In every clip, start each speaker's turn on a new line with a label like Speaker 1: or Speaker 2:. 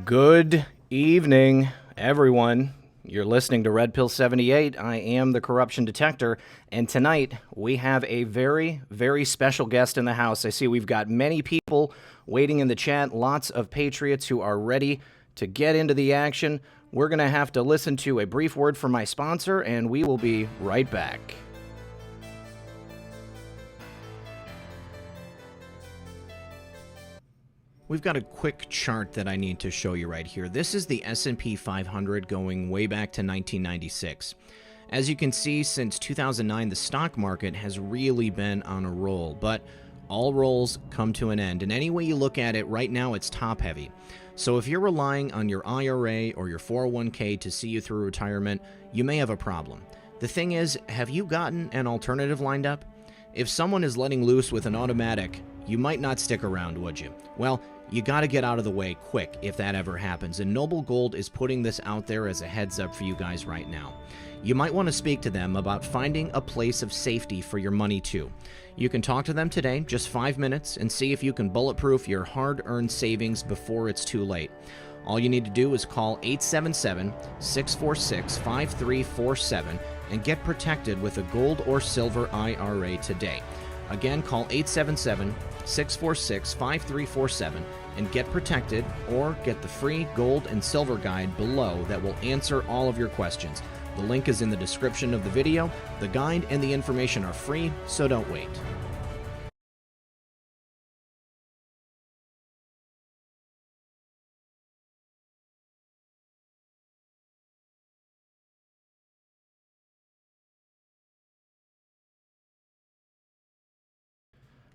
Speaker 1: Good evening, everyone. You're listening to Red Pill 78. I am the corruption detector, and tonight we have a very, very special guest in the house. I see we've got many people waiting in the chat, lots of patriots who are ready to get into the action. We're going to have to listen to a brief word from my sponsor, and we will be right back. We've got a quick chart that I need to show you right here. This is the S&P 500 going way back to 1996. As you can see, since 2009, the stock market has really been on a roll, but all rolls come to an end. And any way you look at it, right now it's top heavy. So if you're relying on your IRA or your 401k to see you through retirement, you may have a problem. The thing is, have you gotten an alternative lined up? If someone is letting loose with an automatic, you might not stick around, would you? Well, you got to get out of the way quick if that ever happens, and Noble Gold is putting this out there as a heads up for you guys right now. You might want to speak to them about finding a place of safety for your money too. You can talk to them today, just 5 minutes, and see if you can bulletproof your hard-earned savings before it's too late. All you need to do is call 877-646-5347 and get protected with a gold or silver IRA today. Again, call 877-646-5347 and get protected, or get the free gold and silver guide below that will answer all of your questions. The link is in the description of the video. The guide and the information are free, so don't wait.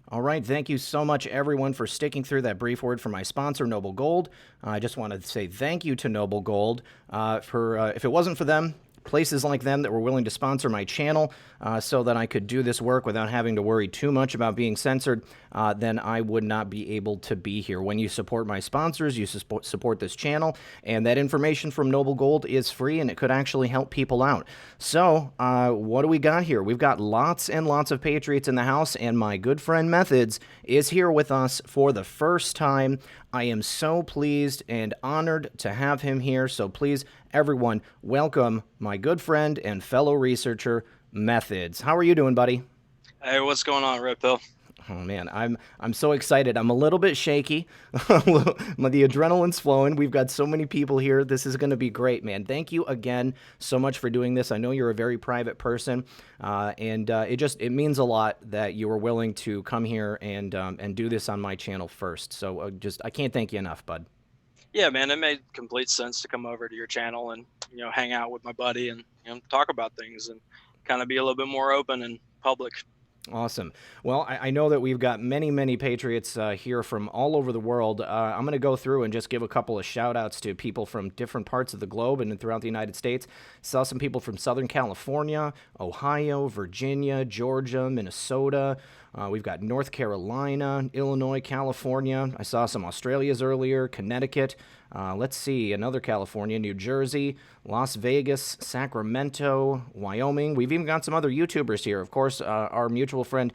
Speaker 1: All right, thank you so much, everyone, for sticking through that brief word from my sponsor, Noble Gold. I just wanted to say thank you to Noble Gold for if it wasn't for them, places like them that were willing to sponsor my channel so that I could do this work without having to worry too much about being censored, then I would not be able to be here. When you support my sponsors, you support this channel, and that information from Noble Gold is free, and it could actually help people out. So what do we got here? We've got lots and lots of patriots in the house, and my good friend Methods is here with us for the first time. I am so pleased and honored to have him here. So please, everyone, welcome my good friend and fellow researcher, Methods. How are you doing, buddy?
Speaker 2: Hey, what's going on, Red Pill?
Speaker 1: Oh man, I'm so excited. I'm a little bit shaky. The adrenaline's flowing. We've got so many people here. This is going to be great, man. Thank you again so much for doing this. I know you're a very private person, and it means a lot that you were willing to come here and do this on my channel first. So I can't thank you enough, bud.
Speaker 2: Yeah, man, it made complete sense to come over to your channel and hang out with my buddy and talk about things and kind of be a little bit more open and public.
Speaker 1: Awesome. Well, I know that we've got many, many patriots here from all over the world. I'm going to go through and just give a couple of shout outs to people from different parts of the globe and throughout the United States. Saw some people from Southern California, Ohio, Virginia, Georgia, Minnesota. We've got North Carolina, Illinois, California. I saw some Australias earlier, Connecticut. Let's see, another California, New Jersey, Las Vegas, Sacramento, Wyoming. We've even got some other YouTubers here. Of course, our mutual friend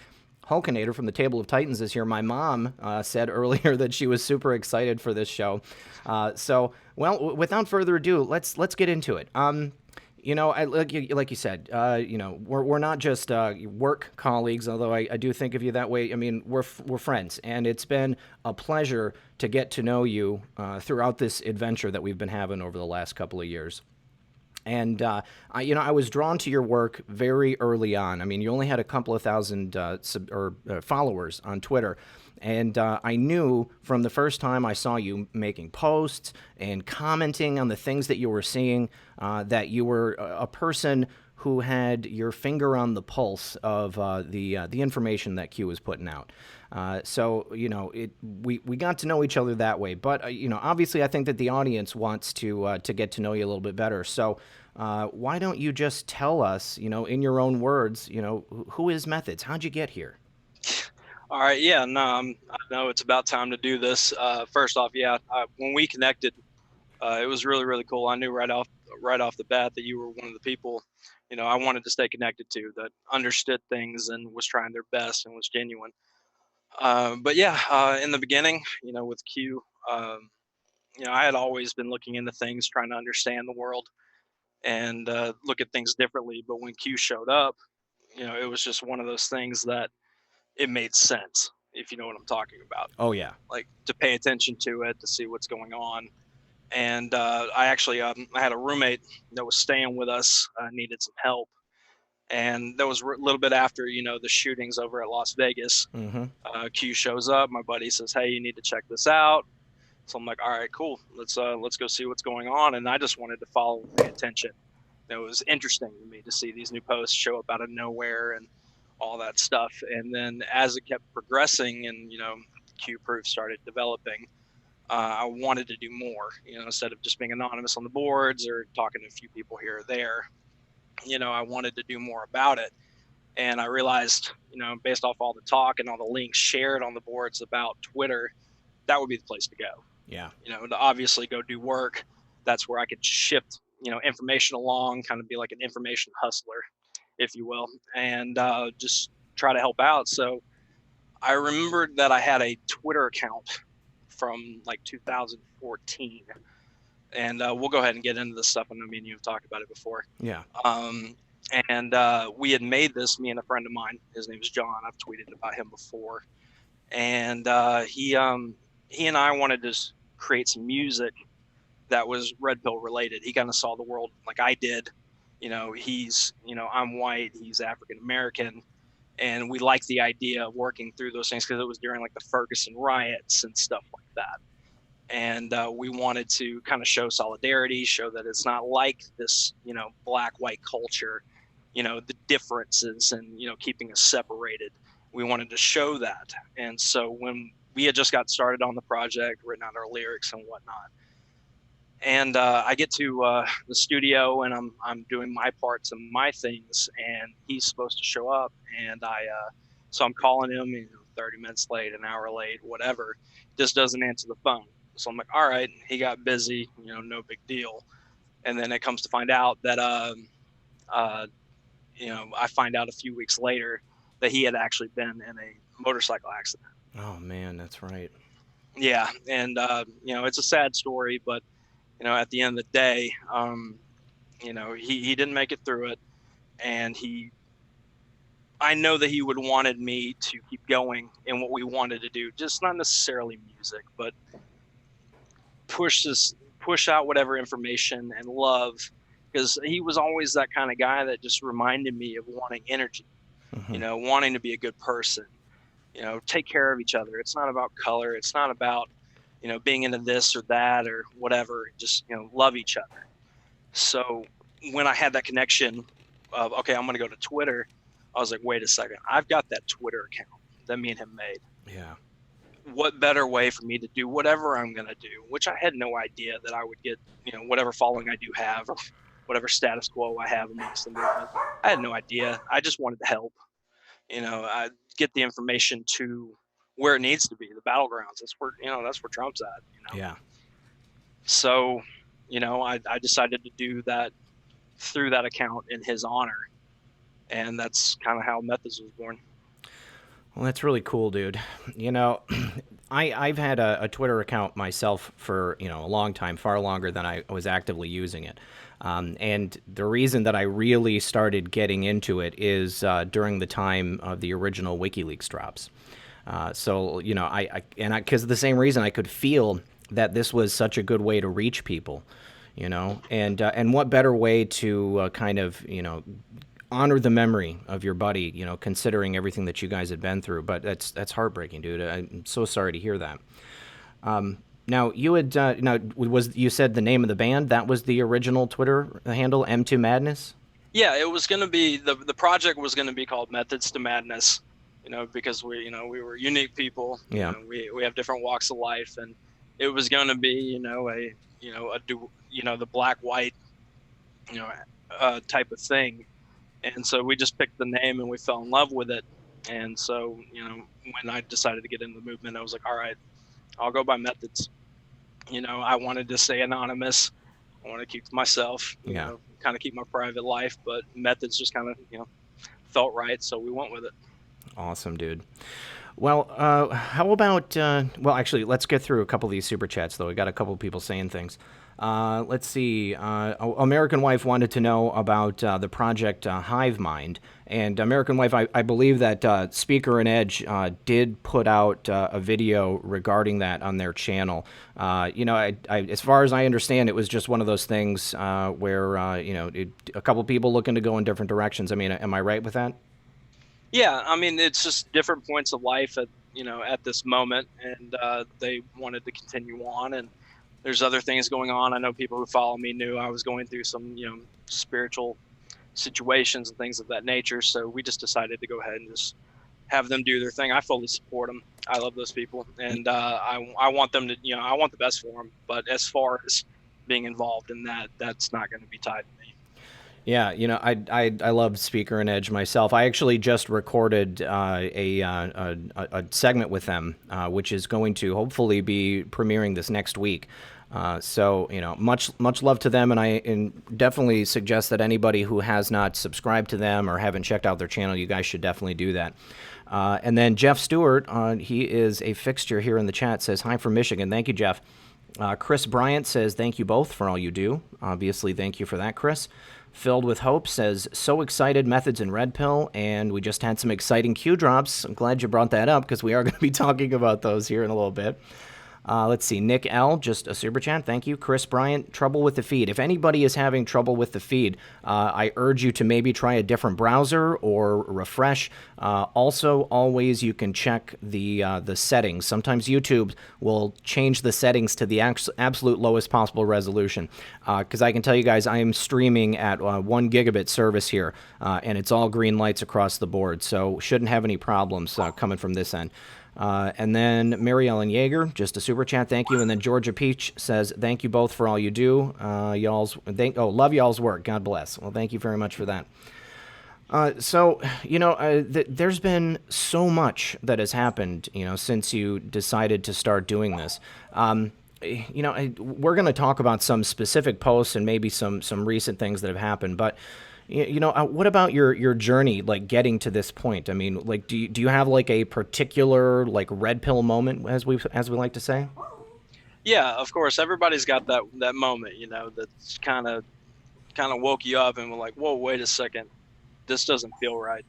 Speaker 1: Hulkinator from the Table of Titans is here. My mom said earlier that she was super excited for this show. Well, without further ado, let's get into it. Like you said, we're not just work colleagues, although I do think of you that way. I mean, we're friends, and it's been a pleasure to get to know you throughout this adventure that we've been having over the last couple of years. And I was drawn to your work very early on. I mean, you only had a couple of thousand followers on Twitter, and I knew from the first time I saw you making posts and commenting on the things that you were seeing that you were a person who had your finger on the pulse of the information that Q was putting out. We got to know each other that way. But obviously, I think that the audience wants to get to know you a little bit better. So why don't you just tell us, in your own words, who is Methods? How'd you get here?
Speaker 2: All right, yeah, no, I know it's about time to do this. First off, yeah, when we connected, it was really, really cool. I knew right off the bat that you were one of the people, I wanted to stay connected to, that understood things and was trying their best and was genuine. But yeah, in the beginning, with Q, I had always been looking into things, trying to understand the world and look at things differently. But when Q showed up, it was just one of those things that it made sense, if you know what I'm talking about.
Speaker 1: Oh yeah.
Speaker 2: Like to pay attention to it, to see what's going on. And I actually I had a roommate that was staying with us, needed some help, and that was a little bit after the shootings over at Las Vegas.
Speaker 1: Mm-hmm.
Speaker 2: Q shows up. My buddy says, "Hey, you need to check this out." So I'm like, "All right, cool. Let's go see what's going on." And I just wanted to follow and pay attention. It was interesting to me to see these new posts show up out of nowhere and all that stuff. And then as it kept progressing and Q proof started developing, I wanted to do more. Instead of just being anonymous on the boards or talking to a few people here or there, I wanted to do more about it. And I realized, based off all the talk and all the links shared on the boards about Twitter, that would be the place to go.
Speaker 1: Yeah.
Speaker 2: To obviously go do work. That's where I could shift, information along, kind of be like an information hustler, if you will, and just try to help out. So I remembered that I had a Twitter account from like 2014, and we'll go ahead and get into this stuff. I know me and you have talked about it before.
Speaker 1: Yeah.
Speaker 2: And we had made this, me and a friend of mine. His name is John. I've tweeted about him before, and he and I wanted to create some music that was red pill related. He kind of saw the world like I did. He's I'm white, he's African American, and we liked the idea of working through those things because it was during like the Ferguson riots and stuff like that. And we wanted to kind of show solidarity, show that it's not like this, black white culture, the differences and keeping us separated. We wanted to show that. And so when we had just got started on the project, written out our lyrics and whatnot, and I get to the studio and I'm doing my parts and my things, and he's supposed to show up, and so I'm calling him, 30 minutes late, an hour late, whatever, just doesn't answer the phone. So I'm like, all right, he got busy, no big deal. And then it comes to find out that I find out a few weeks later that he had actually been in a motorcycle accident.
Speaker 1: Oh man, that's right.
Speaker 2: Yeah, and it's a sad story, but at the end of the day, he didn't make it through it, and I know that he would wanted me to keep going in what we wanted to do, just not necessarily music, but push out whatever information and love, because he was always that kind of guy that just reminded me of wanting energy, wanting to be a good person, take care of each other. It's not about color. It's not about, being into this or that or whatever. Just, love each other. So when I had that connection of, okay, I'm going to go to Twitter, I was like, wait a second. I've got that Twitter account that me and him made.
Speaker 1: Yeah.
Speaker 2: What better way for me to do whatever I'm going to do, which I had no idea that I would get, whatever following I do have or whatever status quo I have amongst the movement. I had no idea. I just wanted to help. I get the information to where it needs to be, the battlegrounds. That's where Trump's at.
Speaker 1: Yeah.
Speaker 2: So, I decided to do that through that account in his honor, and that's kind of how Methods was born.
Speaker 1: Well, that's really cool, dude. I've had a Twitter account myself for, a long time, far longer than I was actively using it. And the reason that I really started getting into it is during the time of the original WikiLeaks drops. So, because the same reason I could feel that this was such a good way to reach people, and what better way to kind of, honor the memory of your buddy, considering everything that you guys had been through. But that's heartbreaking, dude. I'm so sorry to hear that. Now you had you said the name of the band, that was the original Twitter handle, M2 Madness?
Speaker 2: Yeah, it was going to be the project was going to be called Methods to Madness, because we were unique people.
Speaker 1: Yeah.
Speaker 2: We have different walks of life, and it was going to be the black white type of thing. And so we just picked the name and we fell in love with it. And so, when I decided to get into the movement, I was like, all right, I'll go by Methods. I wanted to stay anonymous. I want to keep to myself, kind of keep my private life, but Methods just kind of, felt right. So we went with it.
Speaker 1: Awesome, dude. Well, how about, well, actually, let's get through a couple of these super chats, though. We got a couple of people saying things. Let's see. American Wife wanted to know about the project Hive Mind. And American Wife, I believe that Speaker and Edge did put out a video regarding that on their channel. As far as I understand, it was just one of those things where, a couple of people looking to go in different directions. I mean, am I right with that?
Speaker 2: Yeah, I mean, it's just different points of life at this moment, and they wanted to continue on. And there's other things going on. I know people who follow me knew I was going through some spiritual situations and things of that nature. So we just decided to go ahead and just have them do their thing. I fully support them. I love those people, and I want them to I want the best for them. But as far as being involved in that, that's not going to be tied to me.
Speaker 1: Yeah, I love Speaker and Edge myself. I actually just recorded a segment with them, which is going to hopefully be premiering this next week. So much love to them, and I definitely suggest that anybody who has not subscribed to them or haven't checked out their channel, you guys should definitely do that. And then Jeff Stewart, he is a fixture here in the chat, says hi from Michigan. Thank you, Jeff. Chris Bryant says thank you both for all you do. Obviously, thank you for that, Chris. Filled with Hope says, so excited, Methods in Red Pill, and we just had some exciting Q drops. I'm glad you brought that up because we are going to be talking about those here in a little bit. Let's see. Nick L., just a super chat. Thank you. Chris Bryant, trouble with the feed. If anybody is having trouble with the feed, I urge you to maybe try a different browser or refresh. Also, always you can check the settings. Sometimes YouTube will change the settings to the absolute lowest possible resolution. Because I can tell you guys, I am streaming at 1 gigabit service here, and it's all green lights across the board. So shouldn't have any problems coming from this end. And then Mary Ellen Yeager, just a super chat, thank you. And then Georgia Peach says, thank you both for all you do. Love y'all's work. God bless. Well, thank you very much for that. There's been so much that has happened, since you decided to start doing this. We're going to talk about some specific posts and maybe some recent things that have happened, but what about your journey, like getting to this point? I mean, like, do you have like a particular like red pill moment, as we like to say?
Speaker 2: Yeah, of course. Everybody's got that moment, that's kind of woke you up and were like, whoa, wait a second, this doesn't feel right.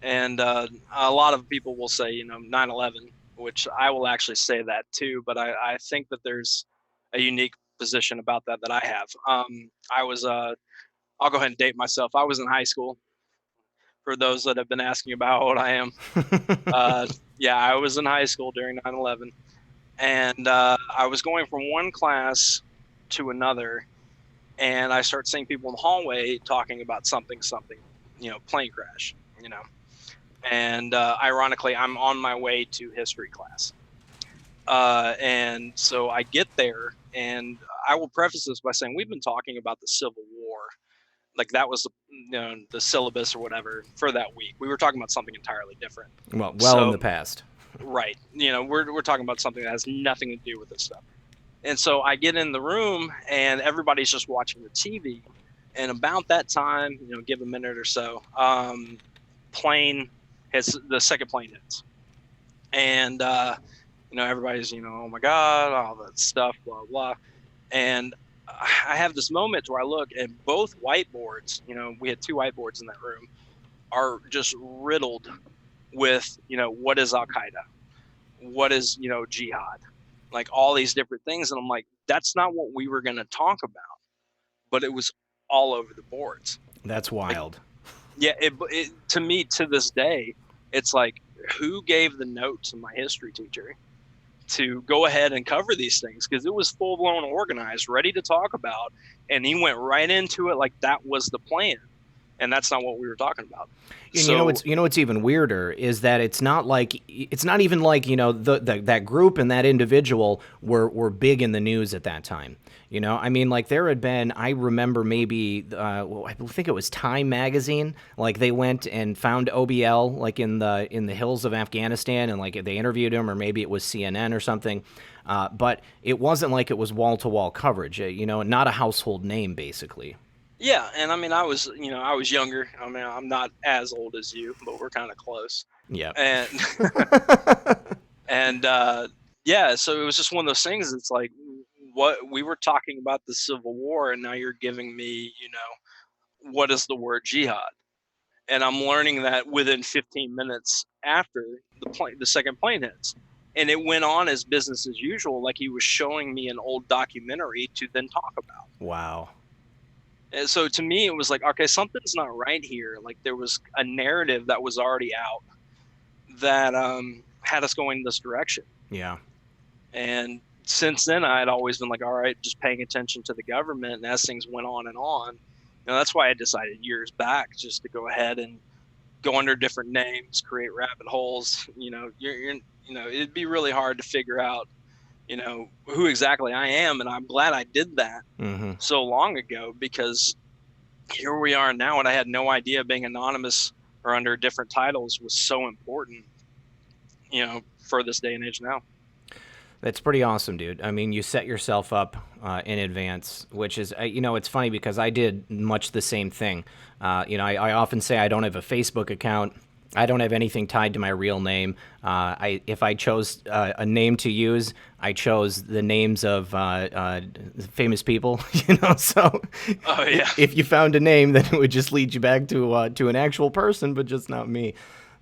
Speaker 2: And a lot of people will say, 9/11, which I will actually say that too. But I think that there's a unique position about that I have. I was I'll go ahead and date myself. I was in high school. For those that have been asking about how old I am, yeah, I was in high school during 9/11, and I was going from one class to another, and I start seeing people in the hallway talking about something, plane crash, and ironically, I'm on my way to history class, and so I get there, and I will preface this by saying we've been talking about the Civil War. Like that was the syllabus or whatever for that week. We were talking about something entirely different.
Speaker 1: Well, in the past.
Speaker 2: Right. We're talking about something that has nothing to do with this stuff. And so I get in the room and everybody's just watching the TV. And about that time, give a minute or so, the second plane hits. And, everybody's, oh my God, all that stuff, blah, blah. And I have this moment where I look and both whiteboards, we had 2 whiteboards in that room, are just riddled with, what is Al-Qaeda? What is, jihad? Like all these different things. And I'm like, that's not what we were going to talk about. But it was all over the boards.
Speaker 1: That's wild.
Speaker 2: To me, to this day, it's like, who gave the note to my history teacher to go ahead and cover these things? Because it was full-blown organized, ready to talk about, and he went right into it like that was the plan, and that's not what we were talking about.
Speaker 1: What's even weirder is that it's not even like that group and that individual were big in the news at that time. I mean, like there had been, I remember maybe, I think it was Time magazine, like they went and found OBL like in the hills of Afghanistan, and like they interviewed him, or maybe it was CNN or something. But it wasn't like it was wall-to-wall coverage, not a household name, basically.
Speaker 2: Yeah, and I mean, I was younger. I mean, I'm not as old as you, but we're kind of close.
Speaker 1: Yeah.
Speaker 2: And and yeah, so it was just one of those things. It's like, what we were talking about the Civil War, and now you're giving me, what is the word jihad? And I'm learning that within 15 minutes after the second plane hits. And it went on as business as usual, like he was showing me an old documentary to then talk about.
Speaker 1: Wow.
Speaker 2: And so to me, it was like, okay, something's not right here. Like there was a narrative that was already out that had us going this direction.
Speaker 1: Yeah.
Speaker 2: And since then, I had always been like, all right, just paying attention to the government. And as things went on and on, that's why I decided years back just to go ahead and go under different names, create rabbit holes. It'd be really hard to figure out, who exactly I am. And I'm glad I did that so long ago, because here we are now, and I had no idea being anonymous or under different titles was so important, for this day and age now.
Speaker 1: That's pretty awesome, dude. I mean, you set yourself up in advance, which is, it's funny because I did much the same thing. I often say I don't have a Facebook account. I don't have anything tied to my real name. If I chose a name to use, I chose the names of famous people, So
Speaker 2: Oh yeah.
Speaker 1: if you found a name, then it would just lead you back to an actual person, but just not me.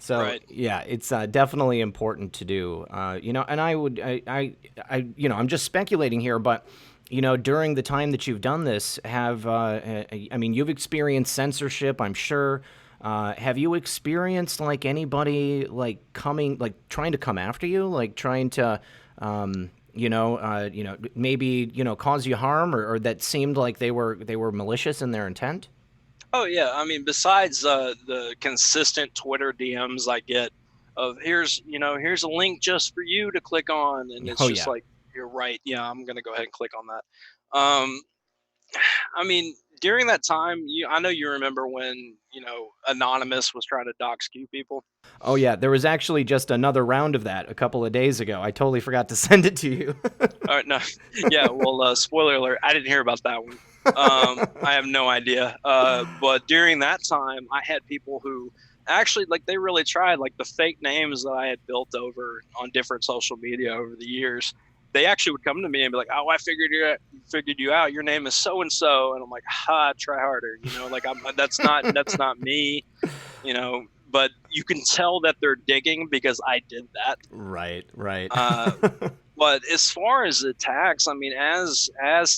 Speaker 1: So
Speaker 2: Right.
Speaker 1: yeah, it's definitely important to do. And I'm just speculating here, but during the time that you've done this, you've experienced censorship, I'm sure. Have you experienced like anybody like trying to come after you, like trying to, maybe cause you harm, or that seemed like they were malicious in their intent?
Speaker 2: Oh yeah. I mean, besides the consistent Twitter DMs I get of here's a link just for you to click on, and it's just like, you're right. Yeah, I'm gonna go ahead and click on that. I mean, during that time, I know you remember when Anonymous was trying to dox Q people.
Speaker 1: Oh yeah, there was actually just another round of that a couple of days ago. I totally forgot to send it to you.
Speaker 2: All right, no, yeah. Well, spoiler alert, I didn't hear about that one. I have no idea. But during that time, I had people who actually, like, they really tried, like the fake names that I had built over on different social media over the years. They actually would come to me and be like, "Oh, I figured you out. Your name is so and so," and I'm like, "Ha, try harder." Like that's not me. But you can tell that they're digging because I did that.
Speaker 1: Right.
Speaker 2: But as far as attacks, I mean, as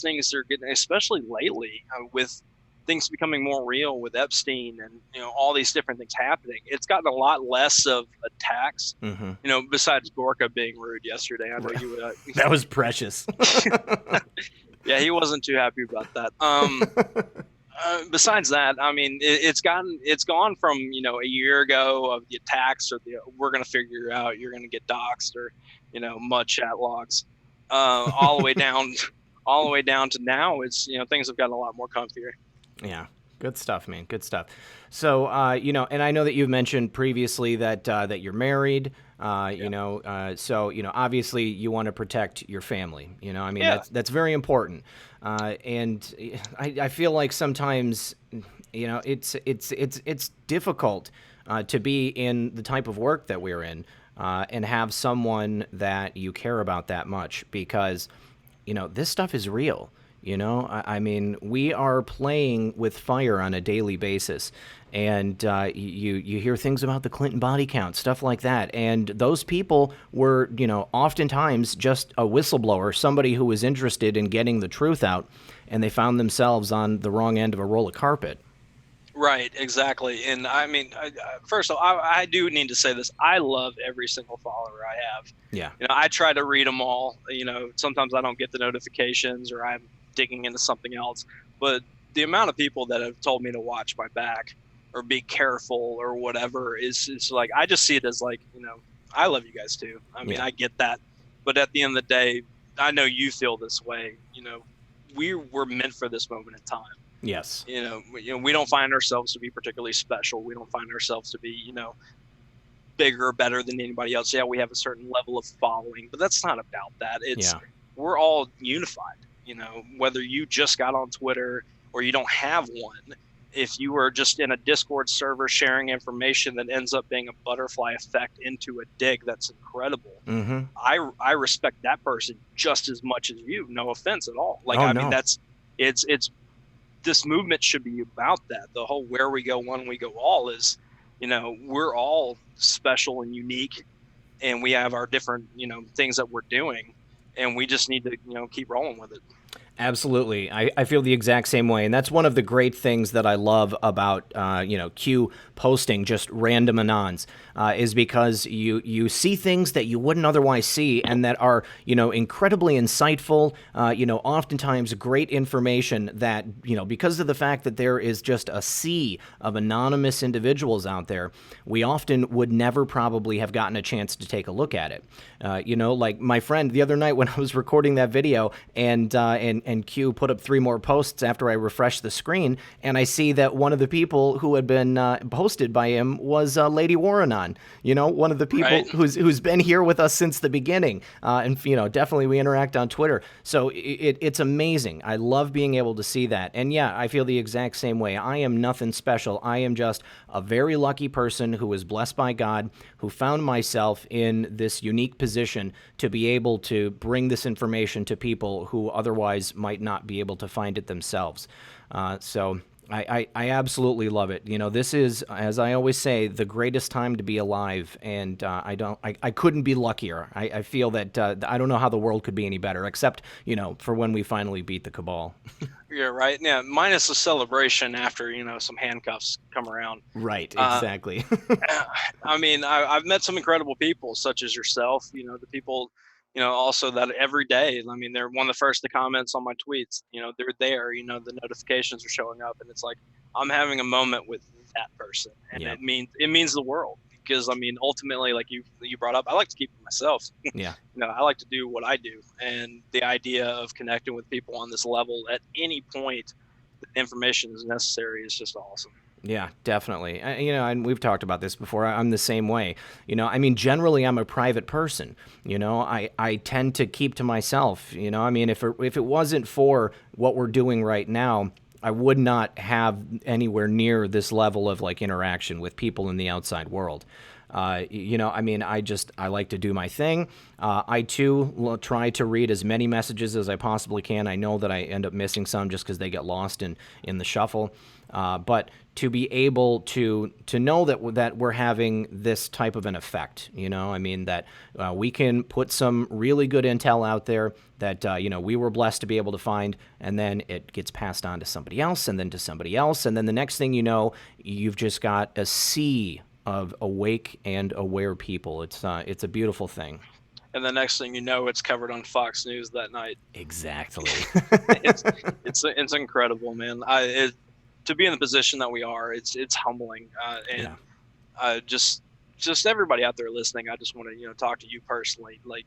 Speaker 2: things are getting, especially lately, with things becoming more real with Epstein and all these different things happening, it's gotten a lot less of attacks. Besides Gorka being rude yesterday, I know you would.
Speaker 1: That was precious.
Speaker 2: Yeah, he wasn't too happy about that. Besides that, I mean, it's gone from a year ago of the attacks or we're gonna figure you out, you're gonna get doxxed, or mud chat logs, all the way down to now. It's things have gotten a lot more comfier.
Speaker 1: Yeah. Good stuff, man. Good stuff. So, and I know that you've mentioned previously that you're married. So obviously you want to protect your family. That's very important. And I feel like sometimes, it's difficult to be in the type of work that we're in and have someone that you care about that much, because this stuff is real. We are playing with fire on a daily basis, and you hear things about the Clinton body count, stuff like that, and those people were, oftentimes just a whistleblower, somebody who was interested in getting the truth out, and they found themselves on the wrong end of a roll of carpet.
Speaker 2: Right, exactly. And I mean, first of all, I do need to say this. I love every single follower I have.
Speaker 1: Yeah.
Speaker 2: I try to read them all. Sometimes I don't get the notifications, or I'm digging into something else. But the amount of people that have told me to watch my back or be careful or whatever is like, I just see it as like, I love you guys too. I mean, I get that. But at the end of the day, I know you feel this way. We were meant for this moment in time.
Speaker 1: Yes.
Speaker 2: We don't find ourselves to be particularly special. We don't find ourselves to be, bigger or better than anybody else. Yeah, we have a certain level of following, but that's not about that. We're all unified. Whether you just got on Twitter or you don't have one, if you are just in a Discord server sharing information that ends up being a butterfly effect into a dig, that's incredible.
Speaker 1: Mm-hmm.
Speaker 2: I respect that person just as much as you. No offense at all. Like,
Speaker 1: Oh,
Speaker 2: I
Speaker 1: no.
Speaker 2: mean, it's this movement should be about that. The whole where we go one, we go all is, we're all special and unique, and we have our different, things that we're doing, and we just need to, keep rolling with it.
Speaker 1: Absolutely. I feel the exact same way. And that's one of the great things that I love about, Q posting just random anons, is because you see things that you wouldn't otherwise see and that are, incredibly insightful, oftentimes great information that, because of the fact that there is just a sea of anonymous individuals out there, we often would never probably have gotten a chance to take a look at it. Like my friend the other night when I was recording that video and Q put up 3 more posts after I refreshed the screen, and I see that one of the people who had been posted by him was Lady Warrenon, one of the people
Speaker 2: Right.
Speaker 1: who's been here with us since the beginning, and definitely we interact on Twitter. So it's amazing. I love being able to see that, and yeah, I feel the exact same way. I am nothing special. I am just a very lucky person who was blessed by God, who found myself in this unique position to be able to bring this information to people who otherwise might not be able to find it themselves. So I absolutely love it. This is, as I always say, the greatest time to be alive, and I couldn't be luckier. I feel that I don't know how the world could be any better, except, for when we finally beat the cabal.
Speaker 2: Yeah, right. Yeah, minus the celebration after, some handcuffs come around.
Speaker 1: Right, exactly.
Speaker 2: I mean, I've met some incredible people, such as yourself. The people, also that every day. I mean, they're one of the first to comments on my tweets. They're there. The notifications are showing up, and it's like I'm having a moment with that person, and
Speaker 1: Yeah.
Speaker 2: it means the world. Because I mean, ultimately, like you brought up, I like to keep it myself.
Speaker 1: Yeah.
Speaker 2: I like to do what I do, and the idea of connecting with people on this level at any point that information is necessary is just awesome.
Speaker 1: Yeah, definitely. And we've talked about this before. I'm the same way. I mean, generally, I'm a private person. I tend to keep to myself. I mean, if it wasn't for what we're doing right now, I would not have anywhere near this level of interaction with people in the outside world. I mean, I like to do my thing. I too try to read as many messages as I possibly can. I know that I end up missing some just because they get lost in the shuffle. But to be able to know that we're having this type of an effect, I mean, that we can put some really good intel out there that, we were blessed to be able to find, and then it gets passed on to somebody else, and then to somebody else, and then the next thing you know, you've just got a sea of awake and aware people. It's a beautiful thing.
Speaker 2: And the next thing you know, it's covered on Fox News that night.
Speaker 1: Exactly.
Speaker 2: It's incredible, man. To be in the position that we are, it's humbling, and just everybody out there listening, I just want to talk to you personally. Like,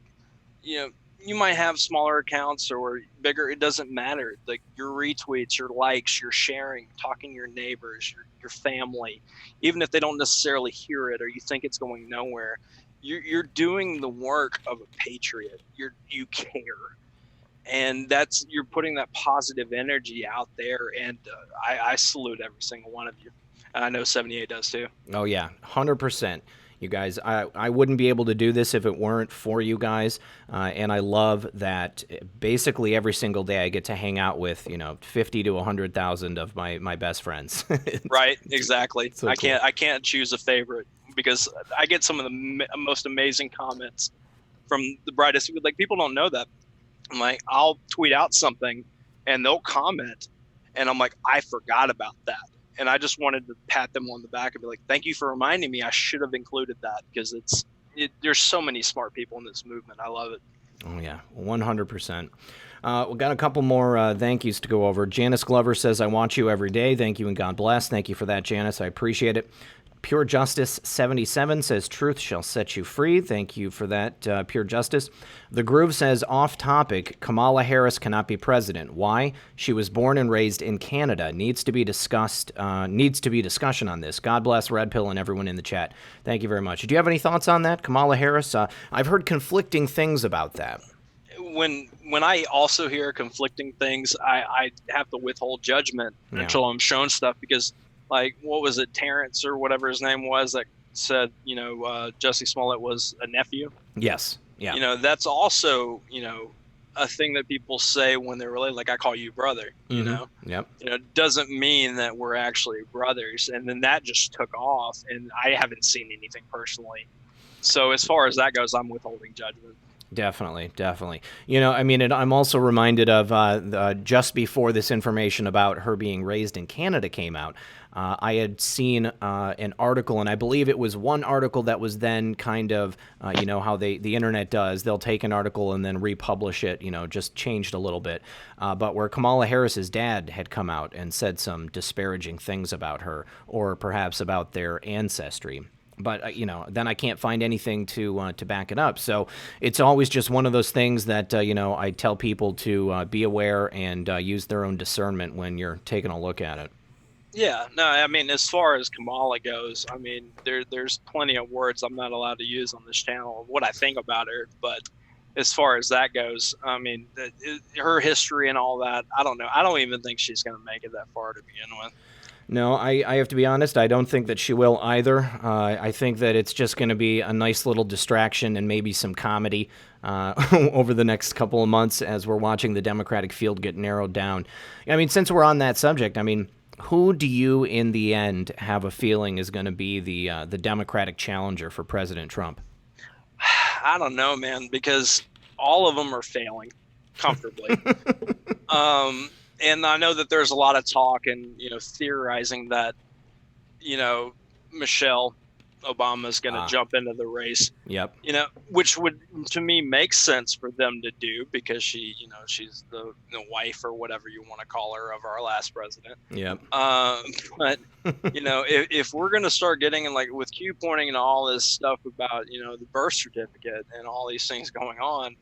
Speaker 2: you might have smaller accounts or bigger, it doesn't matter. Like your retweets, your likes, your sharing, talking to your neighbors, your family, even if they don't necessarily hear it or you think it's going nowhere, you're doing the work of a patriot. You care. And you're putting that positive energy out there, and I salute every single one of you. And I know 78 does too.
Speaker 1: Oh yeah, 100%. You guys, I wouldn't be able to do this if it weren't for you guys, and I love that basically every single day I get to hang out with 50 to 100,000 of my best friends.
Speaker 2: Right, exactly.
Speaker 1: So cool.
Speaker 2: I can't choose a favorite because I get some of the most amazing comments from the brightest. Like, people don't know that. I'm like, I'll tweet out something and they'll comment, and I'm like, I forgot about that. And I just wanted to pat them on the back and be like, thank you for reminding me. I should have included that, because there's so many smart people in this movement. I love it.
Speaker 1: Oh, yeah, 100%. We've got a couple more thank yous to go over. Janice Glover says, I watch you every day. Thank you and God bless. Thank you for that, Janice. I appreciate it. Pure Justice 77 says, truth shall set you free. Thank you for that, Pure Justice. The Groove says, off topic, Kamala Harris cannot be president. Why? She was born and raised in Canada. Needs to be discussion on this. God bless Red Pill and everyone in the chat. Thank you very much. Do you have any thoughts on that, Kamala Harris? I've heard conflicting things about that.
Speaker 2: when I also hear conflicting things, I have to withhold judgment until I'm shown stuff, because like, what was it, Terrence or whatever his name was, that said, Jussie Smollett was a nephew.
Speaker 1: Yes. Yeah.
Speaker 2: That's also, a thing that people say when they're related. Like, I call you brother,
Speaker 1: Yep.
Speaker 2: Doesn't mean that we're actually brothers. And then that just took off, and I haven't seen anything personally. So as far as that goes, I'm withholding judgment.
Speaker 1: Definitely. I mean, and I'm also reminded of just before this information about her being raised in Canada came out, I had seen an article, and I believe it was one article that was then kind of, how the internet does. They'll take an article and then republish it, just changed a little bit. But where Kamala Harris's dad had come out and said some disparaging things about her, or perhaps about their ancestry. But, then I can't find anything to back it up. So it's always just one of those things that, I tell people to be aware and use their own discernment when you're taking a look at it.
Speaker 2: Yeah, no, I mean, as far as Kamala goes, I mean, there's plenty of words I'm not allowed to use on this channel of what I think about her. But as far as that goes, I mean, her history and all that, I don't know. I don't even think she's going to make it that far to begin with.
Speaker 1: No, I have to be honest. I don't think that she will either. I think that it's just going to be a nice little distraction and maybe some comedy over the next couple of months as we're watching the Democratic field get narrowed down. I mean, since we're on that subject, I mean, who do you, in the end, have a feeling is going to be the Democratic challenger for President Trump?
Speaker 2: I don't know, man, because all of them are failing comfortably. And I know that there's a lot of talk and, theorizing that, Michelle Obama is going to jump into the race.
Speaker 1: Yep.
Speaker 2: Which would, to me, make sense for them to do, because she's the wife or whatever you want to call her of our last president.
Speaker 1: Yep.
Speaker 2: But, if we're going to start getting, like, with Q pointing and all this stuff about, the birth certificate and all these things going on,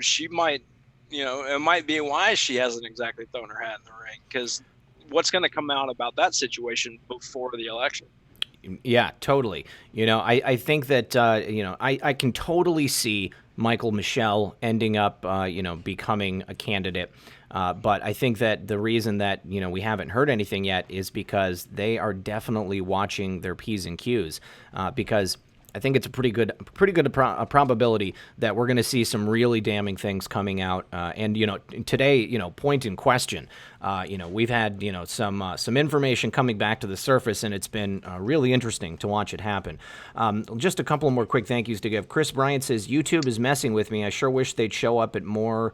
Speaker 2: she might, it might be why she hasn't exactly thrown her hat in the ring, because what's going to come out about that situation before the election?
Speaker 1: Yeah, totally. I think that, I can totally see Michael Michelle ending up, becoming a candidate. But I think that the reason that, we haven't heard anything yet is because they are definitely watching their P's and Q's, because I think it's a pretty good probability that we're going to see some really damning things coming out. And today, point in question, we've had some information coming back to the surface, and it's been really interesting to watch it happen. Just a couple of more quick thank yous to give. Chris Bryant says, YouTube is messing with me. I sure wish they'd show up at more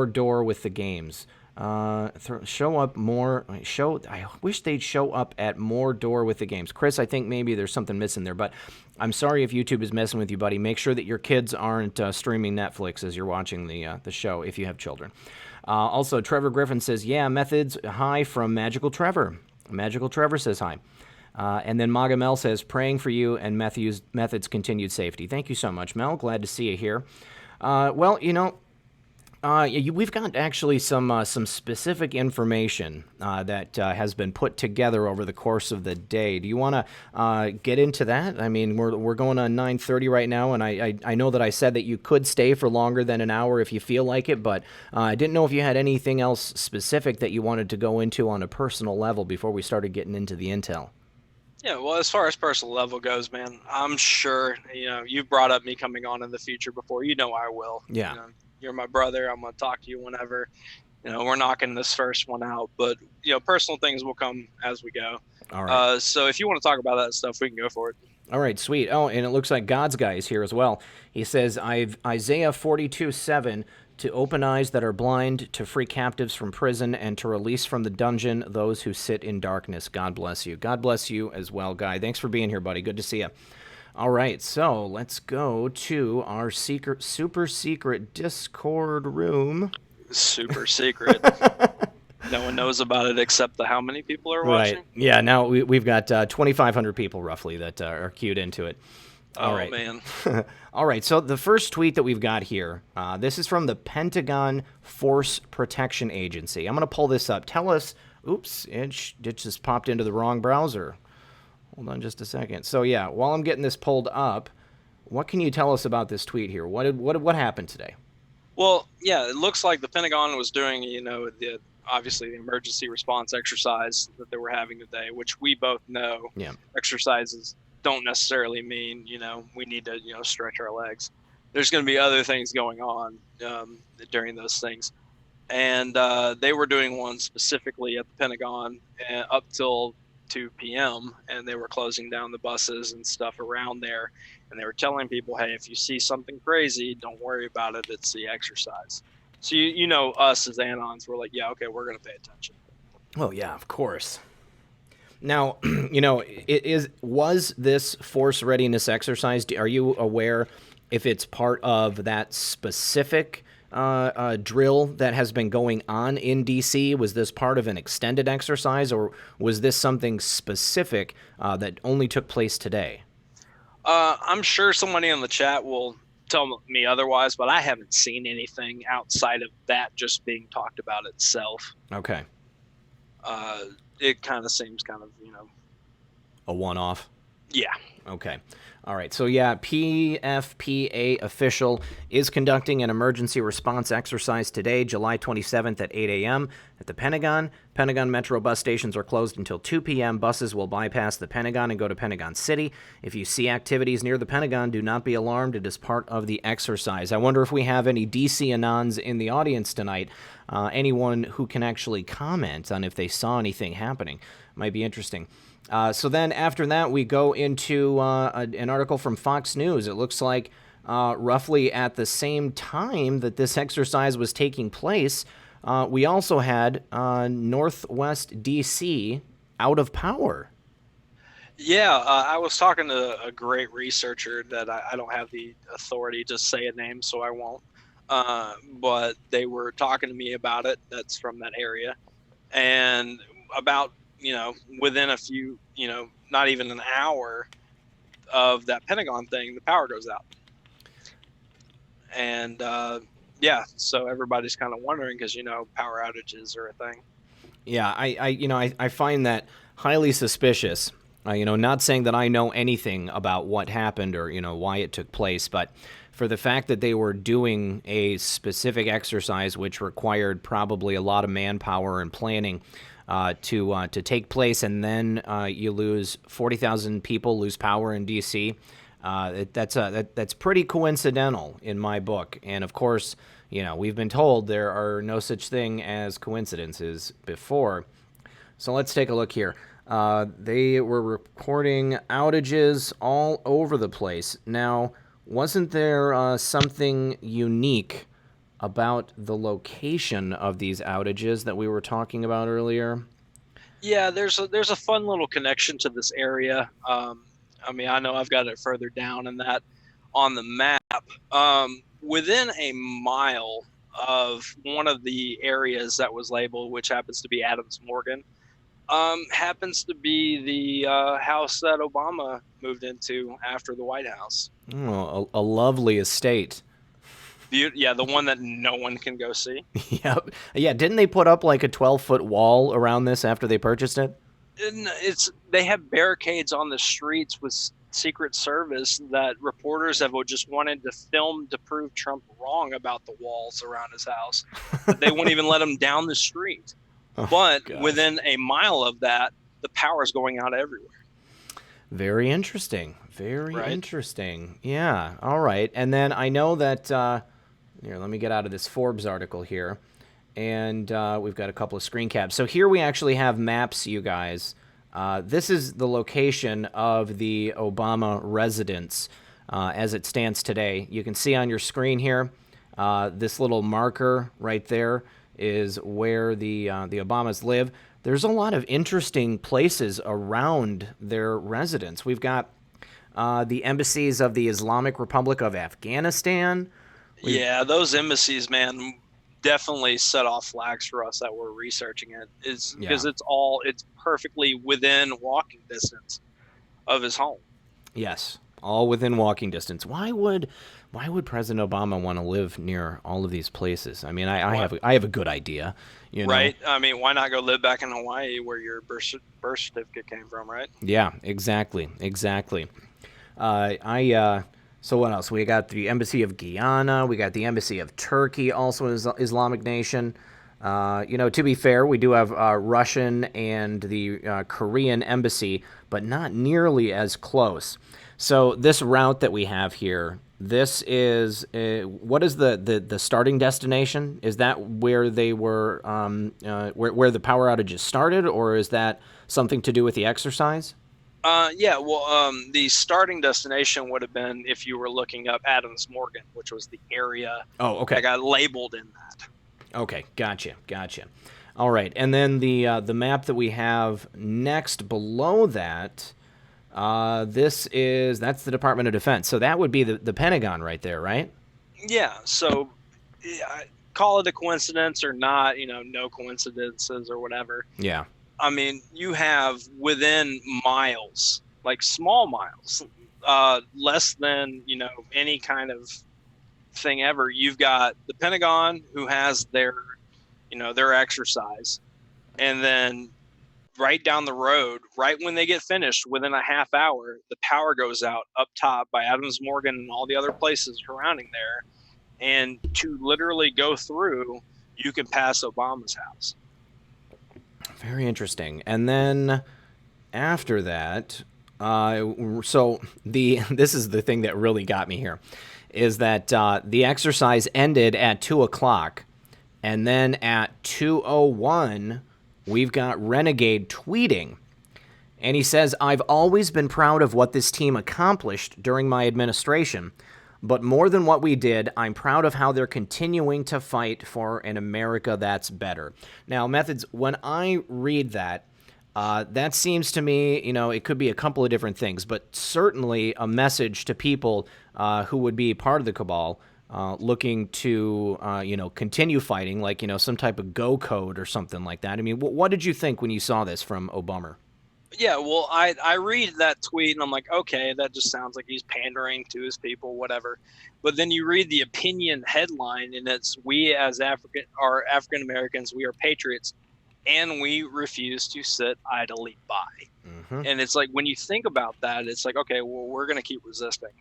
Speaker 1: door with the games. I wish they'd show up at more door with the games. Chris, I think maybe there's something missing there, but I'm sorry if YouTube is messing with you, buddy. Make sure that your kids aren't streaming Netflix as you're watching the show, if you have children. Also, Trevor Griffin says, yeah, methods, hi from Magical Trevor. Magical Trevor says hi. And then Maga Mel says, praying for you and methods continued safety. Thank you so much, Mel. Glad to see you here. We've got actually some specific information that has been put together over the course of the day. Do you want to get into that? I mean, we're going on 9:30 right now, and I know that I said that you could stay for longer than an hour if you feel like it, but I didn't know if you had anything else specific that you wanted to go into on a personal level before we started getting into the intel.
Speaker 2: Yeah, well, as far as personal level goes, man, I'm sure, you've brought up me coming on in the future before. I will.
Speaker 1: Yeah.
Speaker 2: You're my brother. I'm going to talk to you whenever. We're knocking this first one out. But, personal things will come as we go.
Speaker 1: All right.
Speaker 2: So if you want to talk about that stuff, we can go for it.
Speaker 1: All right, sweet. Oh, and it looks like God's guy is here as well. He says, Isaiah 42:7, to open eyes that are blind, to free captives from prison, and to release from the dungeon those who sit in darkness. God bless you. God bless you as well, Guy. Thanks for being here, buddy. Good to see you. All right, so let's go to our super secret Discord room.
Speaker 2: Super secret. No one knows about it except how many people are watching?
Speaker 1: Right. Yeah, now we've got 2,500 people roughly that are queued into it. All right.
Speaker 2: Man.
Speaker 1: All right, so the first tweet that we've got here, this is from the Pentagon Force Protection Agency. I'm going to pull this up. Tell us, oops, it just popped into the wrong browser. Hold on just a second. So yeah, while I'm getting this pulled up, what can you tell us about this tweet here? What happened today?
Speaker 2: Well, yeah, it looks like the Pentagon was doing, obviously the emergency response exercise that they were having today, which we both know
Speaker 1: Yeah.
Speaker 2: exercises don't necessarily mean, we need to, stretch our legs. There's going to be other things going on during those things. And they were doing one specifically at the Pentagon up till 2 p.m. and they were closing down the buses and stuff around there. And they were telling people, hey, if you see something crazy, don't worry about it. It's the exercise. So, us as Anons, we're like, yeah, okay, we're going to pay attention.
Speaker 1: Oh, yeah, of course. Now, was this force readiness exercise, are you aware if it's part of that specific drill that has been going on in D.C.? Was this part of an extended exercise, or was this something specific that only took place today?
Speaker 2: I'm sure somebody in the chat will tell me otherwise, but I haven't seen anything outside of that just being talked about itself.
Speaker 1: Okay.
Speaker 2: It kind of seems kind of,
Speaker 1: a one-off?
Speaker 2: Yeah.
Speaker 1: Okay. All right. So, yeah, PFPA official is conducting an emergency response exercise today, July 27th at 8 a.m. at the Pentagon. Pentagon Metro bus stations are closed until 2 p.m. Buses will bypass the Pentagon and go to Pentagon City. If you see activities near the Pentagon, do not be alarmed. It is part of the exercise. I wonder if we have any DC Anons in the audience tonight. Anyone who can actually comment on if they saw anything happening. Might be interesting. So then after that, we go into an article from Fox News. It looks like roughly at the same time that this exercise was taking place, we also had Northwest D.C. out of power.
Speaker 2: Yeah, I was talking to a great researcher that I don't have the authority to say a name, so I won't. But they were talking to me about it. That's from that area. And about within a few, not even an hour of that Pentagon thing, the power goes out. And yeah, so everybody's kind of wondering because, power outages are a thing.
Speaker 1: Yeah, I find that highly suspicious. Not saying that I know anything about what happened or, why it took place, but for the fact that they were doing a specific exercise which required probably a lot of manpower and planning to take place, and then you lose 40,000 people lose power in D.C. That's pretty coincidental in my book. And of course, we've been told there are no such thing as coincidences before. So let's take a look here. They were reporting outages all over the place. Now, wasn't there something unique about the location of these outages that we were talking about earlier?
Speaker 2: Yeah, there's a fun little connection to this area. I know I've got it further down in that on the map. Within a mile of one of the areas that was labeled, which happens to be Adams Morgan, happens to be the house that Obama moved into after the White House.
Speaker 1: Oh, a lovely estate.
Speaker 2: Yeah, the one that no one can go see.
Speaker 1: Yep. Yeah, didn't they put up like a 12-foot wall around this after they purchased it?
Speaker 2: They have barricades on the streets with Secret Service that reporters have just wanted to film to prove Trump wrong about the walls around his house. But they won't even let him down the street.
Speaker 1: Oh,
Speaker 2: but
Speaker 1: gosh.
Speaker 2: Within a mile of that, the power is going out everywhere.
Speaker 1: Very interesting. Very
Speaker 2: right?
Speaker 1: Interesting. Yeah. All right. And then I know that here, let me get out of this Forbes article here. And we've got a couple of screen caps. So here we actually have maps, you guys. This is the location of the Obama residence as it stands today. You can see on your screen here, this little marker right there is where the Obamas live. There's a lot of interesting places around their residence. We've got the embassies of the Islamic Republic of Afghanistan.
Speaker 2: Yeah, those embassies, man, definitely set off flags for us that were researching it. Because it's perfectly within walking distance of his home.
Speaker 1: Yes, all within walking distance. Why would President Obama want to live near all of these places? I mean, I have a good idea,
Speaker 2: Right? I mean, why not go live back in Hawaii where your birth certificate came from, right?
Speaker 1: Yeah, exactly. So what else? We got the Embassy of Guyana. We got the Embassy of Turkey, also an Islamic nation. To be fair, we do have Russian and the Korean embassy, but not nearly as close. So this route that we have here, this is what is the starting destination? Is that where they were, where the power outages started, or is that something to do with the exercise?
Speaker 2: The starting destination would have been if you were looking up Adams Morgan, which was the area that got labeled in that.
Speaker 1: Okay, gotcha. All right, and then the map that we have next below that, that's the Department of Defense. So that would be the Pentagon right there, right?
Speaker 2: Yeah. So, call it a coincidence or not, no coincidences or whatever.
Speaker 1: Yeah.
Speaker 2: I mean, you have within miles, like small miles, less than, any kind of thing ever. You've got the Pentagon, who has their exercise. And then right down the road, right when they get finished, within a half hour, the power goes out up top by Adams Morgan and all the other places surrounding there. And to literally go through, you can pass Obama's house.
Speaker 1: Very interesting. And then after that, this is the thing that really got me here, is that the exercise ended at 2:00, and then at 2:01, we've got Renegade tweeting. And he says, "I've always been proud of what this team accomplished during my administration. But more than what we did, I'm proud of how they're continuing to fight for an America that's better." Now, Methods, when I read that, that seems to me, it could be a couple of different things, but certainly a message to people who would be part of the cabal, looking to, continue fighting, like, some type of go code or something like that. I mean, what did you think when you saw this from Obama?
Speaker 2: Yeah, well, I read that tweet and I'm like, okay, that just sounds like he's pandering to his people, whatever. But then you read the opinion headline, and it's, "We as African Americans, we are patriots, and we refuse to sit idly by." Mm-hmm. And it's like, when you think about that, it's like, okay, well, we're going to keep resisting.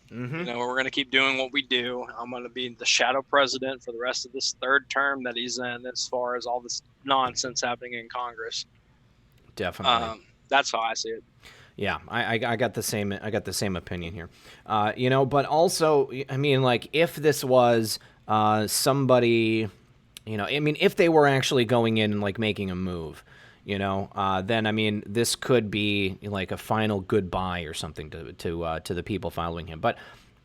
Speaker 2: Mm-hmm. We're going to keep doing what we do. I'm going to be the shadow president for the rest of this third term that he's in, as far as all this nonsense happening in Congress.
Speaker 1: Definitely.
Speaker 2: That's how I see it.
Speaker 1: Yeah, I got the same opinion here. But also, I mean, like, if this was somebody, if they were actually going in and like making a move, then I mean, this could be like a final goodbye or something to the people following him. But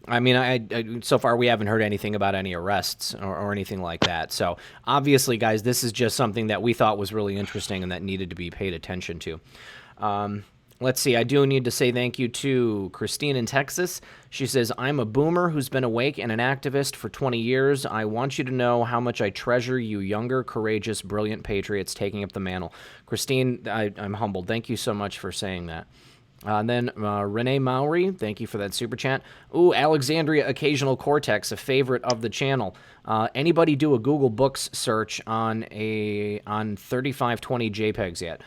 Speaker 1: I mean, I so far we haven't heard anything about any arrests or anything like that. So obviously, guys, this is just something that we thought was really interesting and that needed to be paid attention to. Let's see. I do need to say thank you to Christine in Texas. She says, "I'm a boomer who's been awake and an activist for 20 years. I want you to know how much I treasure you younger, courageous, brilliant patriots taking up the mantle." Christine, I'm humbled. Thank you so much for saying that. Then Renee Mowry, thank you for that super chat. Ooh, Alexandria Occasional Cortex, a favorite of the channel. Anybody do a Google Books search on 3520 JPEGs yet?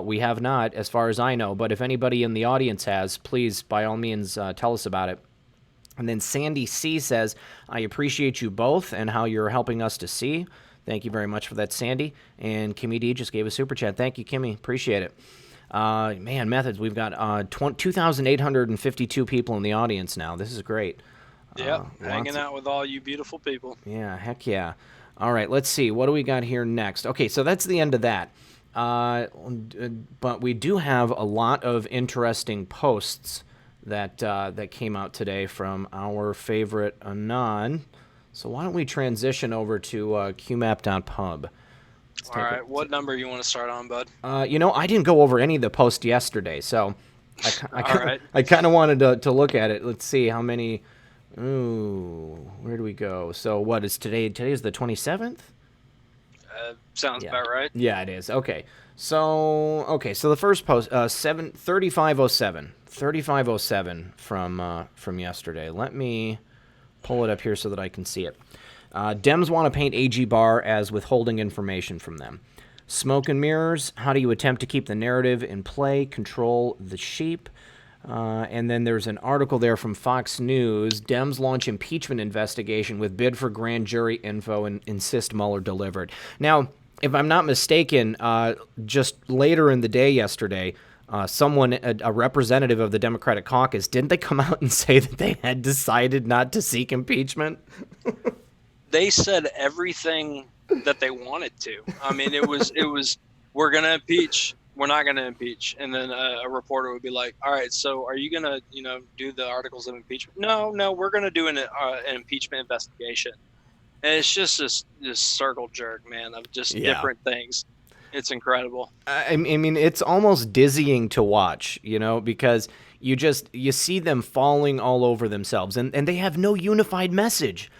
Speaker 1: We have not, as far as I know, but if anybody in the audience has, please, by all means, tell us about it. And then Sandy C says, "I appreciate you both and how you're helping us to see." Thank you very much for that, Sandy. And Kimmy D just gave a super chat. Thank you, Kimmy. Appreciate it. Man, Methods, we've got 2,852 people in the audience now. This is great.
Speaker 2: Hanging out with all you beautiful people.
Speaker 1: Yeah, heck yeah. All right, let's see. What do we got here next? Okay, so that's the end of that. But we do have a lot of interesting posts that came out today from our favorite Anon. So why don't we transition over to qmap.pub.
Speaker 2: All right, what number you want to start on, bud?
Speaker 1: I didn't go over any of the posts yesterday, so I kind of wanted to look at it. Let's see how many. Ooh, where do we go? So what is today? Today is the 27th?
Speaker 2: Sounds about right.
Speaker 1: Yeah, it is. Okay. So the first post, 3507 from yesterday. Let me pull it up here so that I can see it. Dems want to paint AG Barr as withholding information from them. Smoke and mirrors. How do you attempt to keep the narrative in play? Control the sheep. And then there's an article there from Fox News. Dems launch impeachment investigation with bid for grand jury info and insist Mueller delivered. Now, if I'm not mistaken, just later in the day yesterday, a representative of the Democratic caucus, didn't they come out and say that they had decided not to seek impeachment?
Speaker 2: They said everything that they wanted to. I mean, it was we're going to impeach. We're not going to impeach. And then a reporter would be like, all right, so are you going to, do the articles of impeachment? No, we're going to do an impeachment investigation. And it's just this circle jerk, man, of just different things. It's incredible.
Speaker 1: I mean, it's almost dizzying to watch, because you see them falling all over themselves, and they have no unified message.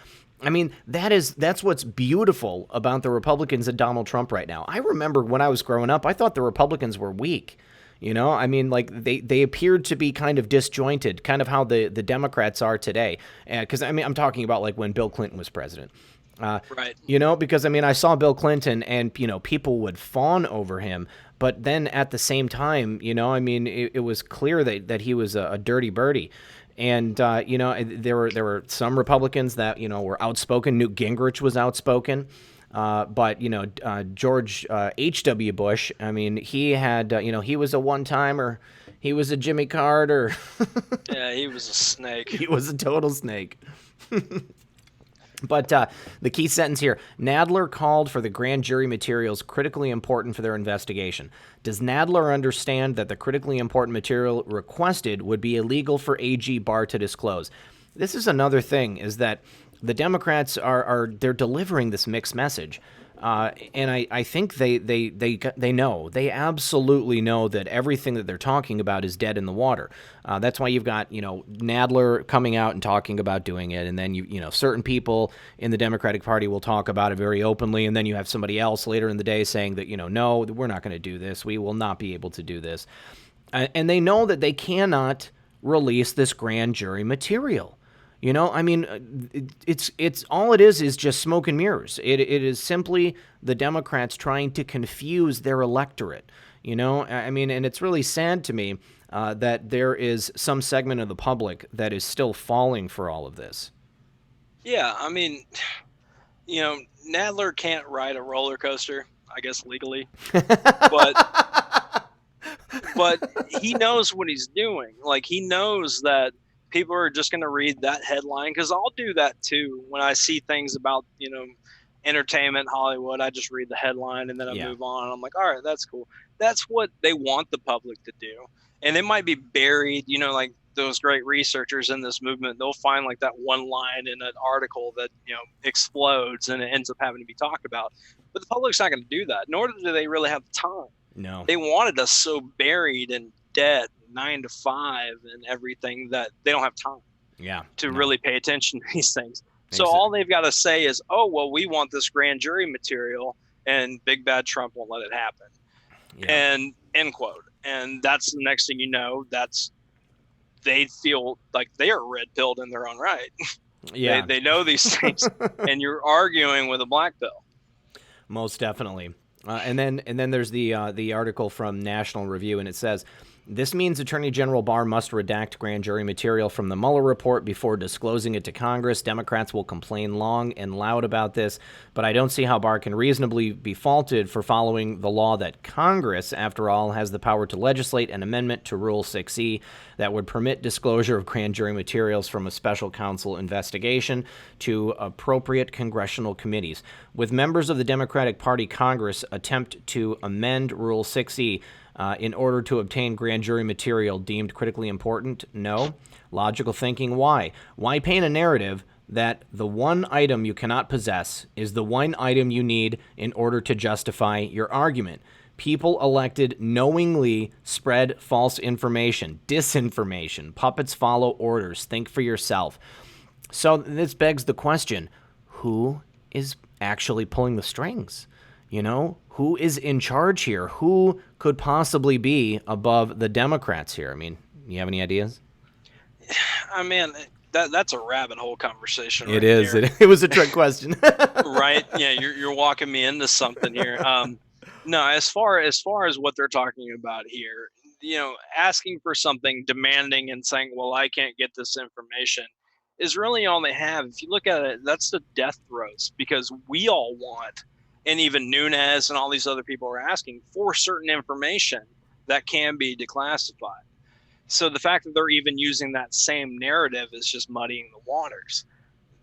Speaker 1: I mean, that's what's beautiful about the Republicans and Donald Trump right now. I remember when I was growing up, I thought the Republicans were weak. I mean, like they appeared to be kind of disjointed, kind of how the Democrats are today. Because I'm talking about like when Bill Clinton was president.
Speaker 2: Right.
Speaker 1: Because I saw Bill Clinton and, people would fawn over him. But then at the same time, it was clear that he was a dirty birdie. And, there were some Republicans that, were outspoken. Newt Gingrich was outspoken. But, George H.W. Bush, he had, he was a one-timer. He was a Jimmy Carter.
Speaker 2: Yeah, he was a snake.
Speaker 1: He was a total snake. But the key sentence here, Nadler called for the grand jury materials critically important for their investigation. Does Nadler understand that the critically important material requested would be illegal for AG Barr to disclose? This is another thing, is that the Democrats they're delivering this mixed message. And I think they know. They absolutely know that everything that they're talking about is dead in the water. That's why you've got, Nadler coming out and talking about doing it. And then, certain people in the Democratic Party will talk about it very openly. And then you have somebody else later in the day saying that, no, we're not going to do this. We will not be able to do this. And they know that they cannot release this grand jury material. It's all it is just smoke and mirrors. It is simply the Democrats trying to confuse their electorate. And it's really sad to me that there is some segment of the public that is still falling for all of this.
Speaker 2: Yeah, Nadler can't ride a roller coaster, I guess legally, but he knows what he's doing. Like, he knows that people are just going to read that headline, because I'll do that too when I see things about, entertainment, Hollywood. I just read the headline and then I move on. And I'm like, all right, that's cool. That's what they want the public to do. And it might be buried, like those great researchers in this movement, they'll find like that one line in an article that, explodes and it ends up having to be talked about. But the public's not going to do that, nor do they really have the time.
Speaker 1: No.
Speaker 2: They wanted us so buried and dead, 9 to 5 and everything, that they don't have time to really pay attention to these things. So all they've got to say is, oh, well, we want this grand jury material, and big bad Trump won't let it happen. And end quote. And that's the next thing you know, they feel like they are red pilled in their own right.
Speaker 1: Yeah.
Speaker 2: They know these things, and you're arguing with a black pill.
Speaker 1: Most definitely. And then there's the article from National Review, and it says, this means Attorney General Barr must redact grand jury material from the Mueller report before disclosing it to Congress. Democrats will complain long and loud about this, but I don't see how Barr can reasonably be faulted for following the law that Congress, after all, has the power to legislate an amendment to Rule 6E that would permit disclosure of grand jury materials from a special counsel investigation to appropriate congressional committees. With members of the Democratic Party Congress attempt to amend Rule 6E in order to obtain grand jury material deemed critically important? No. Logical thinking, why? Why paint a narrative that the one item you cannot possess is the one item you need in order to justify your argument? People elected knowingly spread false information, disinformation. Puppets follow orders. Think for yourself. So this begs the question, who is actually pulling the strings? Who is in charge here? Who could possibly be above the Democrats here? You have any ideas?
Speaker 2: That's a rabbit hole conversation.
Speaker 1: It is. It was a trick question.
Speaker 2: Right? Yeah, you're walking me into something here. No, as far as what they're talking about here, asking for something, demanding, and saying, well, I can't get this information is really all they have. If you look at it, that's the death throes, because we all want, and even Nunes and all these other people are asking for certain information that can be declassified. So the fact that they're even using that same narrative is just muddying the waters.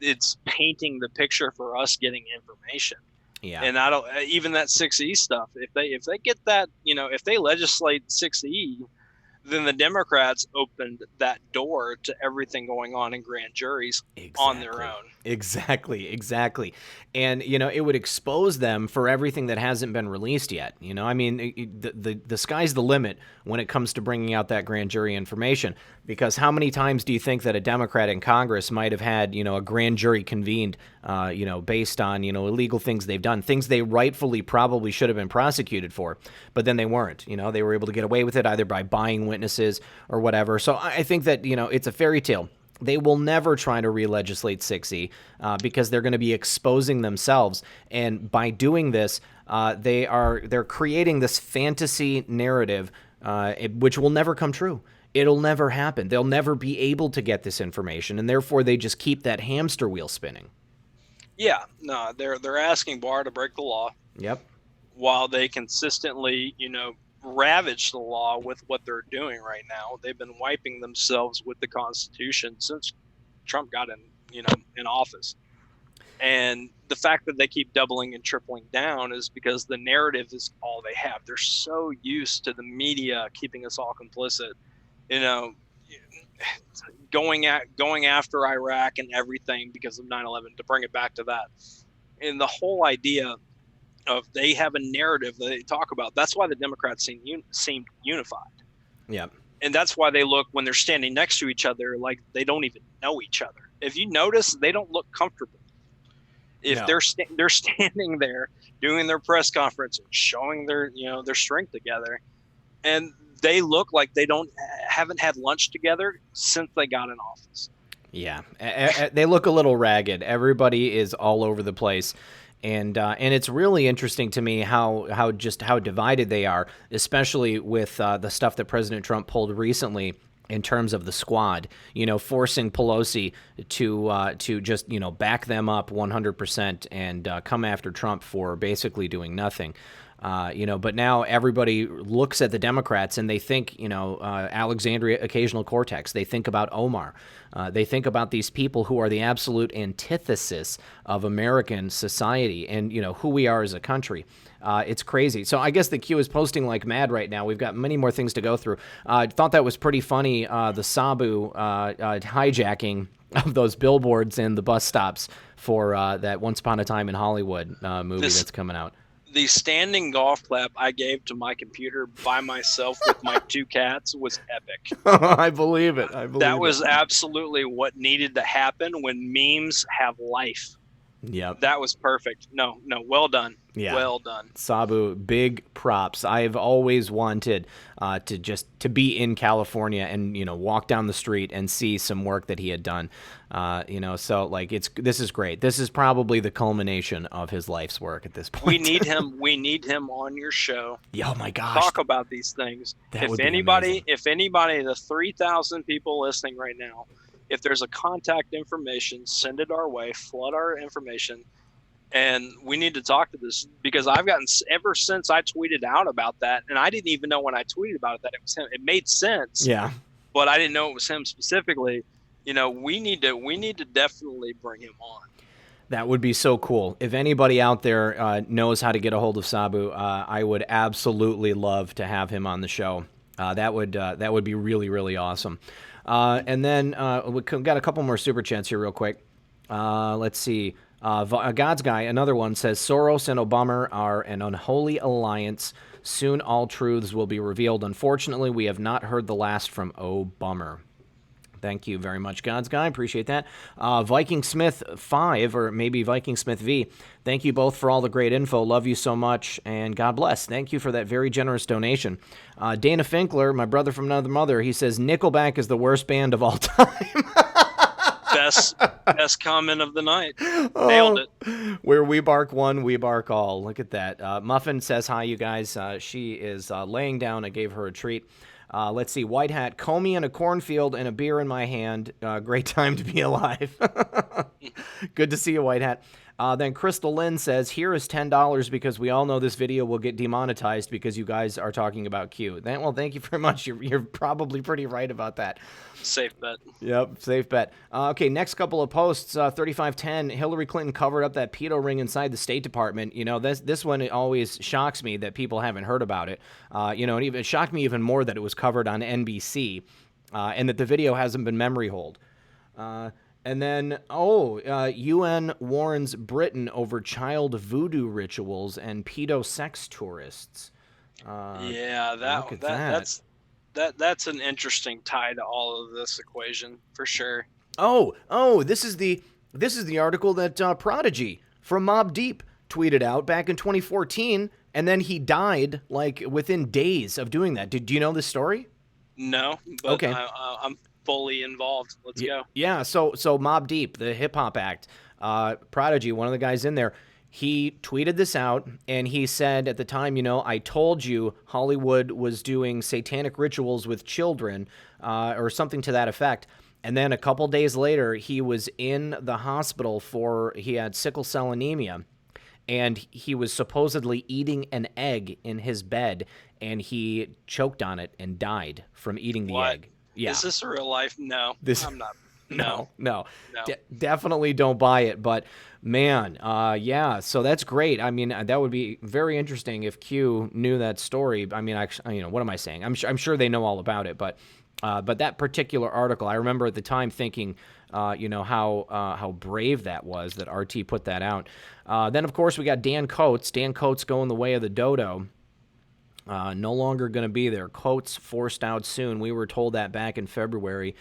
Speaker 2: It's painting the picture for us getting information.
Speaker 1: Yeah.
Speaker 2: And I don't, even that 6E stuff, if they get that, if they legislate 6E, then the Democrats opened that door to everything going on in grand juries on their own.
Speaker 1: Exactly. And, it would expose them for everything that hasn't been released yet. I mean, the sky's the limit when it comes to bringing out that grand jury information, because how many times do you think that a Democrat in Congress might have had, a grand jury convened, based on, illegal things they've done, things they rightfully probably should have been prosecuted for, but then they weren't. They were able to get away with it either by buying witnesses or whatever. So I think that, it's a fairy tale. They will never try to re-legislate 6E because they're going to be exposing themselves. And by doing this, they're creating this fantasy narrative, which will never come true. It'll never happen. They'll never be able to get this information, and therefore they just keep that hamster wheel spinning.
Speaker 2: Yeah, no, they're asking Barr to break the law.
Speaker 1: Yep.
Speaker 2: While they consistently, ravage the law with what they're doing right now. They've been wiping themselves with the Constitution since Trump got in office. And the fact that they keep doubling and tripling down is because the narrative is all they have. They're so used to the media keeping us all complicit, going after Iraq and everything because of 9/11, to bring it back to that. And the whole idea of they have a narrative that they talk about. That's why the Democrats seem unified.
Speaker 1: Yeah.
Speaker 2: And that's why they look, when they're standing next to each other, like they don't even know each other. If you notice, they don't look comfortable. If they're standing there doing their press conference and showing their strength together, and they look like they haven't had lunch together since they got in office.
Speaker 1: Yeah. They look a little ragged. Everybody is all over the place. And it's really interesting to me how divided they are, especially with the stuff that President Trump pulled recently in terms of the squad, forcing Pelosi to just, back them up 100% and come after Trump for basically doing nothing. But now everybody looks at the Democrats and they think, Alexandria Occasional Cortex. They think about Omar. They think about these people who are the absolute antithesis of American society and, who we are as a country. It's crazy. So I guess the queue is posting like mad right now. We've got many more things to go through. I thought that was pretty funny, the Sabu hijacking of those billboards and the bus stops for that Once Upon a Time in Hollywood movie that's coming out.
Speaker 2: The standing golf clap I gave to my computer by myself with my two cats was epic.
Speaker 1: I believe it.
Speaker 2: That was absolutely what needed to happen when memes have life.
Speaker 1: Yep.
Speaker 2: That was perfect. No, well done.
Speaker 1: Yeah.
Speaker 2: Well done.
Speaker 1: Sabu, big props. I've always wanted to be in California and, walk down the street and see some work that he had done. So like this is great. This is probably the culmination of his life's work at this point.
Speaker 2: We need him on your show.
Speaker 1: Oh my gosh.
Speaker 2: Talk about these things.
Speaker 1: If anybody,
Speaker 2: the 3,000 people listening right now, if there's a contact information, send it our way, flood our information. And we need to talk to this, because I've gotten, ever since I tweeted out about that, and I didn't even know when I tweeted about it that it was him. It made sense.
Speaker 1: Yeah.
Speaker 2: But I didn't know it was him specifically. We need to definitely bring him on.
Speaker 1: That would be so cool. If anybody out there knows how to get a hold of Sabu, I would absolutely love to have him on the show. That would be really, really awesome. And then we got a couple more super chats here real quick. Let's see. God's Guy, another one, says Soros and Obama are an unholy alliance. Soon all truths will be revealed. Unfortunately, we have not heard the last from Obama. Thank you very much, God's Guy. Appreciate that. Viking Smith 5, or maybe Viking Smith V. Thank you both for all the great info. Love you so much, and God bless. Thank you for that very generous donation. Dana Finkler, my brother from another mother, he says Nickelback is the worst band of all time.
Speaker 2: Best comment of the night. Nailed it.
Speaker 1: Where we bark one, we bark all. Look at that. Muffin says hi, you guys. She is laying down. I gave her a treat. Let's see. White Hat, Comey in a cornfield and a beer in my hand. Great time to be alive. Good to see you, White Hat. Then Crystal Lynn says, here is $10 because we all know this video will get demonetized because you guys are talking about Q. Well, thank you very much. You're probably pretty right about that.
Speaker 2: Safe bet.
Speaker 1: Yep, safe bet. Okay, next couple of posts. 3510, Hillary Clinton covered up that pedo ring inside the State Department. This one, it always shocks me that people haven't heard about it. It shocked me even more that it was covered on NBC and that the video hasn't been memory holed. And then, UN warns Britain over child voodoo rituals and pedo sex tourists.
Speaker 2: That's an interesting tie to all of this equation for sure.
Speaker 1: This is the article that Prodigy from Mobb Deep tweeted out back in 2014, and then he died like within days of doing that. Do you know this story?
Speaker 2: No, but okay. I'm fully involved. Let's go.
Speaker 1: Yeah, so Mobb Deep, the hip hop act, Prodigy, one of the guys in there, he tweeted this out, and he said at the time, I told you Hollywood was doing satanic rituals with children, or something to that effect. And then a couple days later, he was in the hospital he had sickle cell anemia, and he was supposedly eating an egg in his bed, and he choked on it and died from eating the egg. Yeah.
Speaker 2: Is this real life? No, I'm not.
Speaker 1: No. Definitely don't buy it. But man, so that's great. I mean, that would be very interesting if Q knew that story. I mean, what am I saying? I'm sure they know all about it. But that particular article, I remember at the time thinking, how brave that was that RT put that out. Then of course we got Dan Coates. Dan Coates going the way of the dodo. No longer going to be there. Coates forced out soon. We were told that back in February.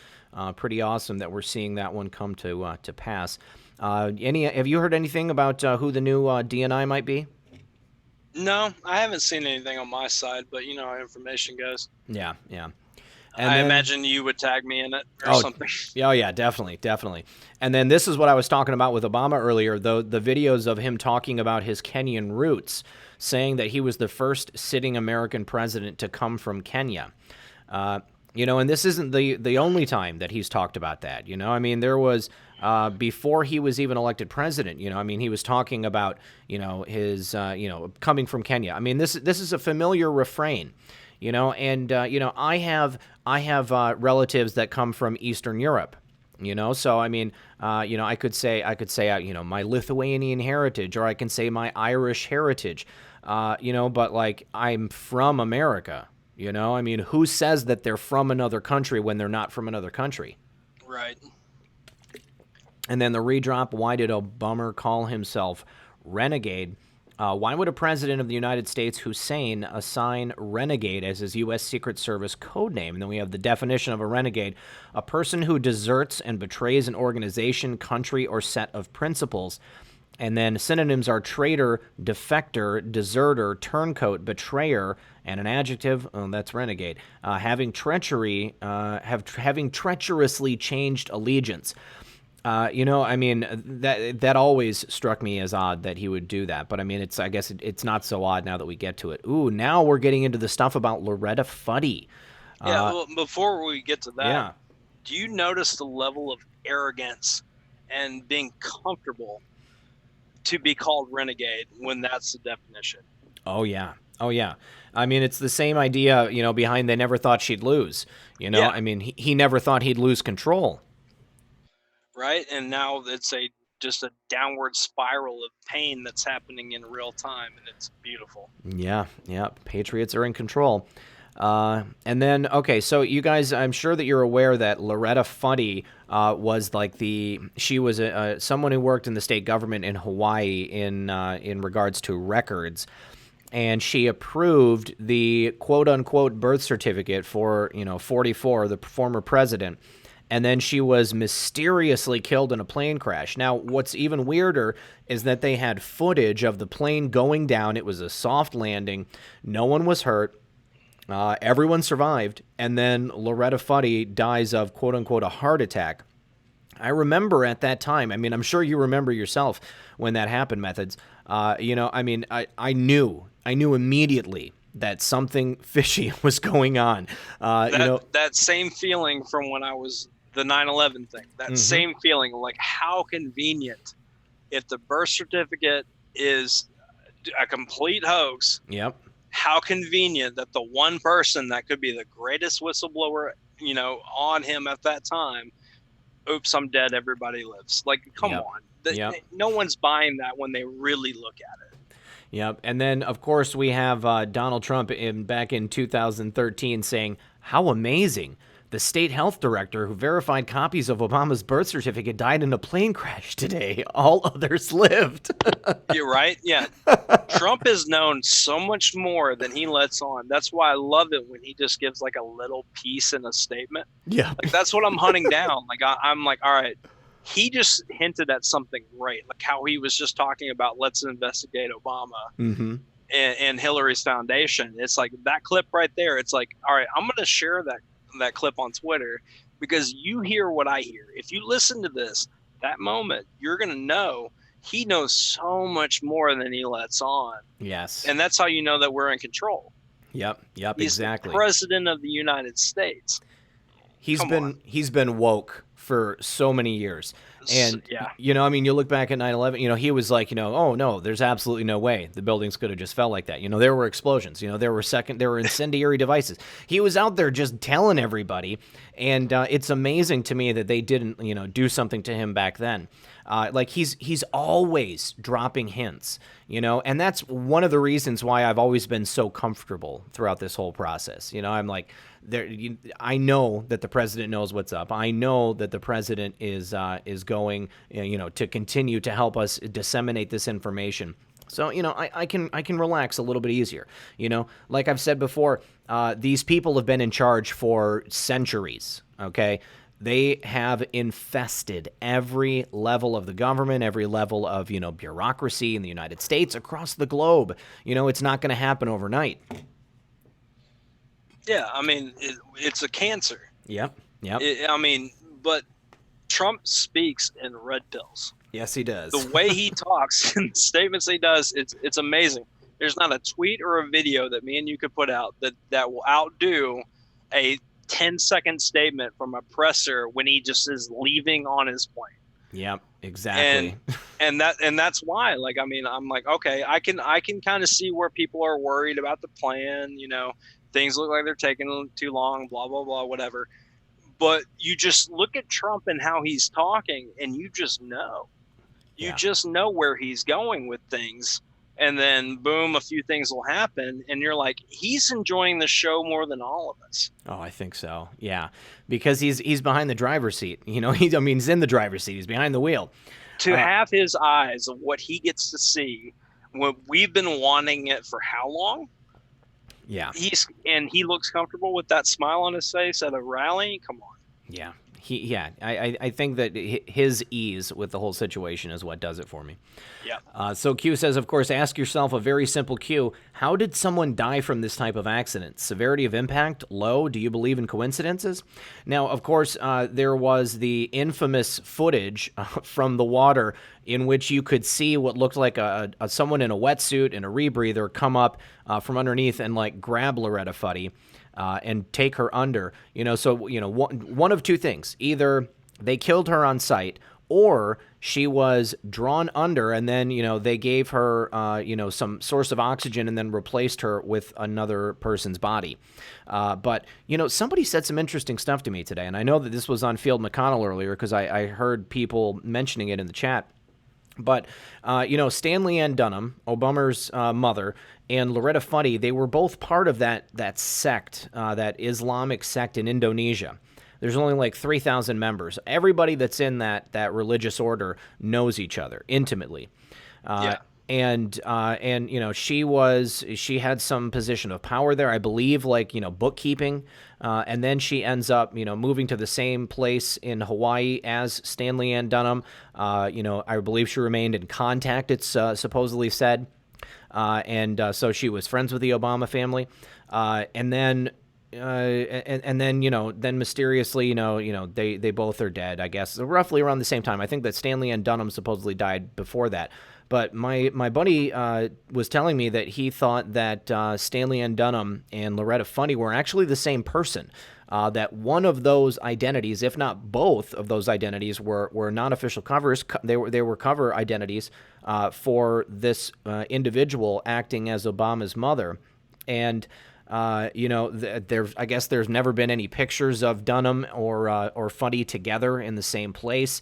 Speaker 1: Pretty awesome that we're seeing that one come to pass. Have you heard anything about who the new DNI might be?
Speaker 2: No, I haven't seen anything on my side, but how information goes.
Speaker 1: Yeah.
Speaker 2: And I imagine you would tag me in it or something.
Speaker 1: Oh, yeah, definitely. And then this is what I was talking about with Obama earlier, the videos of him talking about his Kenyan roots, saying that he was the first sitting American president to come from Kenya. And this isn't the only time that he's talked about that. I mean, there was before he was even elected president. He was talking about his coming from Kenya. I mean, this is a familiar refrain. I have relatives that come from Eastern Europe. So I mean, I could say my Lithuanian heritage, or I can say my Irish heritage, but like I'm from America, I mean, who says that they're from another country when they're not from another country?
Speaker 2: Right.
Speaker 1: And then the redrop, why did Obama call himself renegade? Why would a president of the United States, Hussein, assign renegade as his U.S. Secret Service code name? And then we have the definition of a renegade: a person who deserts and betrays an organization, country, or set of principles. And then synonyms are traitor, defector, deserter, turncoat, betrayer, and an adjective, that's renegade, having treacherously changed allegiance. That always struck me as odd that he would do that. But I mean, I guess it's not so odd now that we get to it. Ooh, now we're getting into the stuff about Loretta Fuddy.
Speaker 2: Well, before we get to that, do you notice the level of arrogance and being comfortable to be called renegade when that's the definition?
Speaker 1: Oh, yeah. I mean, it's the same idea, behind they never thought she'd lose. I mean, he never thought he'd lose control.
Speaker 2: Right, and now it's just a downward spiral of pain that's happening in real time, and it's beautiful. Yeah, Patriots are in control. And then, okay, so you guys, I'm sure that you're aware that Loretta Fuddy was like she was someone who worked in the state government in Hawaii in regards to records. And she approved the quote-unquote birth certificate for, 44, the former president. And then she was mysteriously killed in a plane crash. Now, what's even weirder is that they had footage of the plane going down. It was a soft landing. No one was hurt. Everyone survived. And then Loretta Fuddy dies of, quote-unquote, a heart attack. I remember at that time, I mean, I'm sure you remember yourself when that happened, Methods. I knew immediately
Speaker 1: that something fishy was going on.
Speaker 2: That same feeling from when I was the 9/11 thing, that same feeling, like how convenient if the birth certificate is a complete hoax.
Speaker 1: Yep.
Speaker 2: How convenient that the one person that could be the greatest whistleblower, on him at that time, oops, I'm dead, everybody lives. Like, come on. No one's buying that when they really look at it.
Speaker 1: Yep. And then, of course, we have Donald Trump back in 2013 saying, how amazing. The state health director who verified copies of Obama's birth certificate died in a plane crash today. All others lived.
Speaker 2: You're right. Yeah. Trump is known so much more than he lets on. That's why I love it when he just gives like a little piece in a statement.
Speaker 1: Yeah.
Speaker 2: Like that's what I'm hunting down. Like I'm like, all right, he just hinted at something great. Like how he was just talking about let's investigate Obama and Hillary's foundation. It's like that clip right there. It's like, all right, I'm going to share that clip on Twitter because you hear what I hear. If you listen to this, that moment, you're going to know he knows so much more than he lets on.
Speaker 1: Yes.
Speaker 2: And that's how you know that we're in control.
Speaker 1: Yep,
Speaker 2: He's
Speaker 1: exactly.
Speaker 2: The president of the United States.
Speaker 1: He's been woke for so many years. And,
Speaker 2: yeah.
Speaker 1: You look back at 9/11, he was like, oh, no, there's absolutely no way the buildings could have just fell like that. There were explosions. There were incendiary devices. He was out there just telling everybody. And it's amazing to me that they didn't, do something to him back then. Like he's always dropping hints, and that's one of the reasons why I've always been so comfortable throughout this whole process. I'm like, I know that the president knows what's up. I know that the president is going, to continue to help us disseminate this information. So, I can relax a little bit easier. Like I've said before, these people have been in charge for centuries. Okay. They have infested every level of the government, every level of, bureaucracy in the United States, across the globe. It's not going to happen overnight.
Speaker 2: Yeah, I mean, it's a cancer.
Speaker 1: Yep.
Speaker 2: But Trump speaks in red pills.
Speaker 1: Yes, he does.
Speaker 2: The way he talks and the statements he does, it's amazing. There's not a tweet or a video that me and you could put out that will outdo a 10-second statement from a presser when he just is leaving on his plane.
Speaker 1: Yep, exactly.
Speaker 2: And that's why, like, I'm like, okay, I can kind of see where people are worried about the plan. Things look like they're taking too long, blah, blah, blah, whatever. But you just look at Trump and how he's talking, and you just know. You just know where he's going with things. And then, boom, a few things will happen. And you're like, he's enjoying the show more than all of us.
Speaker 1: Oh, I think so. Yeah. Because he's behind the driver's seat. He's in the driver's seat. He's behind the wheel.
Speaker 2: To have his eyes of what he gets to see, when we've been wanting it for how long?
Speaker 1: Yeah.
Speaker 2: He looks comfortable with that smile on his face at a rally. Come on.
Speaker 1: Yeah. I think that his ease with the whole situation is what does it for me.
Speaker 2: Yeah.
Speaker 1: So Q says, of course, ask yourself a very simple Q. How did someone die from this type of accident? Severity of impact? Low? Do you believe in coincidences? Now, of course, there was the infamous footage from the water in which you could see what looked like someone in a wetsuit and a rebreather come up from underneath and like grab Loretta Fuddy. And take her under, so, one of two things. Either they killed her on sight or she was drawn under and then, they gave her, some source of oxygen and then replaced her with another person's body. But, somebody said some interesting stuff to me today. And I know that this was on Field McConnell earlier because I heard people mentioning it in the chat. But, Stanley Ann Dunham, Obama's mother, and Loretta Fuddy, they were both part of that sect, that Islamic sect in Indonesia. There's only like 3,000 members. Everybody that's in that religious order knows each other intimately. And she had some position of power there, I believe, like, bookkeeping. And then she ends up, moving to the same place in Hawaii as Stanley Ann Dunham. I believe she remained in contact, it's supposedly said. So she was friends with the Obama family. And then mysteriously, they both are dead, I guess, roughly around the same time. I think that Stanley Ann Dunham supposedly died before that. But my buddy was telling me that he thought that Stanley N. Dunham and Loretta Funny were actually the same person. That one of those identities, if not both of those identities, were non-official covers. They were cover identities for this individual acting as Obama's mother. And I guess there's never been any pictures of Dunham or Funny together in the same place,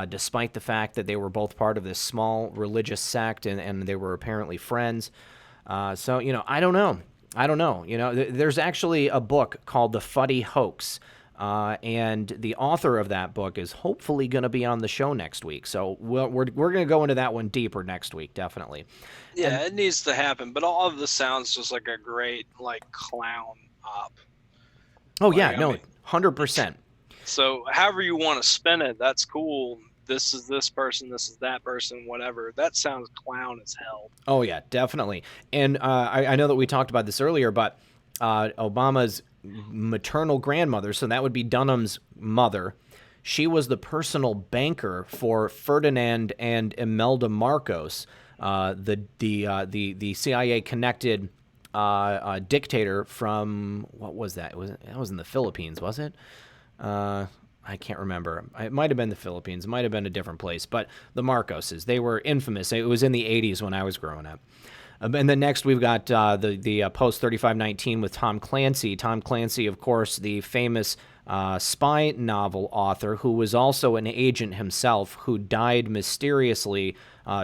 Speaker 1: despite the fact that they were both part of this small religious sect and they were apparently friends. So I don't know. There's actually a book called The Funny Hoax. And the author of that book is hopefully going to be on the show next week. So we're going to go into that one deeper next week, definitely.
Speaker 2: Yeah, it needs to happen. But all of this sounds just like a great clown op.
Speaker 1: Oh, yeah, 100%.
Speaker 2: So however you want to spin it, that's cool. This is this person, this is that person, whatever. That sounds clown as hell.
Speaker 1: Oh, yeah, definitely. And I know that we talked about this earlier, but Obama's maternal grandmother, so that would be Dunham's mother, she was the personal banker for Ferdinand and Imelda Marcos, the CIA connected dictator from, what was that? That was in the Philippines, was it? I can't remember. It might have been the Philippines. It might have been a different place. But the Marcoses, they were infamous. It was in the 80s when I was growing up. And then next we've got the Post 3519 with Tom Clancy. Tom Clancy, of course, the famous spy novel author who was also an agent himself who died mysteriously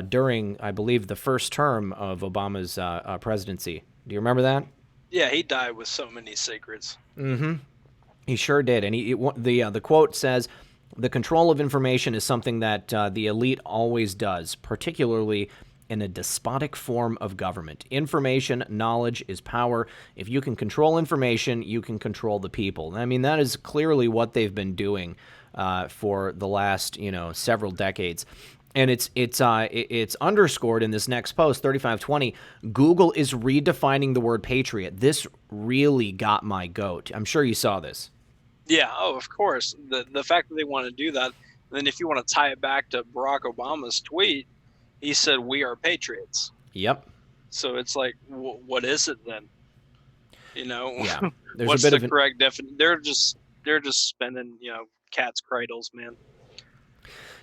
Speaker 1: during, I believe, the first term of Obama's presidency. Do you remember that?
Speaker 2: Yeah, he died with so many secrets.
Speaker 1: Mm-hmm. He sure did. And the quote says, "The control of information is something that the elite always does, particularly in a despotic form of government. Information, knowledge is power. If you can control information, you can control the people." I mean, that is clearly what they've been doing for the last, several decades. And it's underscored in this next post, 3520. Google is redefining the word patriot. This really got my goat. I'm sure you saw this.
Speaker 2: Yeah, of course. The fact that they want to do that, then if you want to tie it back to Barack Obama's tweet, he said, "We are patriots."
Speaker 1: Yep.
Speaker 2: So it's like, what is it then?
Speaker 1: Yeah.
Speaker 2: What's the correct definition? They're just spinning, cat's cradles, man.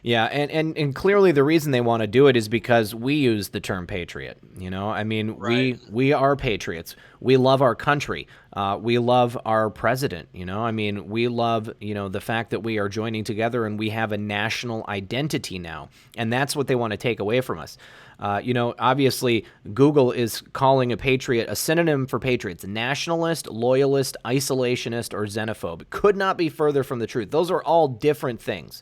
Speaker 1: Yeah, and clearly the reason they want to do it is because we use the term patriot. I mean,
Speaker 2: right.
Speaker 1: we are patriots. We love our country. We love our president. I mean, we love, the fact that we are joining together and we have a national identity now. And that's what they want to take away from us. Obviously, Google is calling a patriot a synonym for patriots: nationalist, loyalist, isolationist, or xenophobe. Could not be further from the truth. Those are all different things.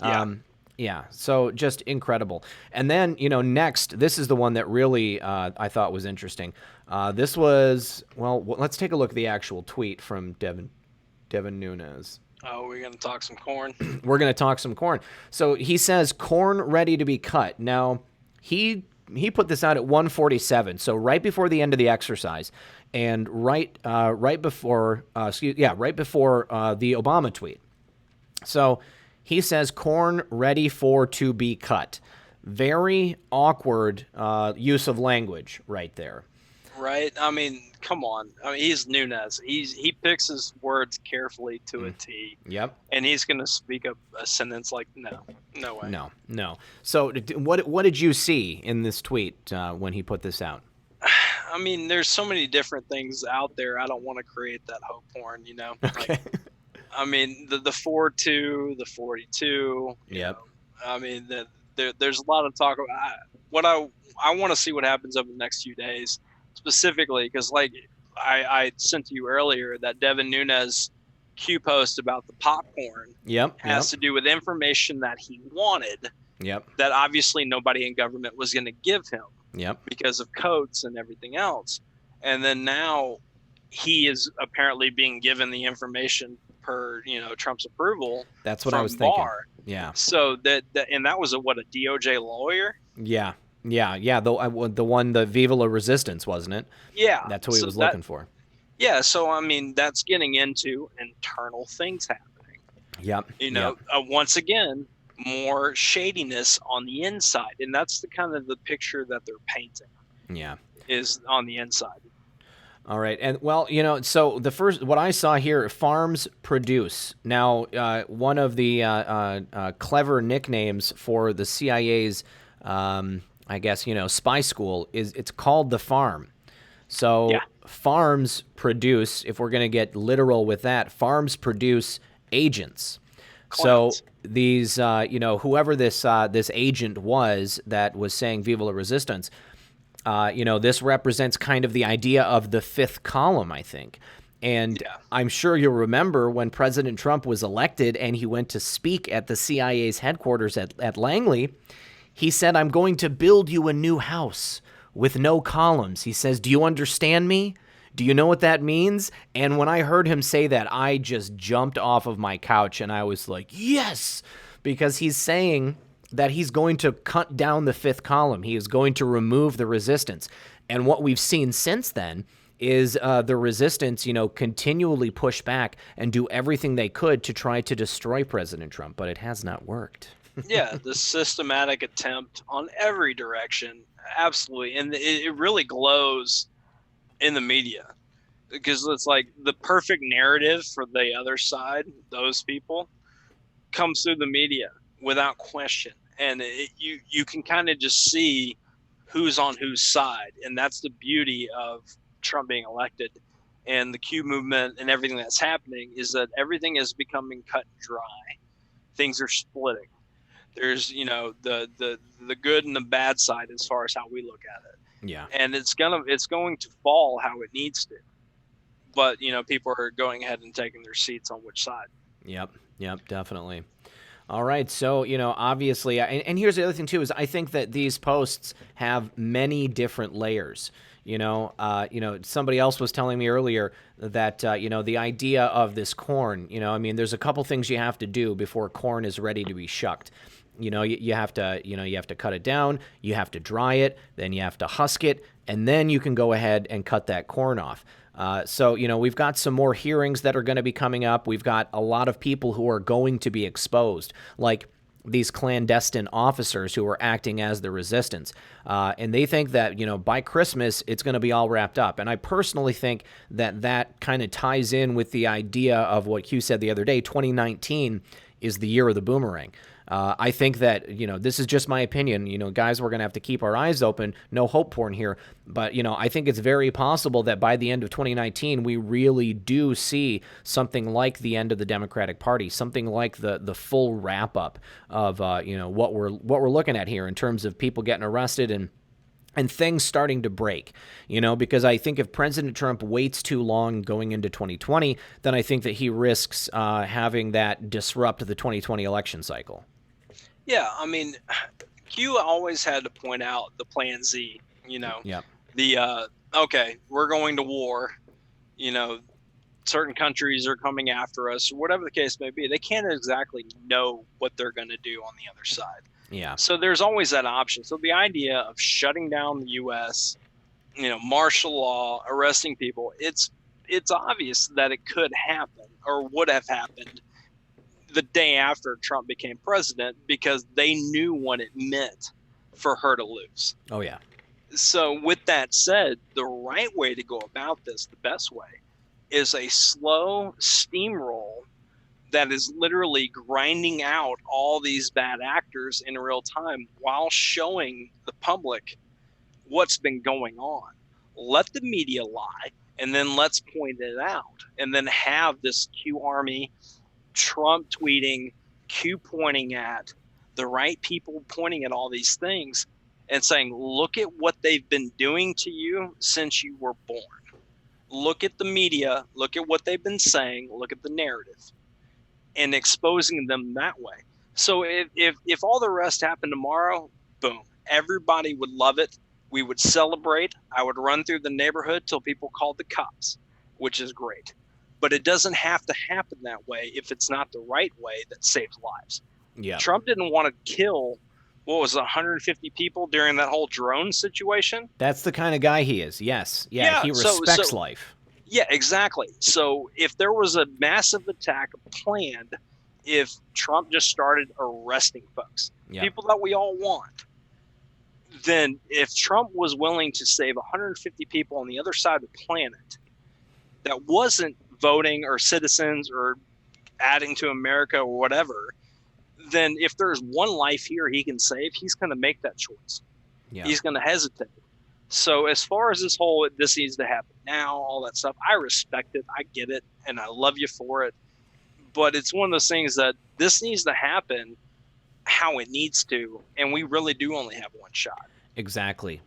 Speaker 2: Yeah.
Speaker 1: Yeah, so just incredible. And then, next, this is the one that really I thought was interesting. This was, let's take a look at the actual tweet from Devin Nunes.
Speaker 2: Oh, we're going to talk some corn?
Speaker 1: We're going to talk some corn. So he says, corn ready to be cut. Now, he put this out at 1:47, so right before the end of the exercise, and right before the Obama tweet. So he says, corn ready to be cut. Very awkward use of language right there.
Speaker 2: Right? I mean, come on. I mean, he's Nunes. He picks his words carefully to a T.
Speaker 1: Yep.
Speaker 2: And he's going to speak a sentence like, no way.
Speaker 1: No. So what did you see in this tweet when he put this out?
Speaker 2: I mean, there's so many different things out there. I don't want to create that hope porn,
Speaker 1: Okay.
Speaker 2: I mean, the 4-2, the 42.
Speaker 1: Yep.
Speaker 2: I mean, there's a lot of talk about I want to see what happens over the next few days, specifically because, I sent to you earlier, that Devin Nunes Q post about the popcorn has to do with information that he wanted.
Speaker 1: Yep.
Speaker 2: That obviously nobody in government was going to give him.
Speaker 1: Yep.
Speaker 2: Because of codes and everything else, and then now he is apparently being given the information per Trump's approval.
Speaker 1: That's what I was thinking.
Speaker 2: Barr.
Speaker 1: Yeah.
Speaker 2: So that was a DOJ lawyer.
Speaker 1: Yeah. The one, the Viva la Resistance, wasn't it?
Speaker 2: Yeah.
Speaker 1: That's who he was looking for.
Speaker 2: Yeah. So I mean, that's getting into internal things happening.
Speaker 1: Yep.
Speaker 2: Once again, more shadiness on the inside. And that's the kind of the picture that they're painting.
Speaker 1: Yeah.
Speaker 2: Is on the inside.
Speaker 1: All right. And well, so the first, what I saw here, farms produce. Now, one of the clever nicknames for the CIA's, I guess, spy school it's called the farm. So
Speaker 2: Yeah.
Speaker 1: farms produce, if we're going to get literal with that, farms produce agents.
Speaker 2: Clowns.
Speaker 1: So these, whoever this agent was that was saying "Vive la Resistance," this represents kind of the idea of the fifth column, I think. And
Speaker 2: Yeah.
Speaker 1: I'm sure you'll remember when President Trump was elected and he went to speak at the CIA's headquarters at Langley, he said, "I'm going to build you a new house with no columns." He says, "Do you understand me? Do you know what that means?" And when I heard him say that, I just jumped off of my couch and I was like, yes, because he's saying that he's going to cut down the fifth column. He is going to remove the resistance. And what we've seen since then is the resistance, continually push back and do everything they could to try to destroy President Trump, but it has not worked.
Speaker 2: Yeah, the systematic attempt on every direction, absolutely. And it really glows in the media because it's like the perfect narrative for the other side, those people, comes through the media without question. And you can kind of just see who's on whose side. And that's the beauty of Trump being elected and the Q movement and everything that's happening is that everything is becoming cut and dry. Things are splitting. There's, the good and the bad side as far as how we look at it.
Speaker 1: Yeah.
Speaker 2: And it's going to fall how it needs to. But, people are going ahead and taking their seats on which side.
Speaker 1: Yep, definitely. All right, so, obviously, and here's the other thing, too, is I think that these posts have many different layers. Somebody else was telling me earlier that, the idea of this corn, there's a couple things you have to do before corn is ready to be shucked. You have to cut it down, you have to dry it, then you have to husk it, and then you can go ahead and cut that corn off. So, we've got some more hearings that are going to be coming up. We've got a lot of people who are going to be exposed, like these clandestine officers who are acting as the resistance. And they think that, by Christmas, it's going to be all wrapped up. And I personally think that kind of ties in with the idea of what Q said the other day, 2019 is the year of the boomerang. I think that, this is just my opinion. Guys, we're going to have to keep our eyes open. No hope porn here. But, I think it's very possible that by the end of 2019, we really do see something like the end of the Democratic Party, something like the full wrap up of, what we're looking at here in terms of people getting arrested and things starting to break, because I think if President Trump waits too long going into 2020, then I think that he risks having that disrupt the 2020 election cycle.
Speaker 2: Yeah, Q always had to point out the Plan Z,
Speaker 1: Yep.
Speaker 2: Okay, we're going to war, certain countries are coming after us, or whatever the case may be. They can't exactly know what they're going to do on the other side.
Speaker 1: Yeah.
Speaker 2: So there's always that option. So the idea of shutting down the U.S., martial law, arresting people, it's obvious that it could happen or would have happened the day after Trump became president because they knew what it meant for her to lose.
Speaker 1: Oh, yeah.
Speaker 2: So with that said, the right way to go about this, the best way, is a slow steamroll that is literally grinding out all these bad actors in real time while showing the public what's been going on. Let the media lie, and then let's point it out, and then have this Q army, Trump tweeting, Q pointing at, the right people pointing at all these things and saying, look at what they've been doing to you since you were born. Look at the media, look at what they've been saying, look at the narrative, and exposing them that way. So if all the rest happened tomorrow, boom, everybody would love it. We would celebrate. I would run through the neighborhood till people called the cops, which is great. But it doesn't have to happen that way if it's not the right way that saves lives.
Speaker 1: Yeah.
Speaker 2: Trump didn't want to kill, 150 people during that whole drone situation?
Speaker 1: That's the kind of guy he is. Yes. Yeah, he respects life.
Speaker 2: Yeah, exactly. So if there was a massive attack planned if Trump just started arresting folks,
Speaker 1: Yep.
Speaker 2: people that we all want, then if Trump was willing to save 150 people on the other side of the planet that wasn't voting or citizens or adding to America or whatever, then if there's one life here he can save, he's going to make that choice.
Speaker 1: Yeah.
Speaker 2: He's going to hesitate. So as far as this needs to happen now, all that stuff, I respect it. I get it. And I love you for it. But it's one of those things that this needs to happen how it needs to. And we really do only have one shot.
Speaker 1: Exactly.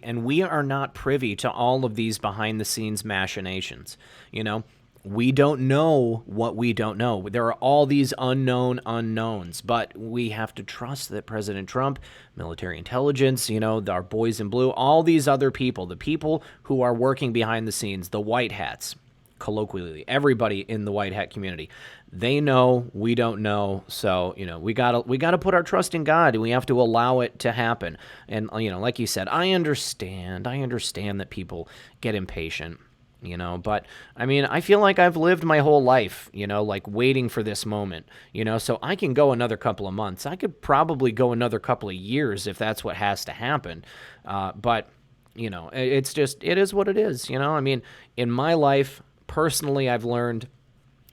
Speaker 1: And we are not privy to all of these behind the scenes machinations. You know, we don't know what we don't know. There are all these unknown unknowns, but we have to trust that President Trump, military intelligence, you know, our boys in blue, all these other people, the people who are working behind the scenes, the white hats, colloquially, everybody in the white hat community, they know, we don't know. So, you know, we gotta put our trust in God, and we have to allow it to happen. And, you know, like you said, I understand that people get impatient, you know, but I mean, I feel like I've lived my whole life, you know, like waiting for this moment, you know, so I can go another couple of months. I could probably go another couple of years if that's what has to happen. But, you know, it's just, it is what it is. You know, I mean, in my life, personally, I've learned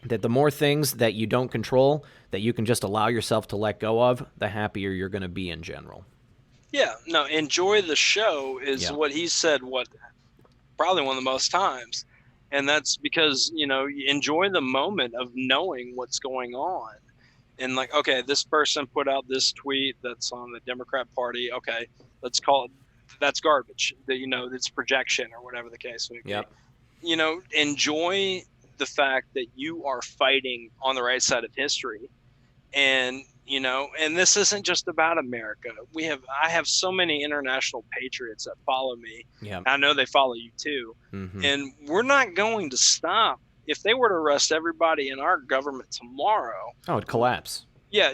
Speaker 1: that the more things that you don't control, that you can just allow yourself to let go of, the happier you're going to be in general.
Speaker 2: Yeah, no, enjoy the show is what he said, probably one of the most times. And that's because, you know, you enjoy the moment of knowing what's going on. And like, okay, this person put out this tweet that's on the Democrat Party. Okay, let's call it, that's garbage. You know, it's projection or whatever the case may be.
Speaker 1: Yep.
Speaker 2: You know, enjoy the fact that you are fighting on the right side of history. And, you know, and this isn't just about America. I have so many international patriots that follow me.
Speaker 1: Yeah.
Speaker 2: I know they follow you too.
Speaker 1: Mm-hmm.
Speaker 2: And we're not going to stop. If they were to arrest everybody in our government tomorrow,
Speaker 1: oh, it'd collapse.
Speaker 2: Yeah.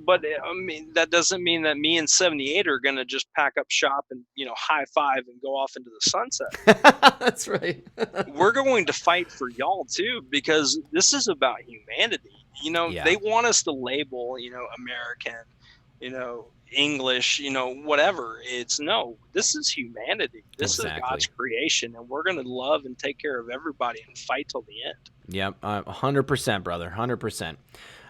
Speaker 2: But I mean, that doesn't mean that me and 78 are going to just pack up shop and, you know, high five and go off into the sunset.
Speaker 1: That's right.
Speaker 2: We're going to fight for y'all too, because this is about humanity. You know, they want us to label, you know, American, you know, English, you know, whatever. This is humanity. This is God's creation, and we're going to love and take care of everybody and fight till the end.
Speaker 1: Yep, 100%, brother, 100%.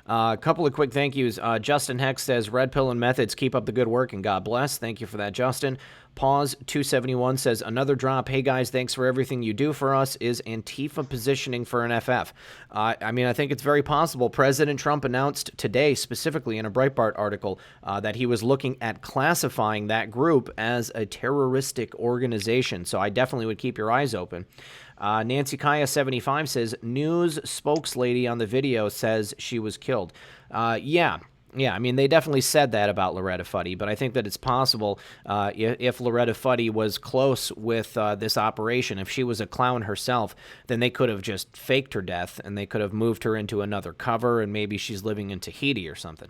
Speaker 1: A couple of quick thank yous. Justin Heck says, Red Pill and Methods, keep up the good work and God bless. Thank you for that, Justin. Pause 271 says, another drop. Hey, guys, thanks for everything you do for us. Is Antifa positioning for an FF? I mean, I think it's very possible. President Trump announced today, specifically in a Breitbart article, that he was looking at classifying that group as a terroristic organization. So I definitely would keep your eyes open. Nancy Kaya 75 says, news spokeslady on the video says she was killed. Yeah, I mean, they definitely said that about Loretta Fuddy, but I think that it's possible if Loretta Fuddy was close with this operation, if she was a clown herself, then they could have just faked her death, and they could have moved her into another cover, and maybe she's living in Tahiti or something.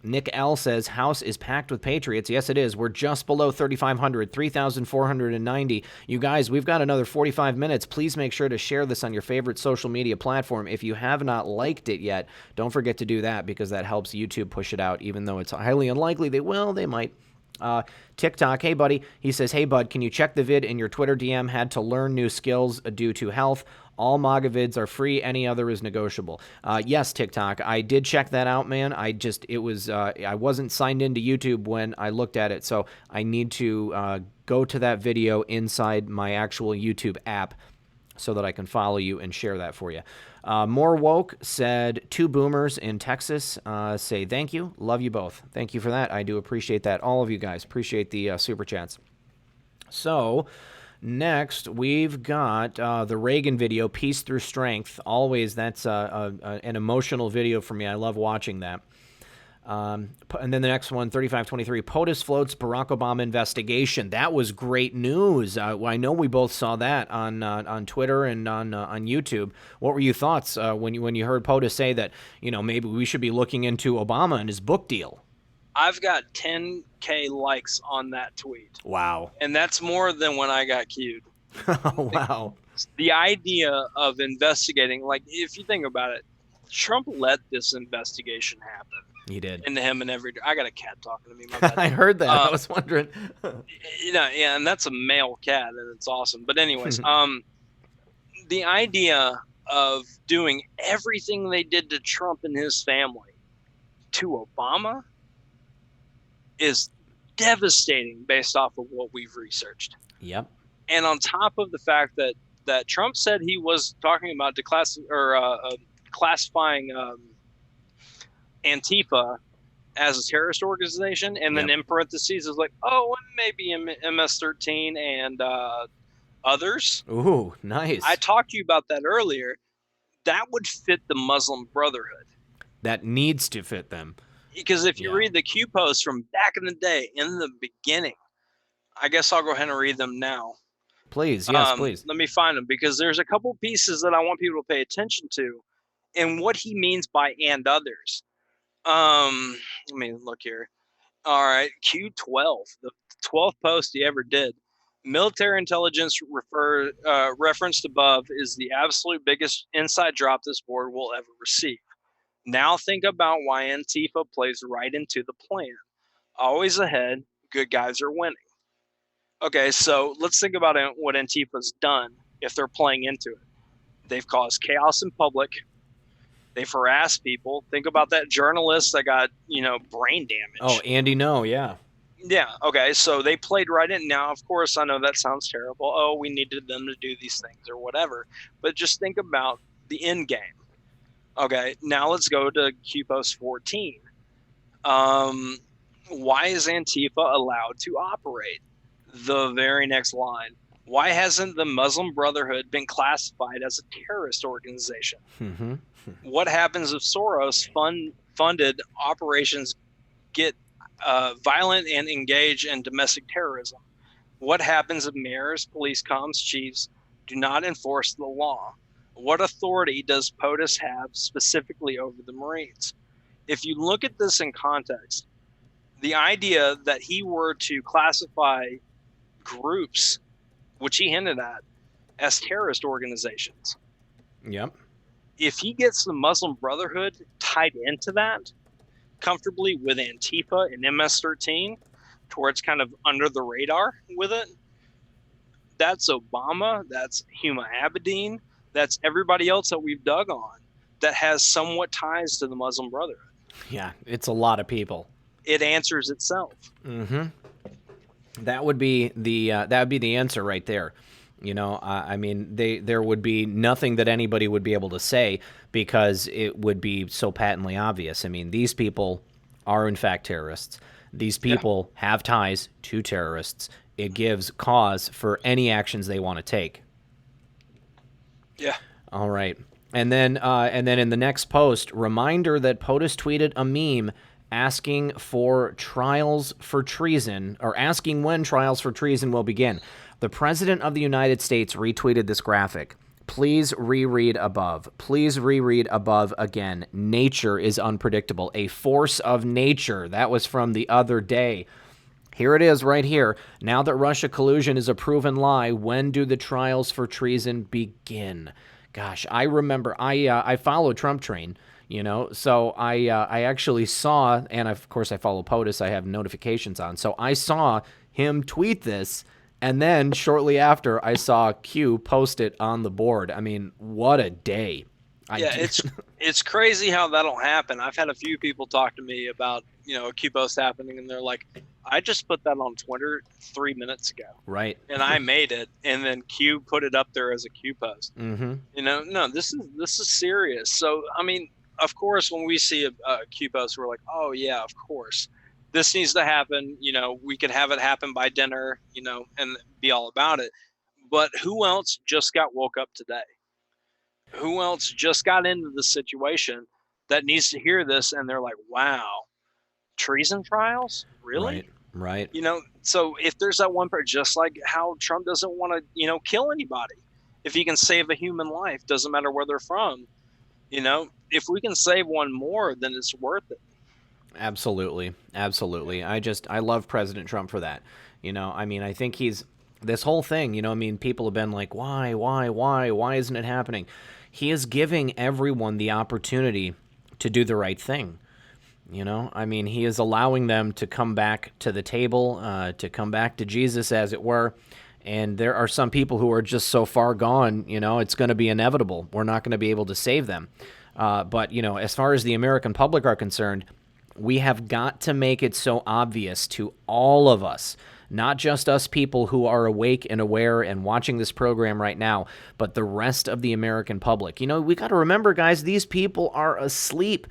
Speaker 1: Nick L. says, house is packed with patriots. Yes, it is. We're just below 3,500, 3,490. You guys, we've got another 45 minutes. Please make sure to share this on your favorite social media platform. If you have not liked it yet, don't forget to do that, because that helps YouTube push it out, even though it's highly unlikely they will. They might. TikTok, hey, buddy. He says, hey, bud, can you check the vid in your Twitter DM? Had to learn new skills due to health. All MAGA vids are free. Any other is negotiable. Yes, TikTok. I did check that out, man. I wasn't signed into YouTube when I looked at it, so I need to go to that video inside my actual YouTube app so that I can follow you and share that for you. More Woke said, two boomers in Texas say thank you. Love you both. Thank you for that. I do appreciate that. All of you guys. Appreciate the super chats. So next, we've got the Reagan video, Peace Through Strength. Always, that's an emotional video for me. I love watching that. And then the next one, 3523, POTUS floats Barack Obama investigation. That was great news. I know we both saw that on Twitter and on YouTube. What were your thoughts when you heard POTUS say that, you know, maybe we should be looking into Obama and his book deal?
Speaker 2: I've got 10K likes on that tweet.
Speaker 1: Wow.
Speaker 2: And that's more than when I got queued.
Speaker 1: Wow.
Speaker 2: The idea of investigating, like, if you think about it, Trump let this investigation happen.
Speaker 1: He did.
Speaker 2: Into him and I got a cat talking to me. My bad.
Speaker 1: I heard that. I was wondering.
Speaker 2: Yeah, and that's a male cat, and it's awesome. But anyways, the idea of doing everything they did to Trump and his family to Obama is devastating based off of what we've researched.
Speaker 1: Yep.
Speaker 2: And on top of the fact that Trump said he was talking about classifying Antifa as a terrorist organization, and then in parentheses is like, oh, and maybe MS-13 and others.
Speaker 1: Ooh, nice.
Speaker 2: I talked to you about that earlier. That would fit the Muslim Brotherhood.
Speaker 1: That needs to fit them.
Speaker 2: Because if you read the Q posts from back in the day, in the beginning, I guess I'll go ahead and read them now.
Speaker 1: Please, yes, please.
Speaker 2: Let me find them, because there's a couple pieces that I want people to pay attention to and what he means by "and others." Let me look here. All right, Q12, the 12th post he ever did. Military intelligence referenced above is the absolute biggest inside drop this board will ever receive. Now think about why Antifa plays right into the plan. Always ahead, good guys are winning. Okay, so let's think about what Antifa's done if they're playing into it. They've caused chaos in public. They've harassed people. Think about that journalist that got, brain damage.
Speaker 1: Oh, Andy No, yeah.
Speaker 2: Yeah, okay, so they played right in. Now, of course, I know that sounds terrible. Oh, we needed them to do these things or whatever. But just think about the end game. Okay, now let's go to QPost 14. Why is Antifa allowed to operate? The very next line. Why hasn't the Muslim Brotherhood been classified as a terrorist organization?
Speaker 1: Mm-hmm.
Speaker 2: What happens if Soros funded operations get violent and engage in domestic terrorism? What happens if mayors, police comms chiefs do not enforce the law? What authority does POTUS have specifically over the Marines? If you look at this in context, the idea that he were to classify groups, which he hinted at, as terrorist organizations.
Speaker 1: Yep.
Speaker 2: If he gets the Muslim Brotherhood tied into that comfortably with Antifa and MS-13, to where it's kind of under the radar with it, that's Obama, that's Huma Abedin, that's everybody else that we've dug on that has somewhat ties to the Muslim Brotherhood.
Speaker 1: Yeah, it's a lot of people.
Speaker 2: It answers itself.
Speaker 1: Mm-hmm. That would be the answer right there. I mean, there would be nothing that anybody would be able to say because it would be so patently obvious. I mean, these people are in fact terrorists. These people have ties to terrorists. It gives cause for any actions they want to take.
Speaker 2: Yeah.
Speaker 1: All right. And then in the next post, reminder that POTUS tweeted a meme asking for trials for treason, or asking when trials for treason will begin. The President of the United States retweeted this graphic. Please reread above. Please reread above again. Nature is unpredictable. A force of nature. That was from the other day. Here it is right here. Now that Russia collusion is a proven lie, when do the trials for treason begin? Gosh, I remember I follow Trump Train, so I actually saw, and of course I follow POTUS, I have notifications on, so I saw him tweet this, and then shortly after I saw Q post it on the board. I mean, what a day.
Speaker 2: It's crazy how that'll happen. I've had a few people talk to me about, a Q post happening, and they're like, I just put that on Twitter 3 minutes ago.
Speaker 1: Right.
Speaker 2: And I made it, and then Q put it up there as a Q post.
Speaker 1: Mm-hmm.
Speaker 2: No, this is serious. So, I mean, of course, when we see a Q post, we're like, oh yeah, of course. This needs to happen. We could have it happen by dinner, and be all about it. But who else just got woke up today? Who else just got into the situation that needs to hear this, and they're like, wow, treason trials? Really?
Speaker 1: Right.
Speaker 2: So if there's that one part, just like how Trump doesn't want to, kill anybody, if he can save a human life, doesn't matter where they're from, if we can save one more, then it's worth it. Absolutely.
Speaker 1: I love President Trump for that. I mean, I think he's This whole thing, I mean, people have been like, why isn't it happening? He is giving everyone the opportunity to do the right thing. I mean, he is allowing them to come back to the table, to come back to Jesus, as it were. And there are some people who are just so far gone, it's going to be inevitable. We're not going to be able to save them. But, as far as the American public are concerned, we have got to make it so obvious to all of us, not just us people who are awake and aware and watching this program right now, but the rest of the American public. We got to remember, guys, these people are asleep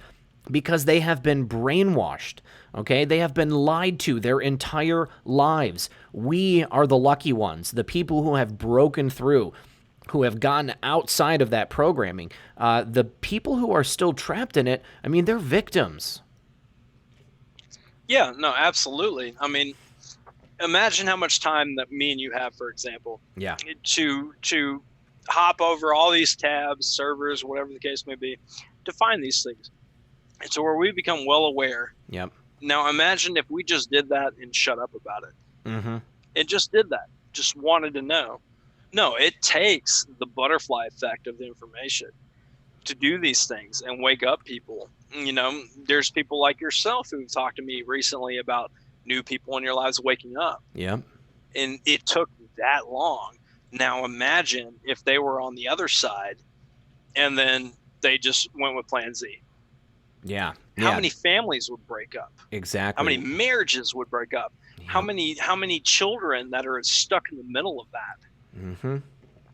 Speaker 1: because they have been brainwashed, okay? They have been lied to their entire lives. We are the lucky ones, the people who have broken through, who have gotten outside of that programming. The people who are still trapped in it, I mean, they're victims.
Speaker 2: Yeah, no, absolutely. I mean, imagine how much time that me and you have, for example, to hop over all these tabs, servers, whatever the case may be, to find these things. And so where we become well aware.
Speaker 1: Yep.
Speaker 2: Now imagine if we just did that and shut up about it.
Speaker 1: Mm-hmm.
Speaker 2: It just did that. Just wanted to know. No, it takes the butterfly effect of the information to do these things and wake up people. There's people like yourself who've talked to me recently about new people in your lives waking up.
Speaker 1: Yeah.
Speaker 2: And it took that long. Now imagine if they were on the other side and then they just went with plan Z.
Speaker 1: Yeah.
Speaker 2: How many families would break up?
Speaker 1: Exactly.
Speaker 2: How many marriages would break up?
Speaker 1: Yeah.
Speaker 2: How many children that are stuck in the middle of that
Speaker 1: mm-hmm.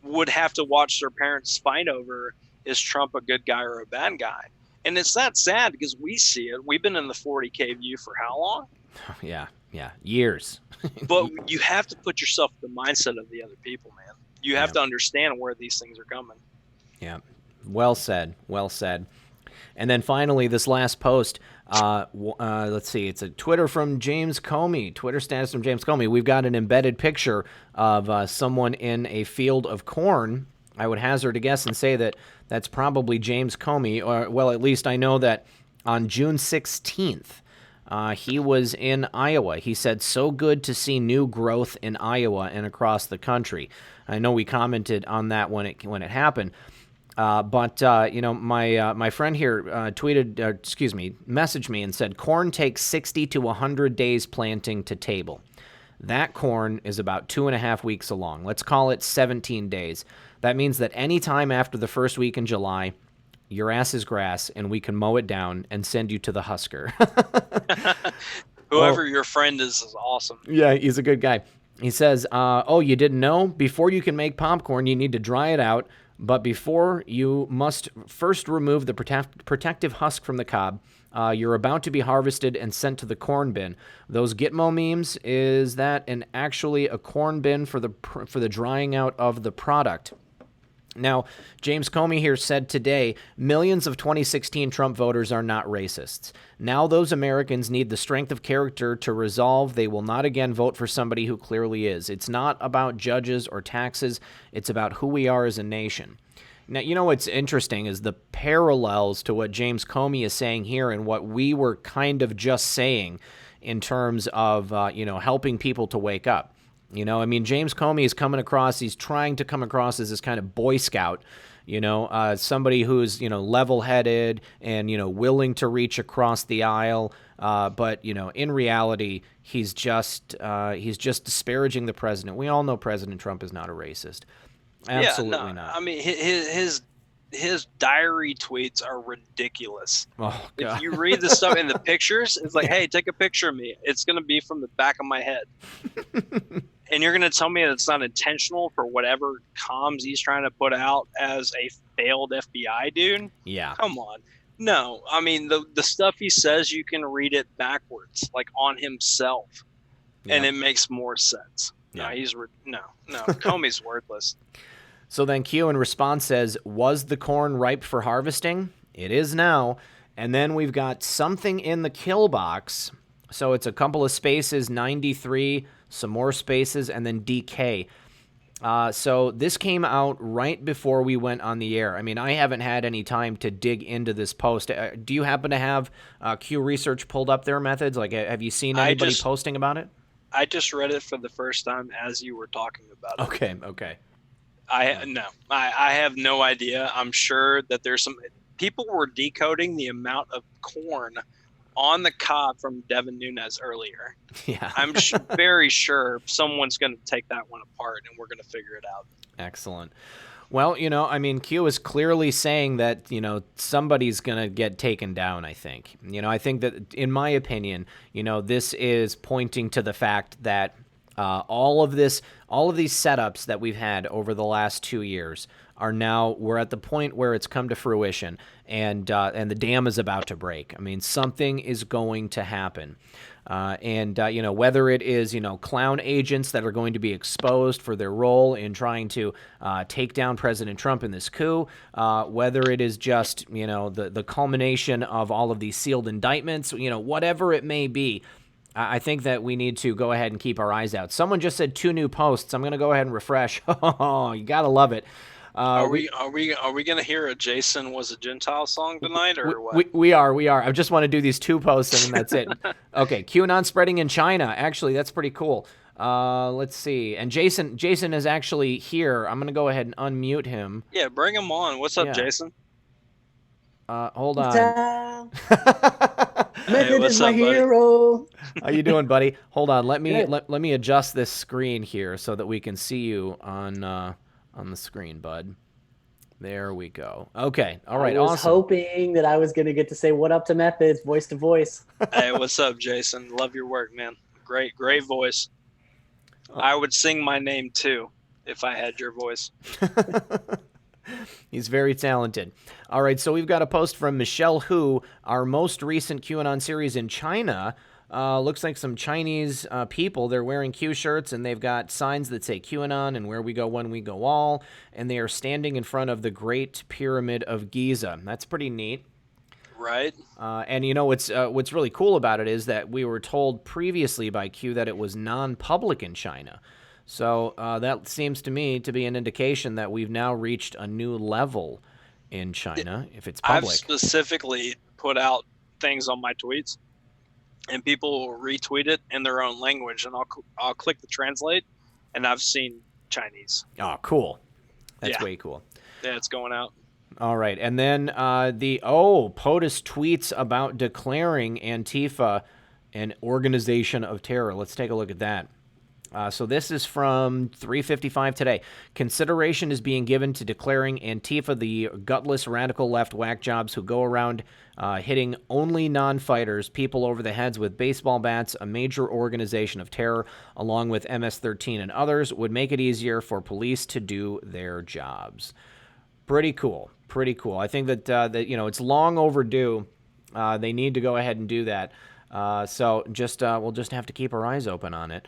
Speaker 2: would have to watch their parents fight over, is Trump a good guy or a bad guy? And it's that sad because we see it. We've been in the 40K view for how long?
Speaker 1: Yeah. Years.
Speaker 2: But you have to put yourself in the mindset of the other people, man. You have to understand where these things are coming.
Speaker 1: Yeah. Well said. And then finally, this last post, let's see, it's a Twitter from James Comey, Twitter status from James Comey. We've got an embedded picture of someone in a field of corn. I would hazard a guess and say that that's probably James Comey, or, well, at least I know that on June 16th, he was in Iowa. He said, "So good to see new growth in Iowa and across the country." I know we commented on that when it happened. But my friend here messaged me and said, corn takes 60 to 100 days planting to table. That corn is about 2.5 weeks along. Let's call it 17 days. That means that any time after the first week in July, your ass is grass, and we can mow it down and send you to the husker.
Speaker 2: Whoever your friend is awesome.
Speaker 1: Yeah, he's a good guy. He says, you didn't know? Before you can make popcorn, you need to dry it out. But before, you must first remove the protective husk from the cob. You're about to be harvested and sent to the corn bin. Those Gitmo memes, is that actually a corn bin for the drying out of the product? Now, James Comey here said today, millions of 2016 Trump voters are not racists. Now those Americans need the strength of character to resolve they will not again vote for somebody who clearly is. It's not about judges or taxes. It's about who we are as a nation. Now, what's interesting is the parallels to what James Comey is saying here and what we were kind of just saying in terms of, helping people to wake up. James Comey is he's trying to come across as this kind of Boy Scout, somebody who's, level-headed and, willing to reach across the aisle. But, in reality, he's just disparaging the president. We all know President Trump is not a racist. Absolutely not.
Speaker 2: I mean, his diary tweets are ridiculous.
Speaker 1: Oh, God.
Speaker 2: If you read the stuff in the pictures, it's like, hey, take a picture of me. It's going to be from the back of my head. And you're going to tell me that it's not intentional for whatever comms he's trying to put out as a failed FBI dude?
Speaker 1: Yeah.
Speaker 2: Come on. No. I mean, the stuff he says, you can read it backwards, like on himself. Yeah. And it makes more sense. Yeah. No. Comey's worthless.
Speaker 1: So then Q in response says, was the corn ripe for harvesting? It is now. And then we've got something in the kill box. So it's a couple of spaces, 93, some more spaces, and then DK. So this came out right before we went on the air. I mean, I haven't had any time to dig into this post. Do you happen to have Q Research pulled up their methods? Like, have you seen anybody posting about it?
Speaker 2: I just read it for the first time as you were talking about it.
Speaker 1: Okay.
Speaker 2: I have no idea. I'm sure that there's some people were decoding the amount of corn on the cob from Devin Nunes earlier.
Speaker 1: Yeah.
Speaker 2: I'm very sure someone's going to take that one apart and we're going to figure it out.
Speaker 1: Excellent. Well, I mean, Q is clearly saying that, somebody's going to get taken down, I think. I think that, in my opinion, this is pointing to the fact that all of these setups that we've had over the last 2 years we're at the point where it's come to fruition, and the dam is about to break. I mean, something is going to happen. Whether it is, clown agents that are going to be exposed for their role in trying to take down President Trump in this coup, whether it is just, the culmination of all of these sealed indictments, whatever it may be, I think that we need to go ahead and keep our eyes out. Someone just said 2 new posts. I'm going to go ahead and refresh. Oh, you got to love it.
Speaker 2: Are we going to hear a Jason Was a Gentile song tonight, or what?
Speaker 1: We are. I just want to do these 2 posts and then that's it. Okay, QAnon spreading in China. Actually, that's pretty cool. Let's see. And Jason is actually here. I'm going to go ahead and unmute him.
Speaker 2: Yeah, bring him on. What's up, Jason?
Speaker 1: Hold on.
Speaker 3: Method is my hero.
Speaker 1: How you doing, buddy? Hold on. Let me adjust this screen here so that we can see you on the screen, bud. There we go. Okay. All right.
Speaker 3: I was
Speaker 1: awesome.
Speaker 3: hoping that I was going to get to say what up to Methods, voice to voice.
Speaker 2: Hey, what's up, Jason? Love your work, man. Great voice. I would sing my name too if I had your voice.
Speaker 1: He's very talented. All right, so we've got a post from Michelle Hu, our most recent QAnon series in China. Looks like some Chinese people. They're wearing Q shirts, and they've got signs that say QAnon and where we go, when we go all, and they are standing in front of the Great Pyramid of Giza. That's pretty neat.
Speaker 2: Right.
Speaker 1: And what's really cool about it is that we were told previously by Q that it was non-public in China. So that seems to me to be an indication that we've now reached a new level in China, if it's public.
Speaker 2: I've specifically put out things on my tweets, and people will retweet it in their own language, and I'll click the translate, and I've seen Chinese.
Speaker 1: Oh, cool. That's way cool.
Speaker 2: Yeah, it's going out.
Speaker 1: All right. And then POTUS tweets about declaring Antifa an organization of terror. Let's take a look at that. So this is from 3:55 today. Consideration is being given to declaring Antifa the gutless radical left whack jobs who go around hitting only non-fighters, people over the heads with baseball bats, a major organization of terror, along with MS-13 and others, would make it easier for police to do their jobs. Pretty cool. I think that it's long overdue. They need to go ahead and do that. So we'll just have to keep our eyes open on it.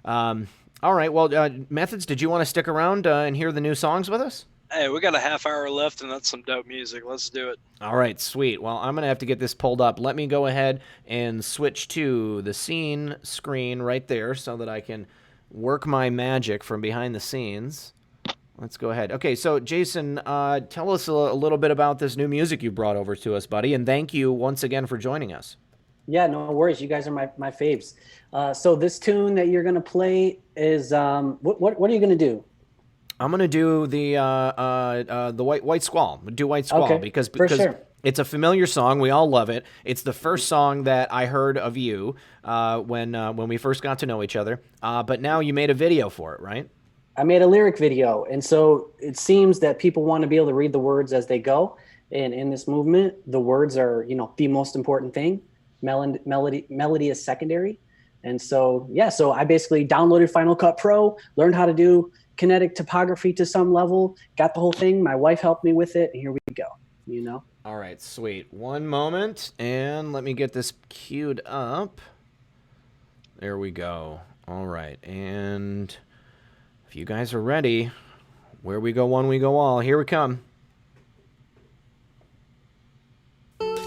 Speaker 1: All right. Well, Methods, did you want to stick around and hear the new songs with us?
Speaker 2: Hey, we got a half hour left, and that's some dope music. Let's do it.
Speaker 1: All right, sweet. Well, I'm going to have to get this pulled up. Let me go ahead and switch to the scene screen right there so that I can work my magic from behind the scenes. Let's go ahead. Okay, so Jason, tell us a little bit about this new music you brought over to us, buddy, and thank you once again for joining us.
Speaker 3: Yeah, no worries. You guys are my faves. So this tune that you're gonna play is what are you gonna do?
Speaker 1: I'm gonna do the White Squall. Do White Squall
Speaker 3: okay,
Speaker 1: because
Speaker 3: sure.
Speaker 1: It's a familiar song. We all love it. It's the first song that I heard of you when we first got to know each other. But now you made a video for it, right?
Speaker 3: I made a lyric video, and so it seems that people want to be able to read the words as they go. And in this movement, the words are the most important thing. Melody is secondary. And so so I basically downloaded Final Cut Pro, learned how to do kinetic topography to some level, got the whole thing. My wife helped me with it, and here we go.
Speaker 1: All right, sweet. One moment, and let me get this queued up. There we go. All right, and if you guys are ready, where we go one, we go all. Here we come.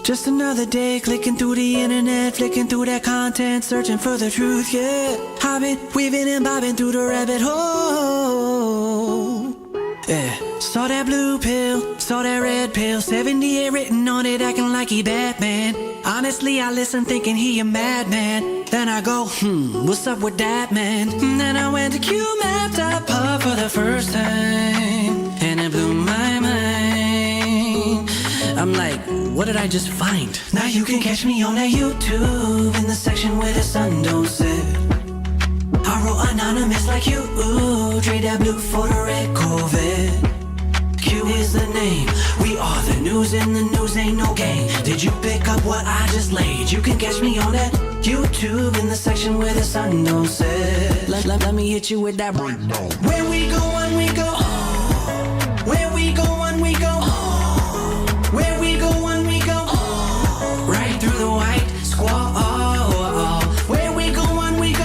Speaker 4: Just another day clicking through the internet, flicking through that content, searching for the truth, yeah. I've been weaving and bobbing through the rabbit hole. Yeah. Saw that blue pill, saw that red pill, 78 written on it, acting like he Batman. I Honestly, I listen thinking he a madman. Then I go, what's up with that, man? Then I went to qmap.pub for the first time, and it blew my mind. I'm like, what did I just find? Now you can catch me on that YouTube in the section where the sun don't set. I wrote anonymous like you, trade that blue for the red Corvette. Q is the name, we are the news and the news ain't no game. Did you pick up what I just laid? You can catch me on that YouTube in the section where the sun don't set. Let me hit you with that breakdown. Where we go on we go, where we go on we go, where we go on we go, right through the white squall. Where we go on we go,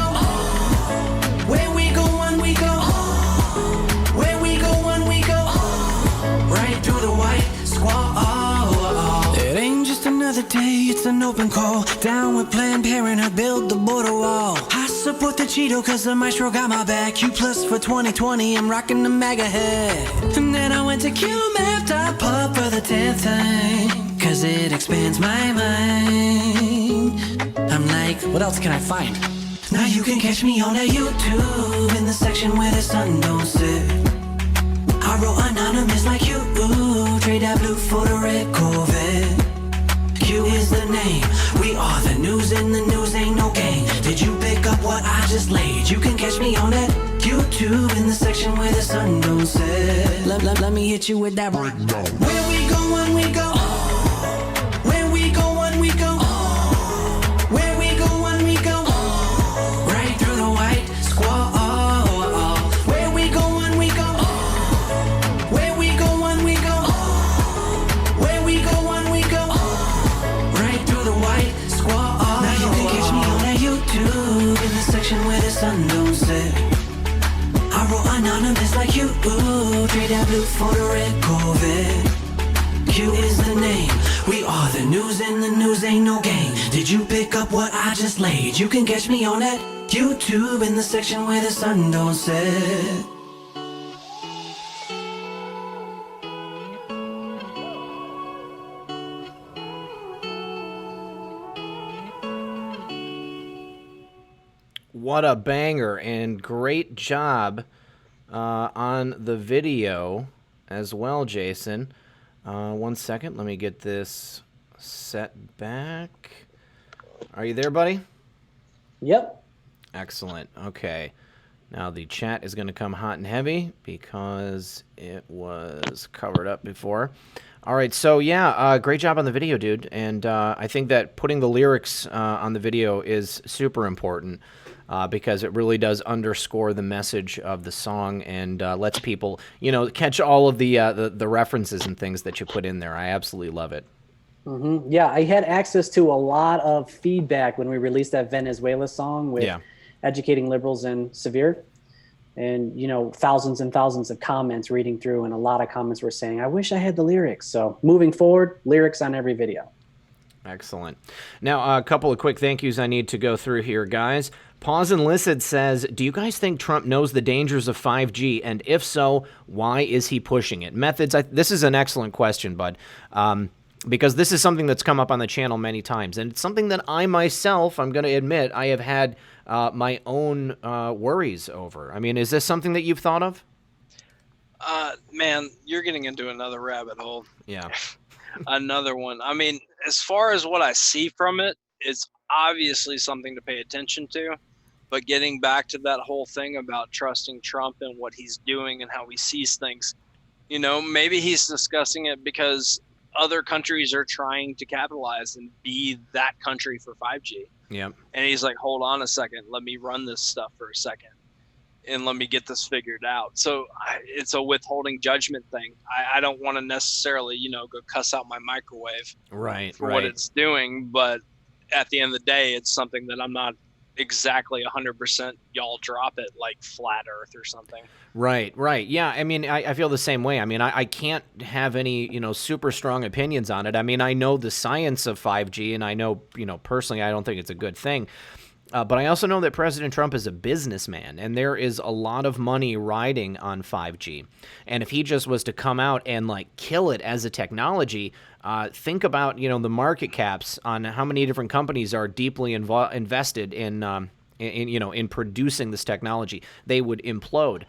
Speaker 4: where we go on we go, where we go on we go, right through the white squall. It ain't just another day, it's an open call. Down with Planned Parenthood, build the border wall. I support the Cheeto cause the maestro got my back. Q plus for 2020, I'm rocking the MAGA head. And then I went to qmap.pub for the 10th time, cause it expands my mind. I'm like, what else can I find? Now you can catch me on that YouTube in the section where the sun don't set. I wrote anonymous like you, trade that blue for the red Corvette. Q is the name, we are the news and the news ain't no game. Did you pick up what I just laid? You can catch me on that YouTube in the section where the sun don't set. Let me hit you with that breakdown. Where we go on we go, where we go on we go, where we go on we go, right through the white squall. Where we go on we go, where we go on we go, where we go on we go, right through the white squall. Now you can catch me on that YouTube in the section where the sun don't set. I wrote anonymous like you, trade that blue for the red Corvette. Q is the name, we are the news and the news ain't no game. Did you pick up what I just laid? You can catch me on that YouTube in the section where the sun don't set.
Speaker 1: What a banger, and great job on the video as well, Jason. 1 second, let me get this set back. Are you there, buddy?
Speaker 3: Yep.
Speaker 1: Excellent. Okay. Now the chat is going to come hot and heavy because it was covered up before. All right, so yeah, great job on the video, dude. And I think that putting the lyrics on the video is super important. Because it really does underscore the message of the song and lets people, catch all of the references and things that you put in there. I absolutely love it.
Speaker 3: Mm-hmm. Yeah, I had access to a lot of feedback when we released that Venezuela song with educating liberals in Severe. And, thousands and thousands of comments reading through, and a lot of comments were saying, I wish I had the lyrics. So moving forward, lyrics on every video.
Speaker 1: Excellent. Now, a couple of quick thank yous I need to go through here, guys. Pause and Listen says, do you guys think Trump knows the dangers of 5G? And if so, why is he pushing it? Methods, this is an excellent question, bud, because this is something that's come up on the channel many times. And it's something that I myself, I'm going to admit, I have had my own worries over. I mean, is this something that you've thought of?
Speaker 2: Man, you're getting into another rabbit hole.
Speaker 1: Yeah.
Speaker 2: Another one. I mean, as far as what I see from it, it's obviously something to pay attention to. But getting back to that whole thing about trusting Trump and what he's doing and how he sees things, maybe he's discussing it because other countries are trying to capitalize and be that country for 5G.
Speaker 1: Yeah.
Speaker 2: And he's like, hold on a second, let me run this stuff for a second and let me get this figured out. So it's a withholding judgment thing. I don't want to necessarily, go cuss out my microwave for what it's doing. But at the end of the day, it's something that I'm not exactly 100% y'all drop it like flat earth or something. Right.
Speaker 1: Yeah. I mean, I feel the same way. I mean, I can't have any, super strong opinions on it. I mean, I know the science of 5G and I know, personally, I don't think it's a good thing. But I also know that President Trump is a businessman, and there is a lot of money riding on 5G. And if he just was to come out and like kill it as a technology, think about, you know, the market caps on how many different companies are deeply invested in producing this technology. They would implode.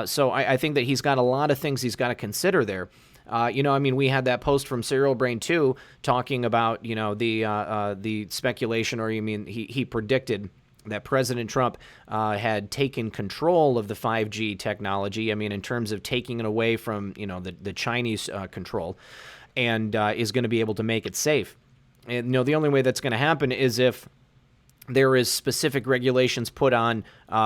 Speaker 1: So I think that he's got a lot of things he's got to consider there. You know, I mean, we had that post from Serial Brain 2 talking about, you know, the speculation, or you mean he predicted that President Trump had taken control of the 5G technology. I mean, in terms of taking it away from, you know, the Chinese control, and is going to be able to make it safe. And, you know, the only way that's going to happen is if there is specific regulations put on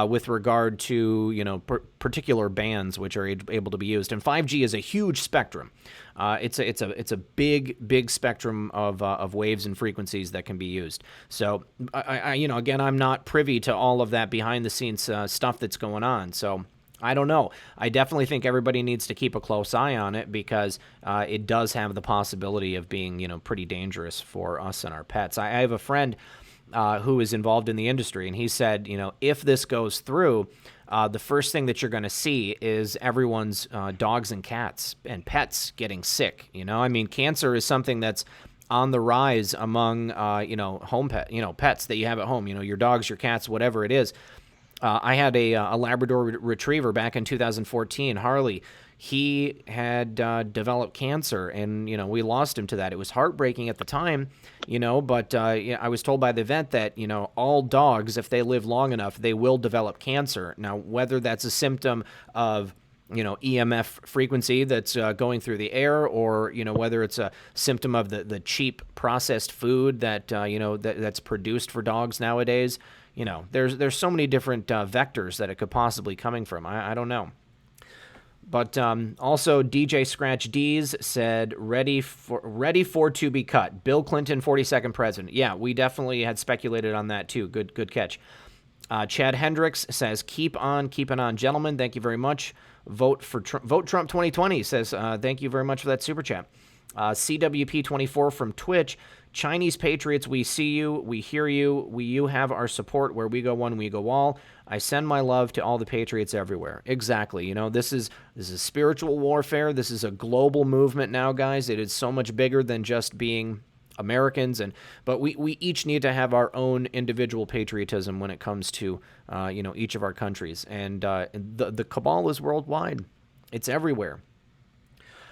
Speaker 1: with regard to, you know, particular bands which are able to be used. And 5G is a huge spectrum. It's a big spectrum of waves and frequencies that can be used. So I you know, again, I'm not privy to all of that behind the scenes stuff that's going on. So I don't know. I definitely think everybody needs to keep a close eye on it, because it does have the possibility of being, you know, pretty dangerous for us and our pets. I have a friend who is involved in the industry, and he said, you know, if this goes through, the first thing that you're going to see is everyone's dogs and cats and pets getting sick. You know, I mean, cancer is something that's on the rise among, you know, pets that you have at home, you know, your dogs, your cats, whatever it is. I had a Labrador retriever back in 2014, Harley. He had developed cancer, and, you know, we lost him to that. It was heartbreaking at the time, you know, but you know, I was told by the vet that, you know, all dogs, if they live long enough, they will develop cancer. Now, whether that's a symptom of, you know, EMF frequency that's going through the air, or, you know, whether it's a symptom of the cheap processed food that, you know, that's produced for dogs nowadays, you know, there's so many different vectors that it could possibly coming from. I don't know. But also, DJ Scratch D's said, ready for to be cut. Bill Clinton, 42nd president. Yeah, we definitely had speculated on that too. Good catch. Chad Hendricks says, keep on keeping on, gentlemen. Thank you very much. Vote Trump 2020 says, thank you very much for that super chat. CWP24 from Twitch. Chinese patriots, we see you, we hear you, you have our support. Where we go one, we go all. I send my love to all the patriots everywhere. Exactly. You know, this is spiritual warfare. This is a global movement now, guys. It is so much bigger than just being Americans, but we each need to have our own individual patriotism when it comes to you know, each of our countries. And the cabal is worldwide. It's everywhere.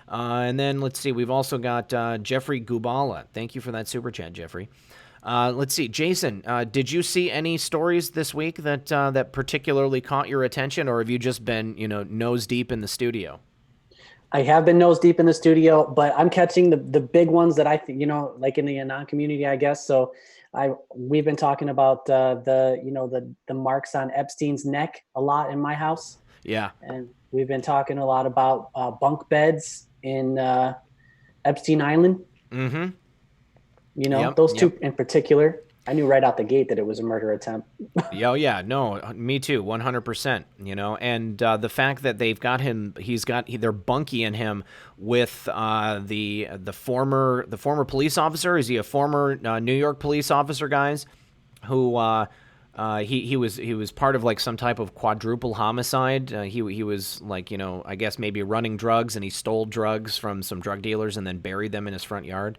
Speaker 1: And then let's see, we've also got Jeffrey Gubala. Thank you for that super chat, Jeffrey. Let's see, Jason, did you see any stories this week that particularly caught your attention, or have you just been, you know, nose deep in the studio?
Speaker 3: I have been nose deep in the studio, but I'm catching the big ones that I think, you know, like in the Anon community, I guess. So we've been talking about the marks on Epstein's neck a lot in my house.
Speaker 1: Yeah.
Speaker 3: And we've been talking a lot about bunk beds in Epstein Island.
Speaker 1: Mm-hmm.
Speaker 3: You know, those two in particular. I knew right out the gate that it was a murder attempt.
Speaker 1: Oh, yeah. No, me too. 100%. You know, and the fact that they've got him, they're bunkying him with the former police officer. Is he a former New York police officer, guys? Who he was part of like some type of quadruple homicide. He was like, you know, I guess maybe running drugs, and he stole drugs from some drug dealers and then buried them in his front yard.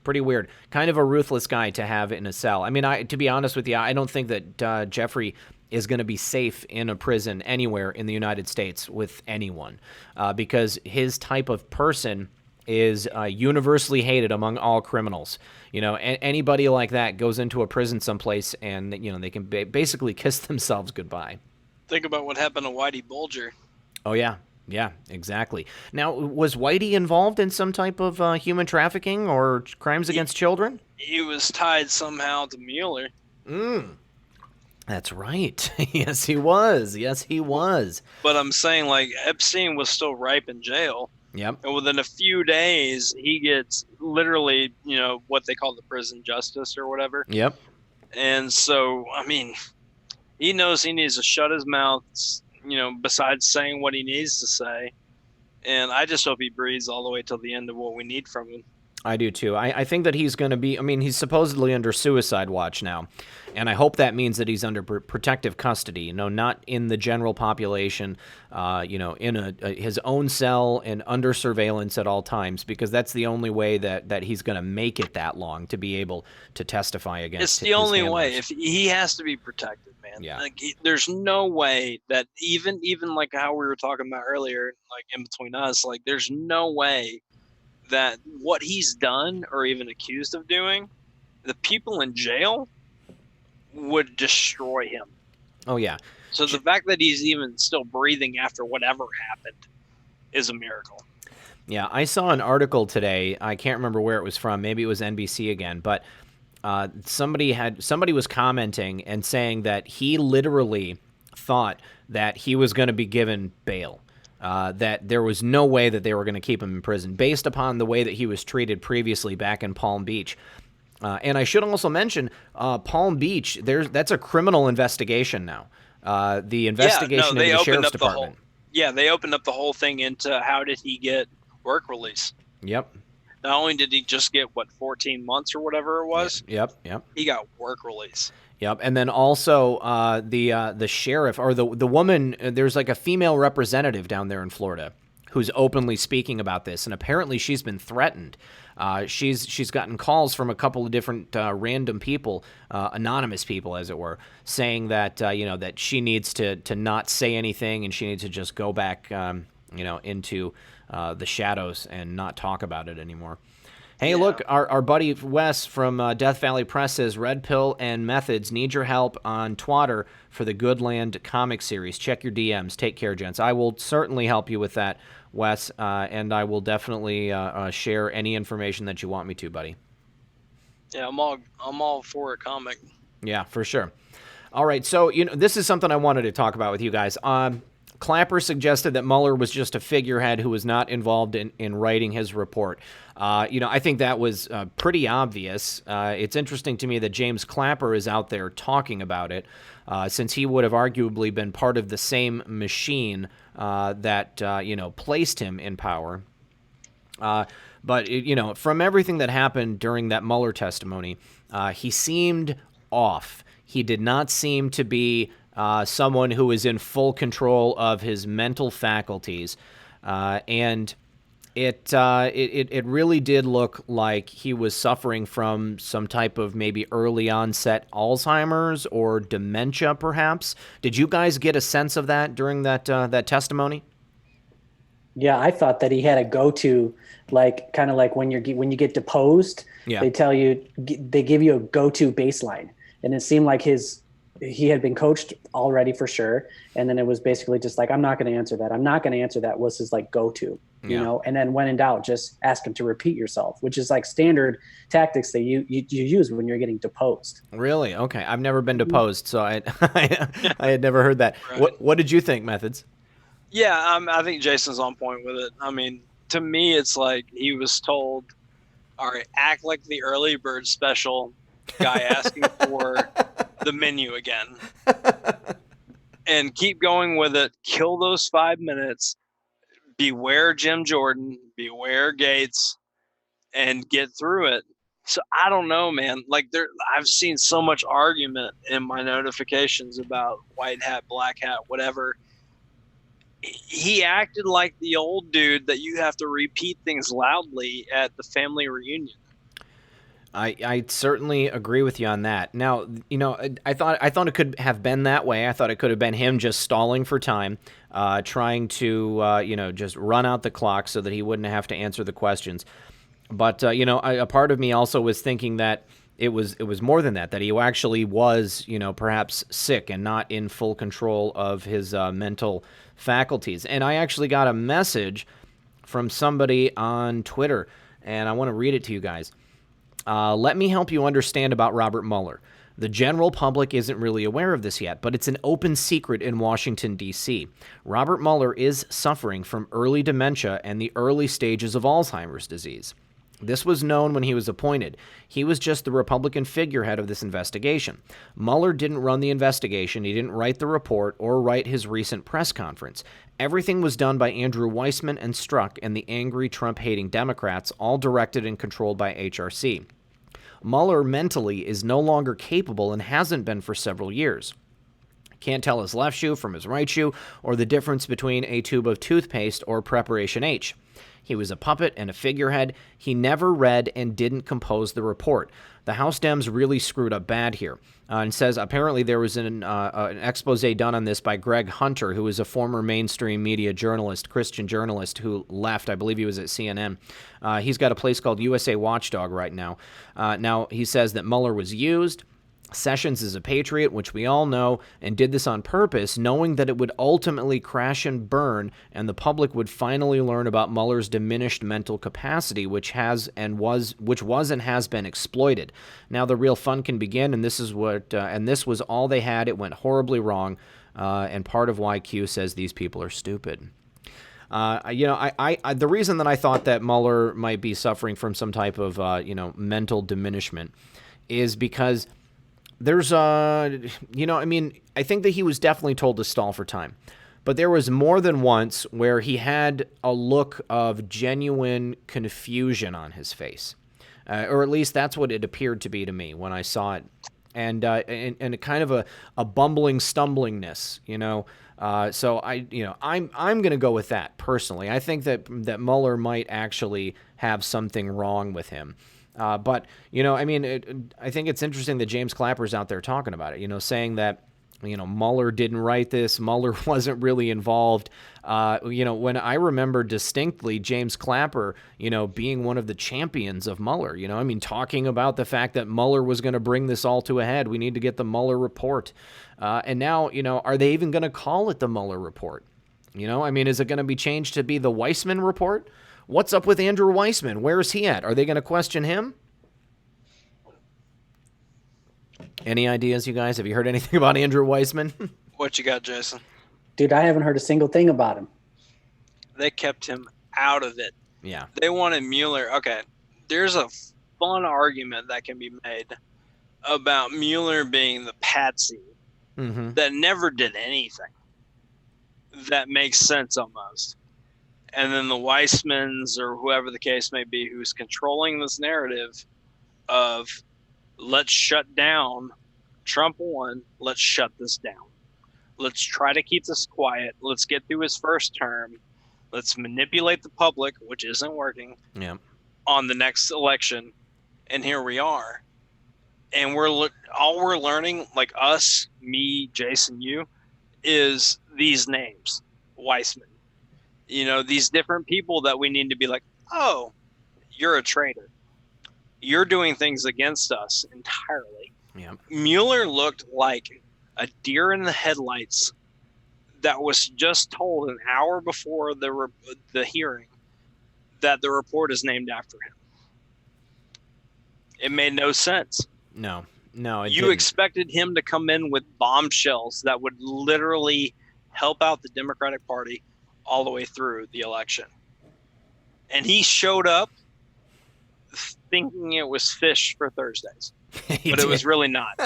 Speaker 1: Pretty weird. Kind of a ruthless guy to have in a cell. I mean, to be honest with you, I don't think that Jeffrey is going to be safe in a prison anywhere in the United States with anyone, because his type of person is universally hated among all criminals. You know, anybody like that goes into a prison someplace, and, you know, they can basically kiss themselves goodbye.
Speaker 2: Think about what happened to Whitey Bulger.
Speaker 1: Oh, yeah. Yeah, exactly. Now, was Whitey involved in some type of human trafficking or crimes against children?
Speaker 2: He was tied somehow to Mueller.
Speaker 1: That's right. Yes, he was. Yes, he was.
Speaker 2: But I'm saying, like, Epstein was still ripe in jail.
Speaker 1: Yep.
Speaker 2: And within a few days, he gets literally, you know, what they call the prison justice or whatever.
Speaker 1: Yep.
Speaker 2: And so, I mean, he knows he needs to shut his mouth, you know, besides saying what he needs to say. And I just hope he breathes all the way till the end of what we need from him.
Speaker 1: I do too. I think that he's going to be, I mean, he's supposedly under suicide watch now, and I hope that means that he's under protective custody, you know, not in the general population, you know, in his own cell and under surveillance at all times, because that's the only way that he's going to make it that long to be able to testify against
Speaker 2: It's the only
Speaker 1: handlers.
Speaker 2: way. If he has to be protected, man.
Speaker 1: Yeah.
Speaker 2: Like there's no way that even like how we were talking about earlier, like in between us, like there's no way that what he's done or even accused of doing, the people in jail would destroy him.
Speaker 1: Oh, yeah.
Speaker 2: So the fact that he's even still breathing after whatever happened is a miracle.
Speaker 1: Yeah, I saw an article today. I can't remember where it was from. Maybe it was NBC again, but somebody was commenting and saying that he literally thought that he was going to be given bail. That there was no way that they were going to keep him in prison based upon the way that he was treated previously back in Palm Beach. And I should also mention Palm Beach, that's a criminal investigation now. The investigation into the sheriff's department.
Speaker 2: They opened up the whole thing into how did he get work release. Yep. Not only did he just get, 14 months or whatever it was?
Speaker 1: Yep.
Speaker 2: He got work release.
Speaker 1: Yep, and then also the sheriff or the woman. There's like a female representative down there in Florida who's openly speaking about this, and apparently she's been threatened. She's gotten calls from a couple of different random people, anonymous people, as it were, saying that that she needs to not say anything and she needs to just go back into the shadows and not talk about it anymore. Hey, look, our buddy Wes from Death Valley Press says, Red Pill and Methods need your help on Twitter for the Goodland comic series. Check your DMs. Take care, gents. I will certainly help you with that, Wes, and I will definitely share any information that you want me to, buddy.
Speaker 2: Yeah, I'm all for a comic.
Speaker 1: Yeah, for sure. All right, so this is something I wanted to talk about with you guys. Clapper suggested that Mueller was just a figurehead who was not involved in writing his report. I think that was pretty obvious. It's interesting to me that James Clapper is out there talking about it, since he would have arguably been part of the same machine that placed him in power. But from everything that happened during that Mueller testimony, he seemed off. He did not seem to be someone who is in full control of his mental faculties, and it really did look like he was suffering from some type of maybe early onset Alzheimer's or dementia, perhaps. Did you guys get a sense of that during that testimony?
Speaker 3: Yeah, I thought that he had a go-to, like kind of like when you get deposed, they tell you, they give you a go-to baseline, and it seemed like he had been coached already for sure. And then it was basically just like, I'm not going to answer that. I'm not going to answer that was his like go-to, and then when in doubt, just ask him to repeat yourself, which is like standard tactics that you use when you're getting deposed.
Speaker 1: Really? Okay. I've never been deposed, so I had never heard that. Right. What did you think, Methods?
Speaker 2: Yeah, I think Jason's on point with it. I mean, to me, it's like he was told, all right, act like the early bird special guy asking for the menu again and keep going with it. Kill those 5 minutes. Beware Jim Jordan, beware Gates, and get through it. So I don't know, man. Like I've seen so much argument in my notifications about white hat, black hat, whatever. He acted like the old dude that you have to repeat things loudly at the family reunion.
Speaker 1: I certainly agree with you on that. Now, I thought it could have been that way. I thought it could have been him just stalling for time, trying to just run out the clock so that he wouldn't have to answer the questions. But a part of me also was thinking that it was more than that. That he actually was perhaps sick and not in full control of his mental faculties. And I actually got a message from somebody on Twitter, and I want to read it to you guys. Let me help you understand about Robert Mueller. The general public isn't really aware of this yet, but it's an open secret in Washington, D.C. Robert Mueller is suffering from early dementia and the early stages of Alzheimer's disease. This was known when he was appointed. He was just the Republican figurehead of this investigation. Mueller didn't run the investigation. He didn't write the report or write his recent press conference. Everything was done by Andrew Weissman and Strzok and the angry Trump-hating Democrats, all directed and controlled by HRC. Mueller mentally is no longer capable and hasn't been for several years. Can't tell his left shoe from his right shoe or the difference between a tube of toothpaste or Preparation H. He was a puppet and a figurehead. He never read and didn't compose the report. The House Dems really screwed up bad here. And says apparently there was an expose done on this by Greg Hunter, who is a former mainstream media journalist, Christian journalist, who left. I believe he was at CNN. He's got a place called USA Watchdog right now. Now, he says that Mueller was used. Sessions is a patriot, which we all know, and did this on purpose, knowing that it would ultimately crash and burn, and the public would finally learn about Mueller's diminished mental capacity, which was and has been exploited. Now the real fun can begin, and this was all they had. It went horribly wrong, and part of why Q says these people are stupid. The reason that I thought that Mueller might be suffering from some type of mental diminishment is because there's, I think that he was definitely told to stall for time. But there was more than once where he had a look of genuine confusion on his face. Or at least that's what it appeared to be to me when I saw it. And a kind of a bumbling stumblingness, So I'm going to go with that personally. I think that Mueller might actually have something wrong with him. But I think it's interesting that James Clapper's out there talking about it, saying that, Mueller didn't write this. Mueller wasn't really involved. When I remember distinctly James Clapper, being one of the champions of Mueller, talking about the fact that Mueller was going to bring this all to a head. We need to get the Mueller report. And now, are they even going to call it the Mueller report? Is it going to be changed to be the Weissman report? What's up with Andrew Weissman? Where is he at? Are they going to question him? Any ideas, you guys? Have you heard anything about Andrew Weissman?
Speaker 2: What you got, Jason?
Speaker 3: Dude, I haven't heard a single thing about him.
Speaker 2: They kept him out of it.
Speaker 1: Yeah.
Speaker 2: They wanted Mueller. Okay, there's a fun argument that can be made about Mueller being the patsy that never did anything. That makes sense almost. And then the Weissmans or whoever the case may be who's controlling this narrative of let's shut down Trump won, let's shut this down. Let's try to keep this quiet. Let's get through his first term. Let's manipulate the public, which isn't working, on the next election. And here we are. And all we're learning, like us, me, Jason, you, is these names. Weissman. These different people that we need to be like, oh, you're a traitor. You're doing things against us entirely.
Speaker 1: Yeah.
Speaker 2: Mueller looked like a deer in the headlights that was just told an hour before the hearing that the report is named after him. It made no sense.
Speaker 1: No.
Speaker 2: You expected him to come in with bombshells that would literally help out the Democratic Party all the way through the election. And he showed up thinking it was fish for Thursdays. But it was really not.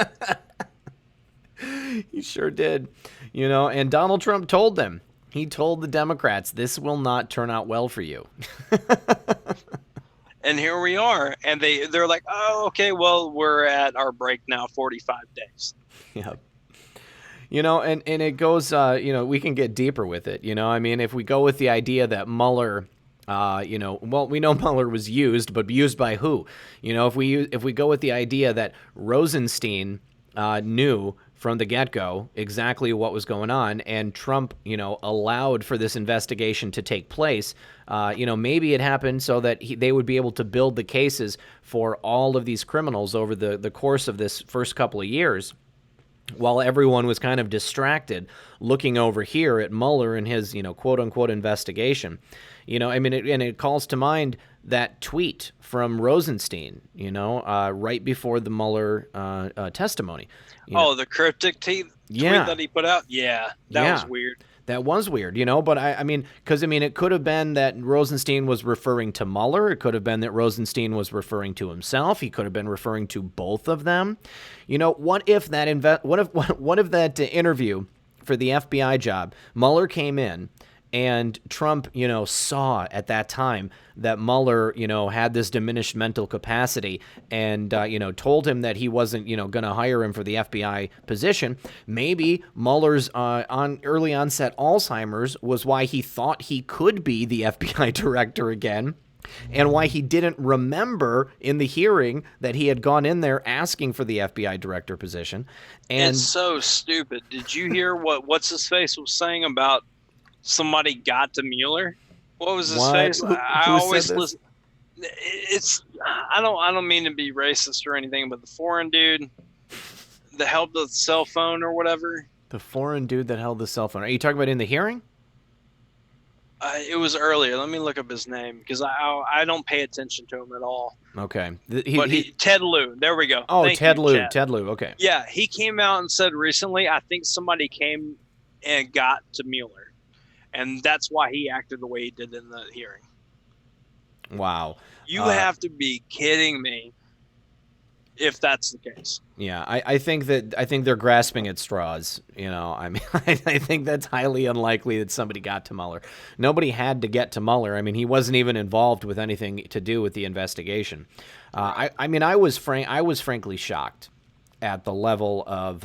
Speaker 1: He sure did. And Donald Trump told them. He told the Democrats, this will not turn out well for you.
Speaker 2: And here we are. And they're like, oh, okay, well, we're at our break now, 45 days.
Speaker 1: Yep. And it goes, we can get deeper with it. If we go with the idea that Mueller, we know Mueller was used, but used by who? If we go with the idea that Rosenstein knew from the get-go exactly what was going on, and Trump, allowed for this investigation to take place, maybe it happened so that they would be able to build the cases for all of these criminals over the course of this first couple of years, while everyone was kind of distracted looking over here at Mueller and his, quote-unquote investigation. And it calls to mind that tweet from Rosenstein, right before the Mueller testimony.
Speaker 2: The cryptic tweet that he put out? Yeah, that was weird.
Speaker 1: That was weird, but because it could have been that Rosenstein was referring to Mueller. It could have been that Rosenstein was referring to himself. He could have been referring to both of them. What if that interview for the FBI job, Mueller came in And Trump, saw at that time that Mueller, had this diminished mental capacity and, told him that he wasn't, going to hire him for the FBI position. Maybe Mueller's on early onset Alzheimer's was why he thought he could be the FBI director again. And why he didn't remember in the hearing that he had gone in there asking for the FBI director position. And
Speaker 2: it's so stupid. Did you hear what's his face was saying about somebody got to Mueller? What was his face? I always listen. I don't mean to be racist or anything, but the foreign dude that held the cell phone or whatever.
Speaker 1: The foreign dude that held the cell phone. Are you talking about in the hearing?
Speaker 2: It was earlier. Let me look up his name because I don't pay attention to him at all.
Speaker 1: Okay.
Speaker 2: Ted Lieu. There we go.
Speaker 1: Oh, Ted Lieu. Ted Lieu. Okay.
Speaker 2: Yeah, he came out and said recently, I think somebody came and got to Mueller, and that's why he acted the way he did in the hearing.
Speaker 1: Wow.
Speaker 2: You have to be kidding me if that's the case.
Speaker 1: Yeah, I think they're grasping at straws. I mean, I think that's highly unlikely that somebody got to Mueller. Nobody had to get to Mueller. I mean, he wasn't even involved with anything to do with the investigation. I was frankly shocked at the level of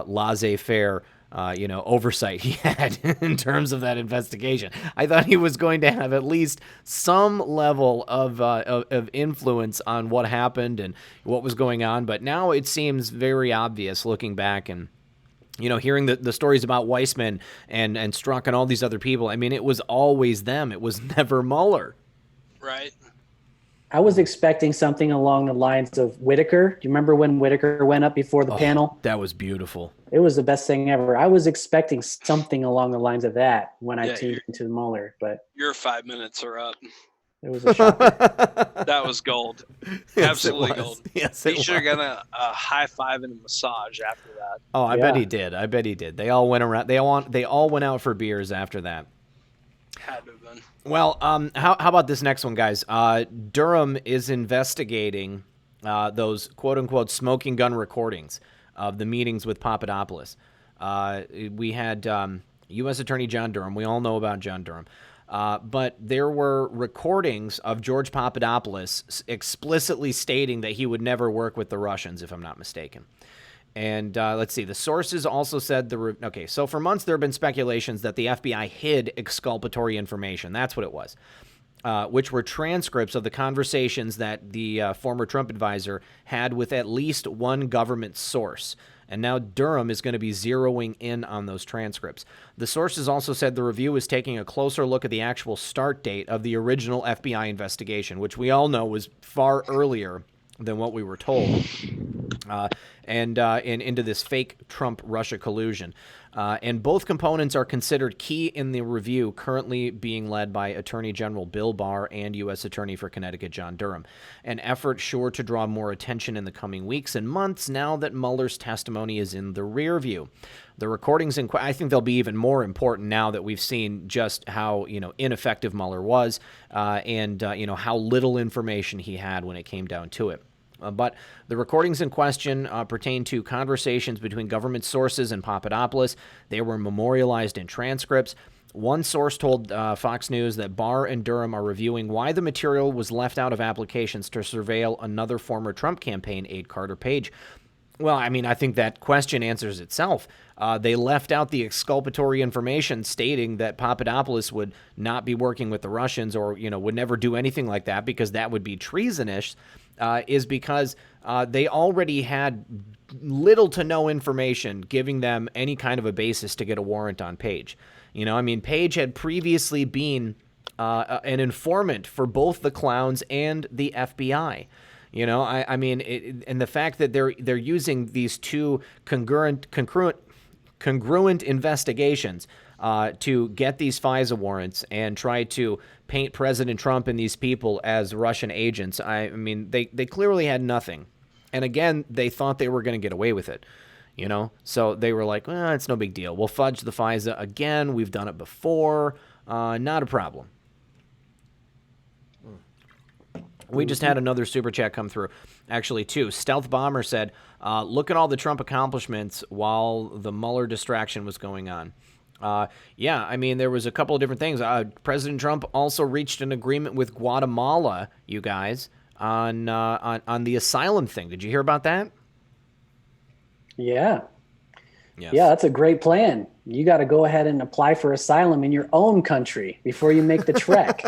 Speaker 1: laissez-faire oversight he had in terms of that investigation. I thought he was going to have at least some level of influence on what happened and what was going on. But now it seems very obvious looking back and, hearing the stories about Weissman and Strzok and all these other people. I mean, it was always them. It was never Mueller.
Speaker 2: Right.
Speaker 3: I was expecting something along the lines of Whitaker. Do you remember when Whitaker went up before the panel?
Speaker 1: That was beautiful.
Speaker 3: It was the best thing ever. I was expecting something along the lines of that when I tuned into Mueller, but
Speaker 2: your 5 minutes are up.
Speaker 3: It was a shocker.
Speaker 2: That was gold.
Speaker 1: Yes,
Speaker 2: Absolutely gold.
Speaker 1: Yes,
Speaker 2: he should have gotten a high five and a massage after that.
Speaker 1: Oh, I bet he did. They all went around. They all went out for beers after that.
Speaker 2: Had to have been.
Speaker 1: Well, how about this next one, guys? Durham is investigating those quote-unquote smoking gun recordings of the meetings with Papadopoulos. We had U.S. Attorney John Durham. We all know about John Durham. But there were recordings of George Papadopoulos explicitly stating that he would never work with the Russians, if I'm not mistaken. And let's see, the sources also said so for months there have been speculations that the FBI hid exculpatory information. That's what it was, which were transcripts of the conversations that the former Trump advisor had with at least one government source. And now Durham is going to be zeroing in on those transcripts. The sources also said the review is taking a closer look at the actual start date of the original FBI investigation, which we all know was far earlier than what we were told, and into this fake Trump-Russia collusion. And both components are considered key in the review currently being led by Attorney General Bill Barr and U.S. Attorney for Connecticut John Durham, an effort sure to draw more attention in the coming weeks and months now that Mueller's testimony is in the rear view. The recordings, I think they'll be even more important now that we've seen just how ineffective Mueller was and how little information he had when it came down to it. But the recordings in question pertain to conversations between government sources and Papadopoulos. They were memorialized in transcripts. One source told Fox News that Barr and Durham are reviewing why the material was left out of applications to surveil another former Trump campaign aide, Carter Page. Well, I mean, I think that question answers itself. They left out the exculpatory information stating that Papadopoulos would not be working with the Russians or, would never do anything like that because that would be treasonous, is because they already had little to no information giving them any kind of a basis to get a warrant on Page. Page had previously been an informant for both the clowns and the FBI. And the fact that they're using these two congruent investigations to get these FISA warrants and try to paint President Trump and these people as Russian agents. They clearly had nothing. And again, they thought they were going to get away with it. So they were like, well, it's no big deal. We'll fudge the FISA again. We've done it before. Not a problem. We just had another super chat come through. Actually, two. Stealth Bomber said, look at all the Trump accomplishments while the Mueller distraction was going on. Yeah, I mean, there was a couple of different things. President Trump also reached an agreement with Guatemala, you guys, on the asylum thing. Did you hear about that?
Speaker 3: Yeah.
Speaker 1: Yes.
Speaker 3: Yeah, that's a great plan. You got to go ahead and apply for asylum in your own country before you make the trek.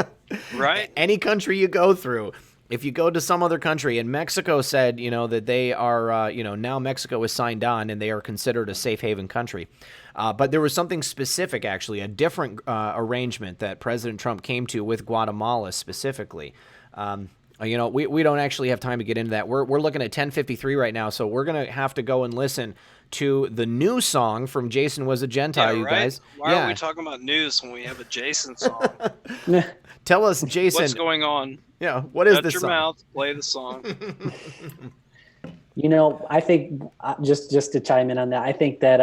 Speaker 2: Right.
Speaker 1: Any country you go through. If you go to some other country, and Mexico said, that they are, now Mexico is signed on and they are considered a safe haven country. But there was something specific, actually, a different arrangement that President Trump came to with Guatemala specifically. We don't actually have time to get into that. We're looking at 10:53 right now, so we're going to have to go and listen to the new song from Jason Was a Gentile, you guys.
Speaker 2: Why are we talking about news when we have a Jason song?
Speaker 1: Tell us, Jason.
Speaker 2: What's going on?
Speaker 1: Yeah, what is
Speaker 2: Shut
Speaker 1: this
Speaker 2: your
Speaker 1: song?
Speaker 2: mouth, play the song.
Speaker 3: I think just to chime in on that, I think that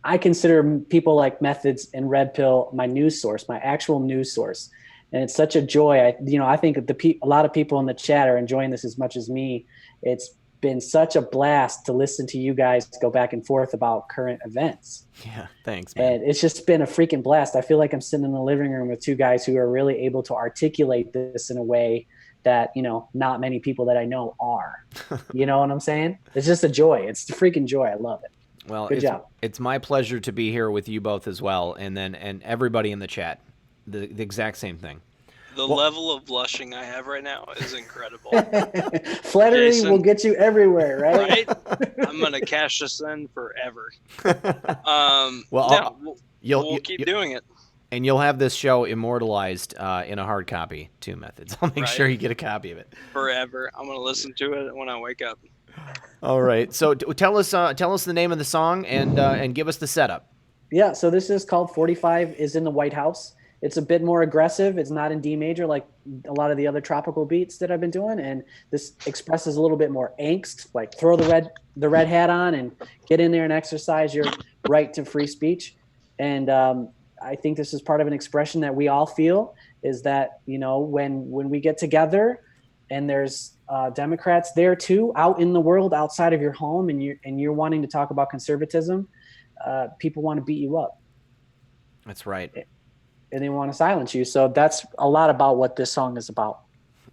Speaker 3: I consider people like Methods and Red Pill my news source, my actual news source. And it's such a joy. I think a lot of people in the chat are enjoying this as much as me. It's been such a blast to listen to you guys go back and forth about current events.
Speaker 1: Yeah, thanks, man.
Speaker 3: And it's just been a freaking blast. I feel like I'm sitting in the living room with two guys who are really able to articulate this in a way that, not many people that I know are. You know what I'm saying? It's just a joy. It's a freaking joy. I love it.
Speaker 1: Well,
Speaker 3: good job.
Speaker 1: It's my pleasure to be here with you both as well, and everybody in the chat. The exact same thing.
Speaker 2: The level of blushing I have right now is incredible.
Speaker 3: Flattery
Speaker 2: Jason,
Speaker 3: will get you everywhere, right?
Speaker 2: I'm going to cash this in forever.
Speaker 1: You'll
Speaker 2: keep doing it.
Speaker 1: And you'll have this show immortalized in a hard copy, too, Methods. I'll make sure you get a copy of it.
Speaker 2: Forever. I'm going to listen to it when I wake up.
Speaker 1: All right. So tell us the name of the song and give us the setup.
Speaker 3: Yeah, so this is called 45 is in the White House. It's a bit more aggressive. It's not in D major like a lot of the other tropical beats that I've been doing. And this expresses a little bit more angst, like throw the red hat on and get in there and exercise your right to free speech. And I think this is part of an expression that we all feel is that, when we get together and there's Democrats there too, out in the world, outside of your home, and you're wanting to talk about conservatism, people want to beat you up.
Speaker 1: That's right.
Speaker 3: And they want to silence you. So that's a lot about what this song is about.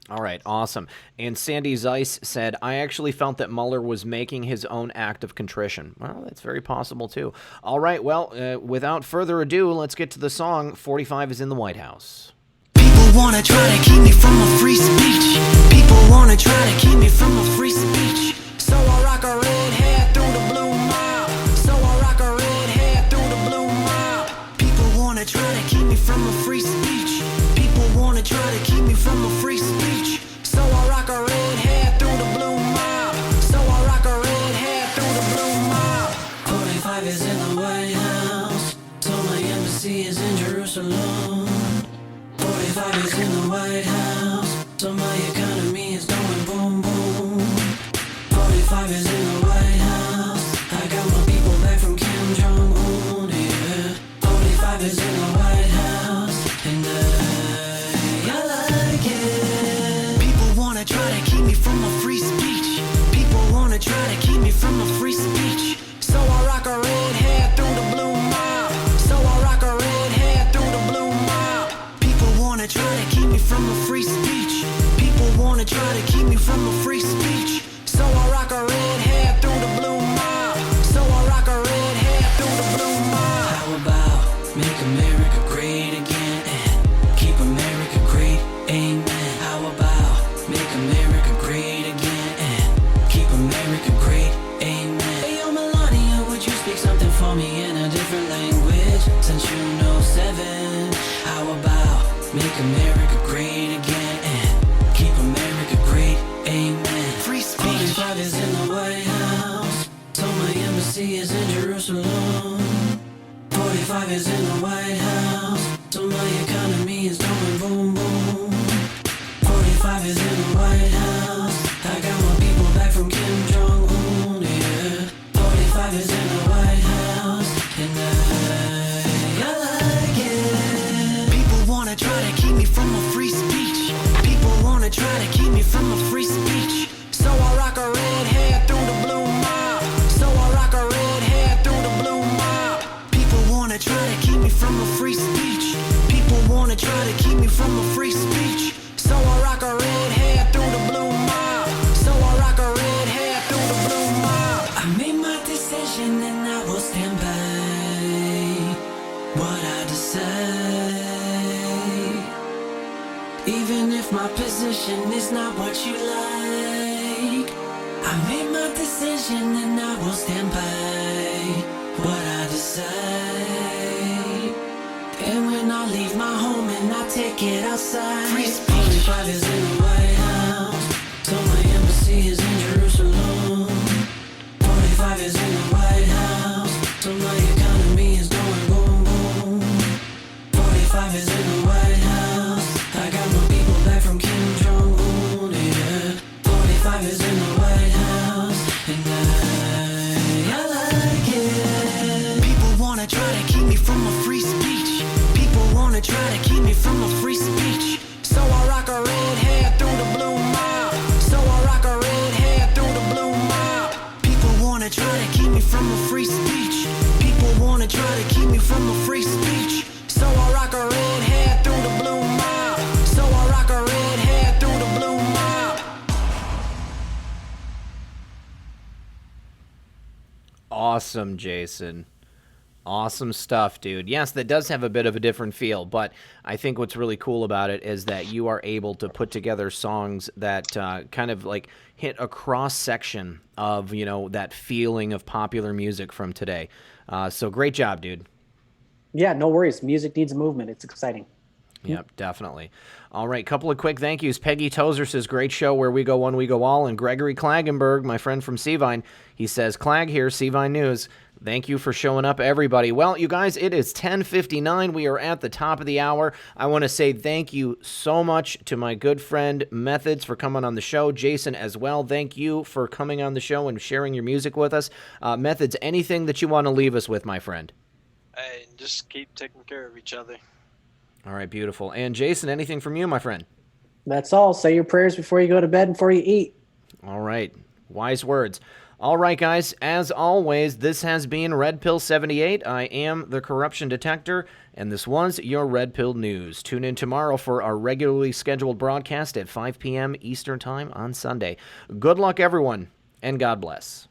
Speaker 1: All right, awesome. And Sandy Zeiss said, I actually felt that Mueller was making his own act of contrition. Well, that's very possible, too. All right, well, without further ado, let's get to the song 45 is in the White House.
Speaker 4: People want to try to keep me from a free speech. People want to try to keep me from a free speech. So I rock a red hat through the blue mob. So I rock a red hat through the blue mob. People want to try to keep me from a free speech. People want to try to keep me from a free speech. So I rock a red hat through the blue mob. So I rock a red hat through the blue mob. 45 is in the White House. So my embassy is in Jerusalem. 45 is in the White House. So my economy is going boom boom. 45 is in the White House. I got my people back from Kim Jong-un, yeah. 45 is in the White House. And I like it. People wanna try to keep me from a free speech. People wanna try to keep me from a free speech. So I rock a red hat through the blue mob. So I rock a red hat through the blue mob. People wanna try to keep me from a free speech. People wanna try to keep me from a free speech. So I rock a red hat through the blue mob. So I rock a red hat through the blue mob. How about make America great again and keep America great, amen. How about make America great again and keep America great, amen. Hey yo Melania, would you speak something for me in a different language since you know 7? How about make America great again and keep America great, amen. Free speech. 45 is in the White House. So my embassy is in Jerusalem. 45 is in the White House. So my economy is going boom boom. 45 is in the White House. I got my people back from Kim Jong-un, yeah. 45 is in the White House. And I like it. People wanna try to keep me from a free speech. People wanna try to keep me from a free speech. So I rock a red hat through the blue mob. So I rock a red hat through the blue mob. People wanna try try to keep me from a free speech. So I rock a red hair through the blue mob. So I rock a red hair through the blue mob. I made my decision and I will stand by what I decide. Even if my position is not what you like, I made my decision and I will stand by what I decide. And when I leave my home and I take it outside, free speech. 45 is in the White House, so my embassy is in Jerusalem. 45 is in the White House, so my economy is going boom boom. 45 is in the White House, I got my people back from Kim Jong-un, yeah. 45 is in the White House, and I like it. People wanna try to keep me from a free speech. People wanna try to keep me from a free speech. So I rock a red hair through the blue mob. So I rock a red hair through the blue mob. People wanna try to keep me from a free speech. People wanna try to keep me from a free speech. So I rock a red hair through the blue mob. So I rock a red hair through the blue mob.
Speaker 1: Awesome, Jason. Awesome stuff, dude. Yes, that does have a bit of a different feel, but I think what's really cool about it is that you are able to put together songs that kind of like hit a cross-section of, you know, that feeling of popular music from today. So great job, dude.
Speaker 3: Yeah, no worries. Music needs movement. It's exciting.
Speaker 1: Yep, definitely. All right, couple of quick thank yous. Peggy Tozer says, great show, where we go one, we go all. And Gregory Klagenberg, my friend from Seavine, he says, Clag here, Seavine News. Thank you for showing up, everybody. Well, you guys, it is 10:59. We are at the top of the hour. I want to say thank you so much to my good friend Methods for coming on the show. Jason as well. Thank you for coming on the show and sharing your music with us. Methods, anything that you want to leave us with, my friend?
Speaker 2: Hey, just keep taking care of each other.
Speaker 1: All right, beautiful. And Jason, anything from you, my friend?
Speaker 3: That's all. Say your prayers before you go to bed and before you eat.
Speaker 1: All right. Wise words. All right, guys. As always, this has been Red Pill 78. I am the Corruption Detector, and this was your Red Pill News. Tune in tomorrow for our regularly scheduled broadcast at 5 p.m. Eastern Time on Sunday. Good luck, everyone, and God bless.